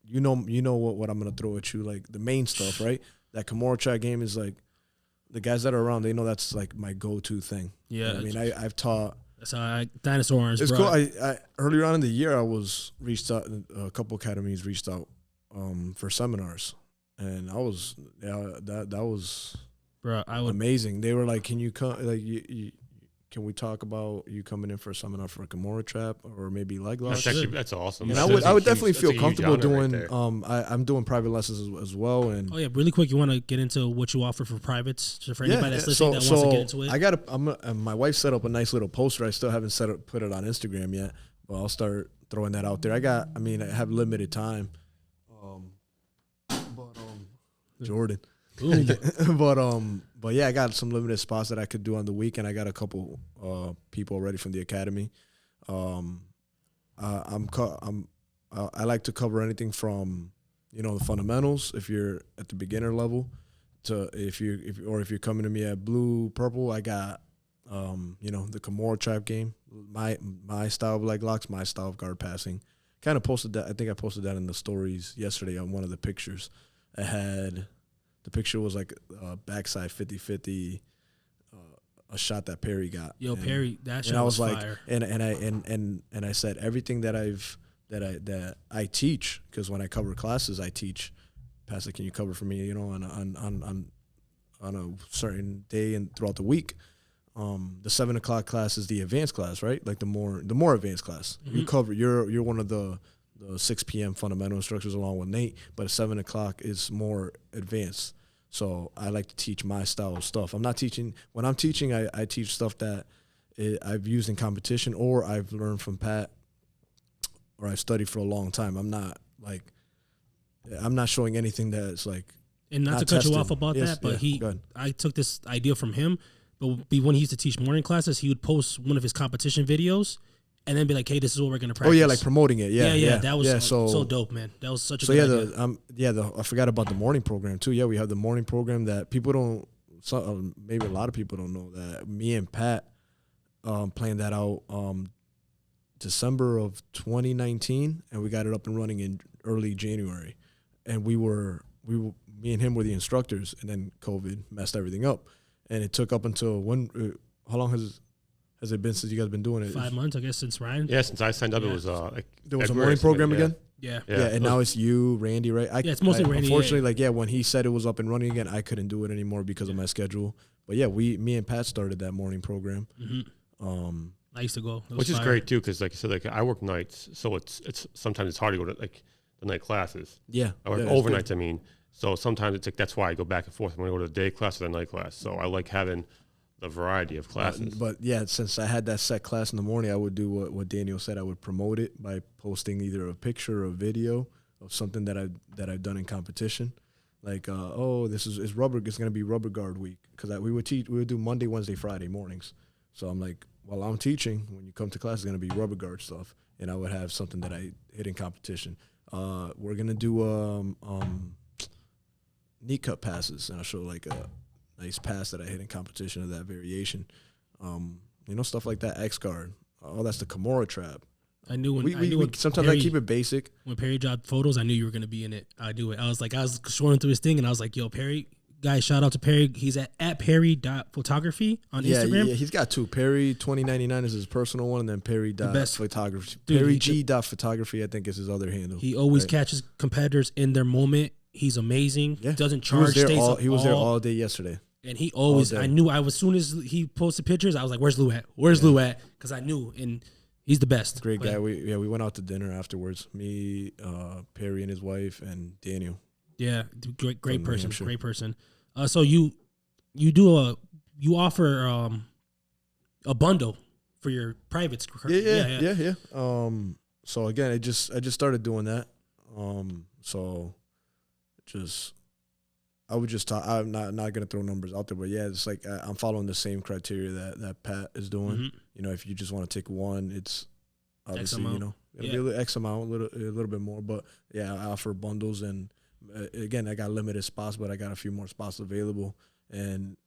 you know what I'm gonna throw at you. Like the main stuff, right? That Kimura track game is like the guys that are around. They know that's like my go-to thing. Yeah, I mean, I've taught. That's how dinosaur arms. It's bro. cool. I earlier on in the year, I was reached out. A couple academies reached out for seminars, and I was that was bro. I would amazing. They were like, "Can you come? Like can we talk about you coming in for a seminar for a Kimura trap or maybe leg lock?" That's awesome. And I would definitely feel comfortable doing. I'm doing private lessons as well. And oh yeah, really quick, you want to get into what you offer for privates, so for anybody that's listening that wants to get into it. I got my wife set up a nice little poster. I still haven't put it on Instagram yet, but I'll start throwing that out there. I have limited time. Jordan. But yeah, I got some limited spots that I could do on the weekend. I got a couple people already from the academy. I like to cover anything from, the fundamentals if you're at the beginner level, to if you're coming to me at blue purple, I got the Kimura trap game, my style of leg locks, my style of guard passing. Kind of posted that. I think I posted that in the stories yesterday on one of the pictures. The picture was like backside 50-50, a shot that Perry got. Perry, that shot was fire. And I said everything that I teach, because when I cover classes, I teach, Pastor, can you cover for me, on a certain day and throughout the week. The 7 o'clock class is the advanced class, right? Like the more advanced class. Mm-hmm. You're one of the 6 p.m. fundamental instructors along with Nate, but at 7 o'clock is more advanced. So I like to teach my style of stuff. When I'm teaching, I teach stuff that I've used in competition, or I've learned from Pat, or I've studied for a long time. I'm not showing anything that's like. And not to cut you off about that, but I took this idea from him. But when he used to teach morning classes, he would post one of his competition videos and then be like, "Hey, this is what we're gonna practice." Oh yeah, like promoting it. Yeah. That was so dope, man. That was such a good idea. I forgot about the morning program too. Yeah, we have the morning program that people don't. Maybe a lot of people don't know that me and Pat planned that out December of 2019, and we got it up and running in early January. And me and him were the instructors, and then COVID messed everything up. And it took up until how long has it been since you guys been doing it? 5 months, I guess, since Ryan. Yeah, since I signed up, it was there was a morning program again. Yeah, and now it's you, Randy, right? It's mostly Randy. Unfortunately, when he said it was up and running again, I couldn't do it anymore because of my schedule. But yeah, me and Pat started that morning program. Mm-hmm. I used to go, which is great too, because like I said, I work nights, so it's sometimes it's hard to go to like the night classes. Yeah, I work overnights. I mean. So sometimes it's like that's why I go back and forth. I'm going to go to the day class or the night class. So I like having the variety of classes. But yeah, since I had that set class in the morning, I would do what Daniel said. I would promote it by posting either a picture or a video of something that I've done in competition. Like, this is rubber. It's going to be rubber guard week, because we would do Monday, Wednesday, Friday mornings. So I'm like, while I'm teaching, when you come to class, it's going to be rubber guard stuff, and I would have something that I hit in competition. We're going to do knee cut passes, and I'll show like a nice pass that I hit in competition of that variation. Stuff like that, X guard. Oh, that's the Kimura trap. I knew sometimes Perry, I keep it basic. When Perry dropped photos, I knew you were going to be in it. I knew it. I was scrolling through his thing, and I was like, yo, Perry. Guys, shout out to Perry. He's at Perry.photography on Instagram. Yeah, he's got two. Perry 2099 is his personal one, and then Perry.photography. Perry G.photography, I think, is his other handle. He always catches competitors in their moment. He's amazing. Yeah. Doesn't charge. He was there all day yesterday. And he always, I knew, as soon as he posted pictures, I was like, where's Lou at? Lou at? Because I knew, and he's the best. Great guy. We went out to dinner afterwards. Me, Perry and his wife, and Daniel. Yeah, great person. Great person. So you offer a bundle for your privates. Yeah. So again, I just started doing that. I would just talk. I'm not going to throw numbers out there, but yeah, it's like I'm following the same criteria that Pat is doing. Mm-hmm. If you just want to take one, it's obviously it'll be a little X amount, a little bit more. But yeah, I offer bundles, and again, I got limited spots, but I got a few more spots available, and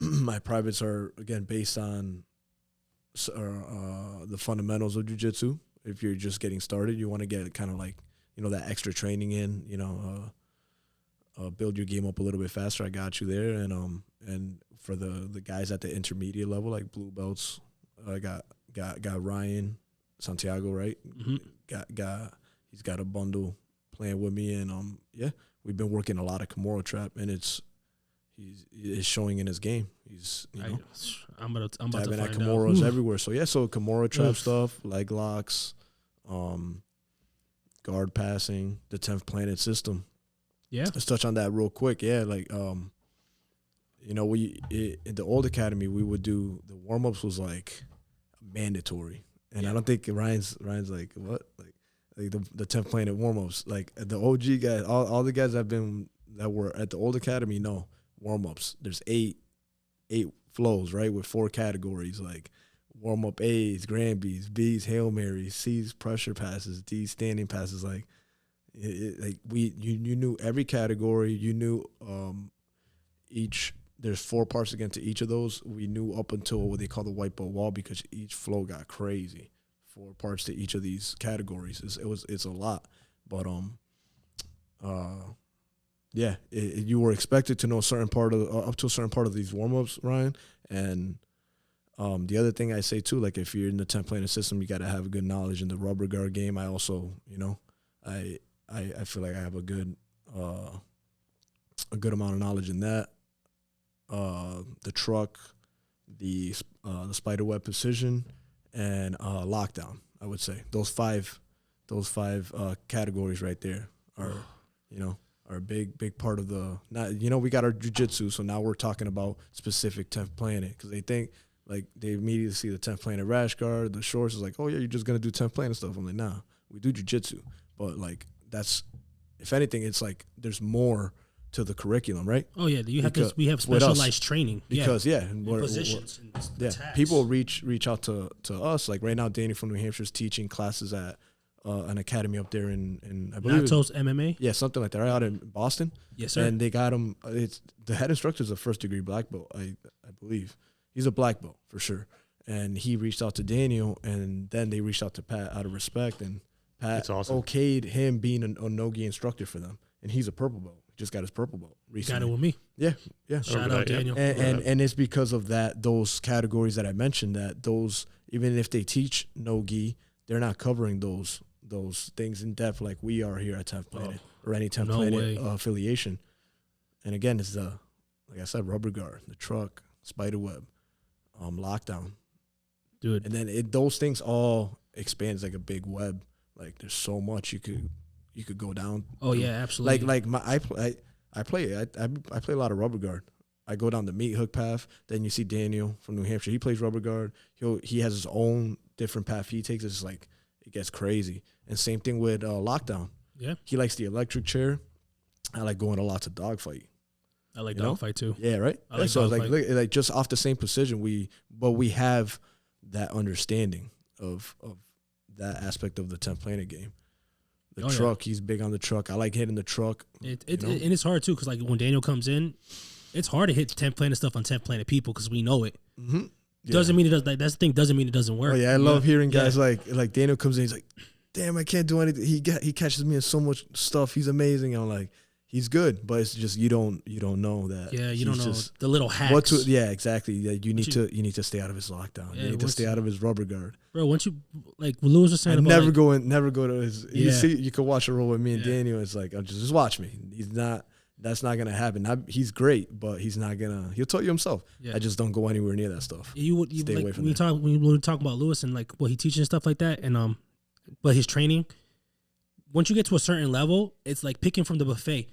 my privates are again based on the fundamentals of jiu-jitsu. If you're just getting started, you want to get kind of like that extra training in, build your game up a little bit faster. I got you there, and for the guys at the intermediate level, like blue belts, I got Ryan Santiago, right? Mm-hmm. He's got a bundle playing with me, and we've been working a lot of Kimura trap, and he's showing in his game. I'm about to find out. Kimuras everywhere. So Kimura trap stuff, leg locks, guard passing, the 10th planet system. Yeah. Let's touch on that real quick. Yeah, like in the old academy, we would do the warm-ups was like mandatory. And I don't think Ryan's like, what? Like the 10th planet warm-ups. Like the OG guys, all the guys that were at the old academy, warm-ups. There's eight flows, right? With 4 categories, like warm up A's, Granbys, B's, Hail Marys, C's, pressure passes, D's, standing passes. Like, you knew every category. You knew each. There's 4 parts again to each of those. We knew up until what they call the white belt wall, because each flow got crazy. 4 parts to each of these categories. It's a lot, but yeah, you were expected to know a certain part of up to a certain part of these warm ups, Ryan. And the other thing I say too, like if you're in the 10 planar system, you got to have a good knowledge in the rubber guard game. I also, I feel like I have a good amount of knowledge in that. The truck, the spider web precision, and lockdown. I would say those five categories right there are a big part of the. We got our jiu-jitsu, so now we're talking about specific 10th planet, because they think like they immediately see the 10th planet rash guard, the shorts is like, oh yeah, you're just gonna do 10th planet stuff. I'm like, nah, we do jiu-jitsu, but like that's, if anything, it's like there's more to the curriculum, right? Oh yeah, we have specialized training because and positions. People reach out to us. Like right now, Danny from New Hampshire is teaching classes at an academy up there in I believe Natos MMA. Yeah, something like that, right out in Boston. Yes, sir. And they got him. It's the head instructor is a 1st degree black belt. I believe he's a black belt for sure. And he reached out to Daniel, and then they reached out to Pat out of respect, and Pat okayed him being a no-gi instructor for them, and he's a purple belt. Just got his purple belt recently. Got it with me. Yeah. Shout out Daniel. And it's because of that, those categories that I mentioned, that those, even if they teach no gi, they're not covering those things in depth like we are here at 10th Planet or any 10th Planet affiliation. And again, it's like I said, rubber guard, the truck, spider web, lockdown. Dude. And then those things all expands like a big web. Like there's so much you could go down. Oh yeah, absolutely. I play a lot of rubber guard. I go down the meat hook path. Then you see Daniel from New Hampshire. He plays rubber guard. He has his own different path he takes. It's like it gets crazy. And same thing with lockdown. Yeah, he likes the electric chair. I like going a lot to dogfight. I like dogfight too. Yeah, right. So like just off the same precision, we have that understanding of that aspect of the 10th Planet game. The truck, he's big on the truck. I like hitting the truck. And it's hard too, because like when Daniel comes in, it's hard to hit 10th Planet stuff on 10th Planet people because we know it. Mm-hmm. Yeah. Doesn't mean it does. Like that's the thing. Doesn't mean it doesn't work. Oh yeah, I love hearing guys like Daniel comes in. He's like, "Damn, I can't do anything." He catches me in so much stuff. He's amazing. I'm like, he's good, but it's just you don't know that. Yeah, you don't know the little hacks. Exactly. Yeah, you need to stay out of his lockdown. Yeah, you need to stay out of his rubber guard. Bro, once you like what Luis was saying, never go to his. Yeah. You can watch a roll with me and Daniel. It's like just watch me. He's not. That's not gonna happen. He's great, but he's not gonna. He'll tell you himself. Yeah. I just don't go anywhere near that stuff. You stay away from that. When we talk about Luis and like what he teaches and stuff like that, and but his training. Once you get to a certain level, it's like picking from the buffet.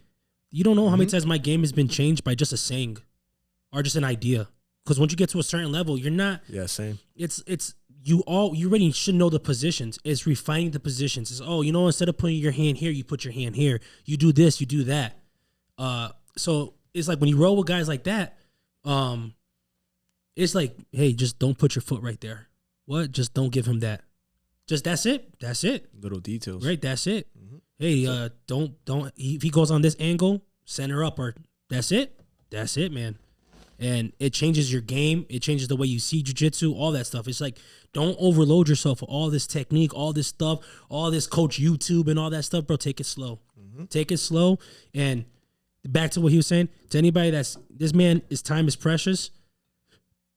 You don't know how many times my game has been changed by just a saying, or just an idea. Because once you get to a certain level, you're not. Yeah, same. It's you already should know the positions. It's refining the positions. It's instead of putting your hand here, you put your hand here. You do this, you do that. So it's like when you roll with guys like that, it's like, hey, just don't put your foot right there. What? Just don't give him that. Just that's it. That's it. Little details. Right. That's it. Mm-hmm. Hey, don't. If he goes on this angle, center up, or that's it. That's it, man. And it changes your game. It changes the way you see jiu-jitsu, all that stuff. It's like, don't overload yourself with all this technique, all this stuff, all this coach YouTube and all that stuff, bro. Take it slow. Mm-hmm. Take it slow. And back to what he was saying, to anybody this man, his time is precious.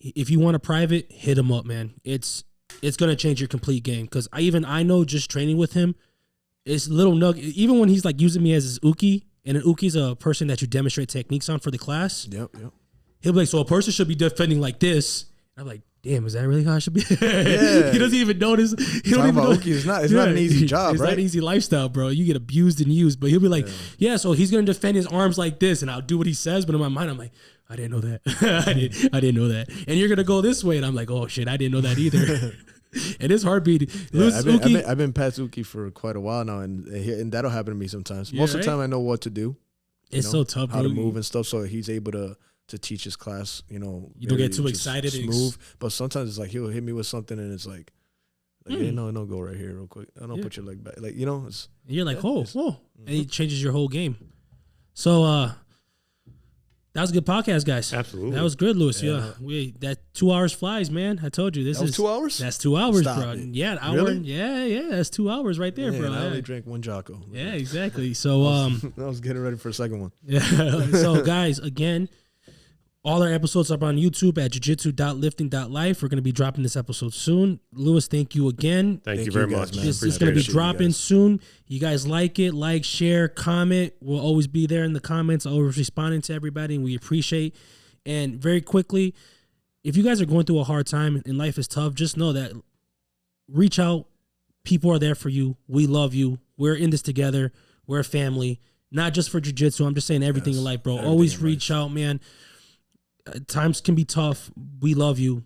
If you want a private, hit him up, man. It's going to change your complete game. Because I know just training with him, it's little nugget. Even when he's like using me as his uki, and an uki's a person that you demonstrate techniques on for the class. Yep. He'll be like, so a person should be defending like this. And I'm like, damn, is that really how it should be? Yeah. He doesn't even notice. He don't even know. It's not an easy job, it's right? It's not an easy lifestyle, bro. You get abused and used. But he'll be like, so he's going to defend his arms like this, and I'll do what he says. But in my mind, I'm like, I didn't know that. I didn't know that. And you're going to go this way. And I'm like, oh, shit, I didn't know that either. And his heartbeat. I've been past Uki for quite a while now, and that'll happen to me sometimes. Most of the time, I know what to do. It's so tough, how to move and stuff. So he's able to to teach his class. You know, You don't get too just excited. smooth. But sometimes it's like he'll hit me with something, and it's like hey, no, go right here real quick. I don't put your leg back. Like, you know, it's And you're like, whoa. And he changes your whole game. So that was a good podcast, guys. Absolutely. That was good, Luis. Yeah. That 2 hours flies, man. I told you this is 2 hours. That's 2 hours, Stop bro. it. Yeah, an hour. Really? Yeah. That's 2 hours right there, bro. I only drank one Jocko. Yeah, exactly. So I was getting ready for a second one. yeah. So guys, again, all our episodes are up on YouTube at jujitsu.lifting.life. We're going to be dropping this episode soon. Luis, thank you again. Thank you very much, man. This is going to be dropping soon. You guys like it, like, share, comment. We'll always be there in the comments, always responding to everybody, and we appreciate. And very quickly, if you guys are going through a hard time and life is tough, just know that reach out. People are there for you. We love you. We're in this together. We're a family. Not just for jiu-jitsu. I'm just saying everything in life, bro. Always reach out, man. Times can be tough. We love you.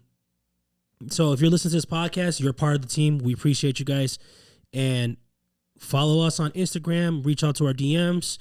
So if you're listening to this podcast, you're a part of the team. We appreciate you guys. And follow us on Instagram. Reach out to our DMs.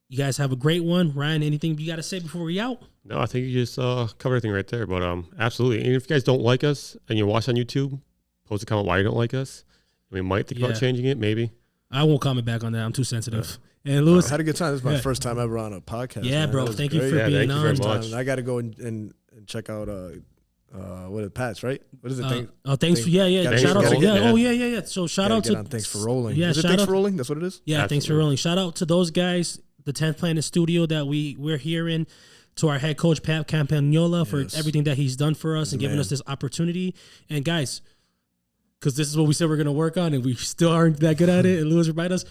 You guys have a great one. Ryan, anything you got to say before we out? No, I think you just covered everything right there. But absolutely. And if you guys don't like us and you watch on YouTube, post a comment why you don't like us. We might think about changing it, maybe. I won't comment back on that. I'm too sensitive. And Luis, I had a good time. This is my first time ever on a podcast. Yeah, man. bro. Thank you for being thank you on. very much. I got to go and check out what is Pat's, right? What is it? Thanks for shout out to yeah. So shout out to Thanks for Rolling. Yeah, is it Thanks for Rolling? That's what it is. Yeah, Thanks for Rolling. Shout out to those guys, the 10th Planet Studio that we're here in. To our head coach Pat Campagnola for everything that he's done for us and giving us this opportunity. And guys, because this is what we said we're going to work on, and we still aren't that good at it. And Luis reminded us,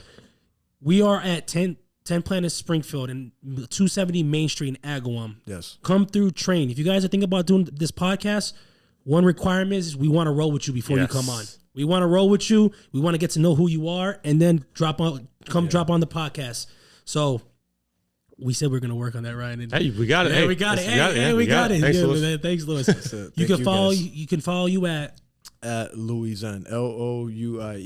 we are at 10 Planet Springfield and 270 Main Street in Agawam. Yes. Come through, train. If you guys are thinking about doing this podcast, one requirement is we want to roll with you before you come on. We want to roll with you. We want to get to know who you are, and then drop on the podcast. So we said we're going to work on that, Ryan. Hey, we got it. Hey, we got it. We got it. Thanks, Luis. Thanks, Luis. You can follow you at Louisen, Louizen.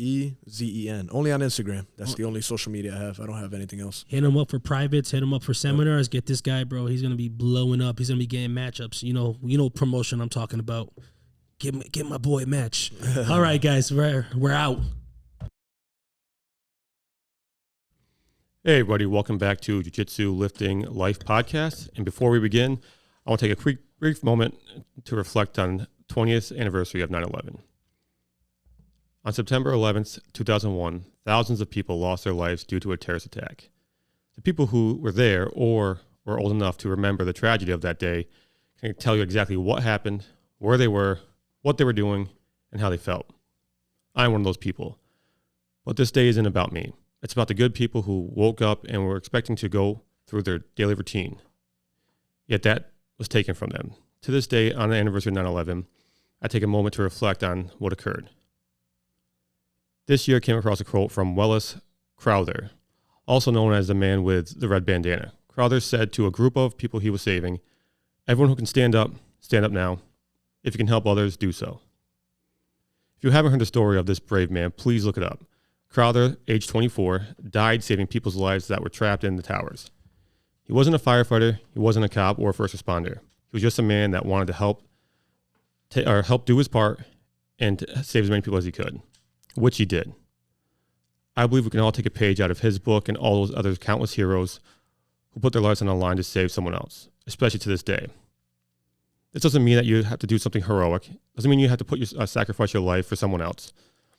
Only on Instagram. That's the only social media I have. I don't have anything else. Hit him up for privates. Hit him up for seminars. Get this guy, bro. He's gonna be blowing up. He's gonna be getting matchups. You know promotion I'm talking about. Get my boy a match. All right, guys, we're out. Hey, everybody. Welcome back to Jiu Jitsu Lifting Life Podcast. And before we begin, I want to take a brief moment to reflect on 20th anniversary of 9/11. On September 11th, 2001, thousands of people lost their lives due to a terrorist attack. The people who were there or were old enough to remember the tragedy of that day can tell you exactly what happened, where they were, what they were doing, and how they felt. I'm one of those people. But this day isn't about me. It's about the good people who woke up and were expecting to go through their daily routine. Yet that was taken from them. To this day, on the anniversary of 9/11, I take a moment to reflect on what occurred. This year I came across a quote from Wallace Crowther, also known as the man with the red bandana. Crowther said to a group of people he was saving, "Everyone who can stand up now. If you can help others, do so." If you haven't heard the story of this brave man, please look it up. Crowther, age 24, died saving people's lives that were trapped in the towers. He wasn't a firefighter, he wasn't a cop or a first responder. He was just a man that wanted to help do his part and to save as many people as he could, which he did. I believe we can all take a page out of his book and all those other countless heroes who put their lives on the line to save someone else, especially to this day. This doesn't mean that you have to do something heroic. It doesn't mean you have to sacrifice your life for someone else,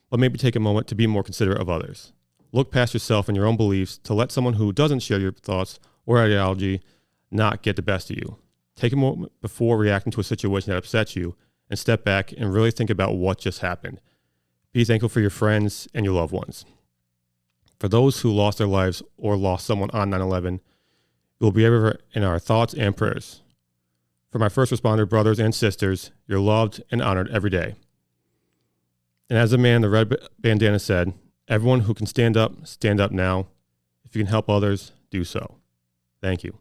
but maybe take a moment to be more considerate of others. Look past yourself and your own beliefs to let someone who doesn't share your thoughts or ideology not get the best of you. Take a moment before reacting to a situation that upsets you and step back and really think about what just happened. Be thankful for your friends and your loved ones. For those who lost their lives or lost someone on 9/11, you will be ever in our thoughts and prayers. For my first responder brothers and sisters, you're loved and honored every day. And as the man in the red bandana said, everyone who can stand up now. If you can help others, do so. Thank you.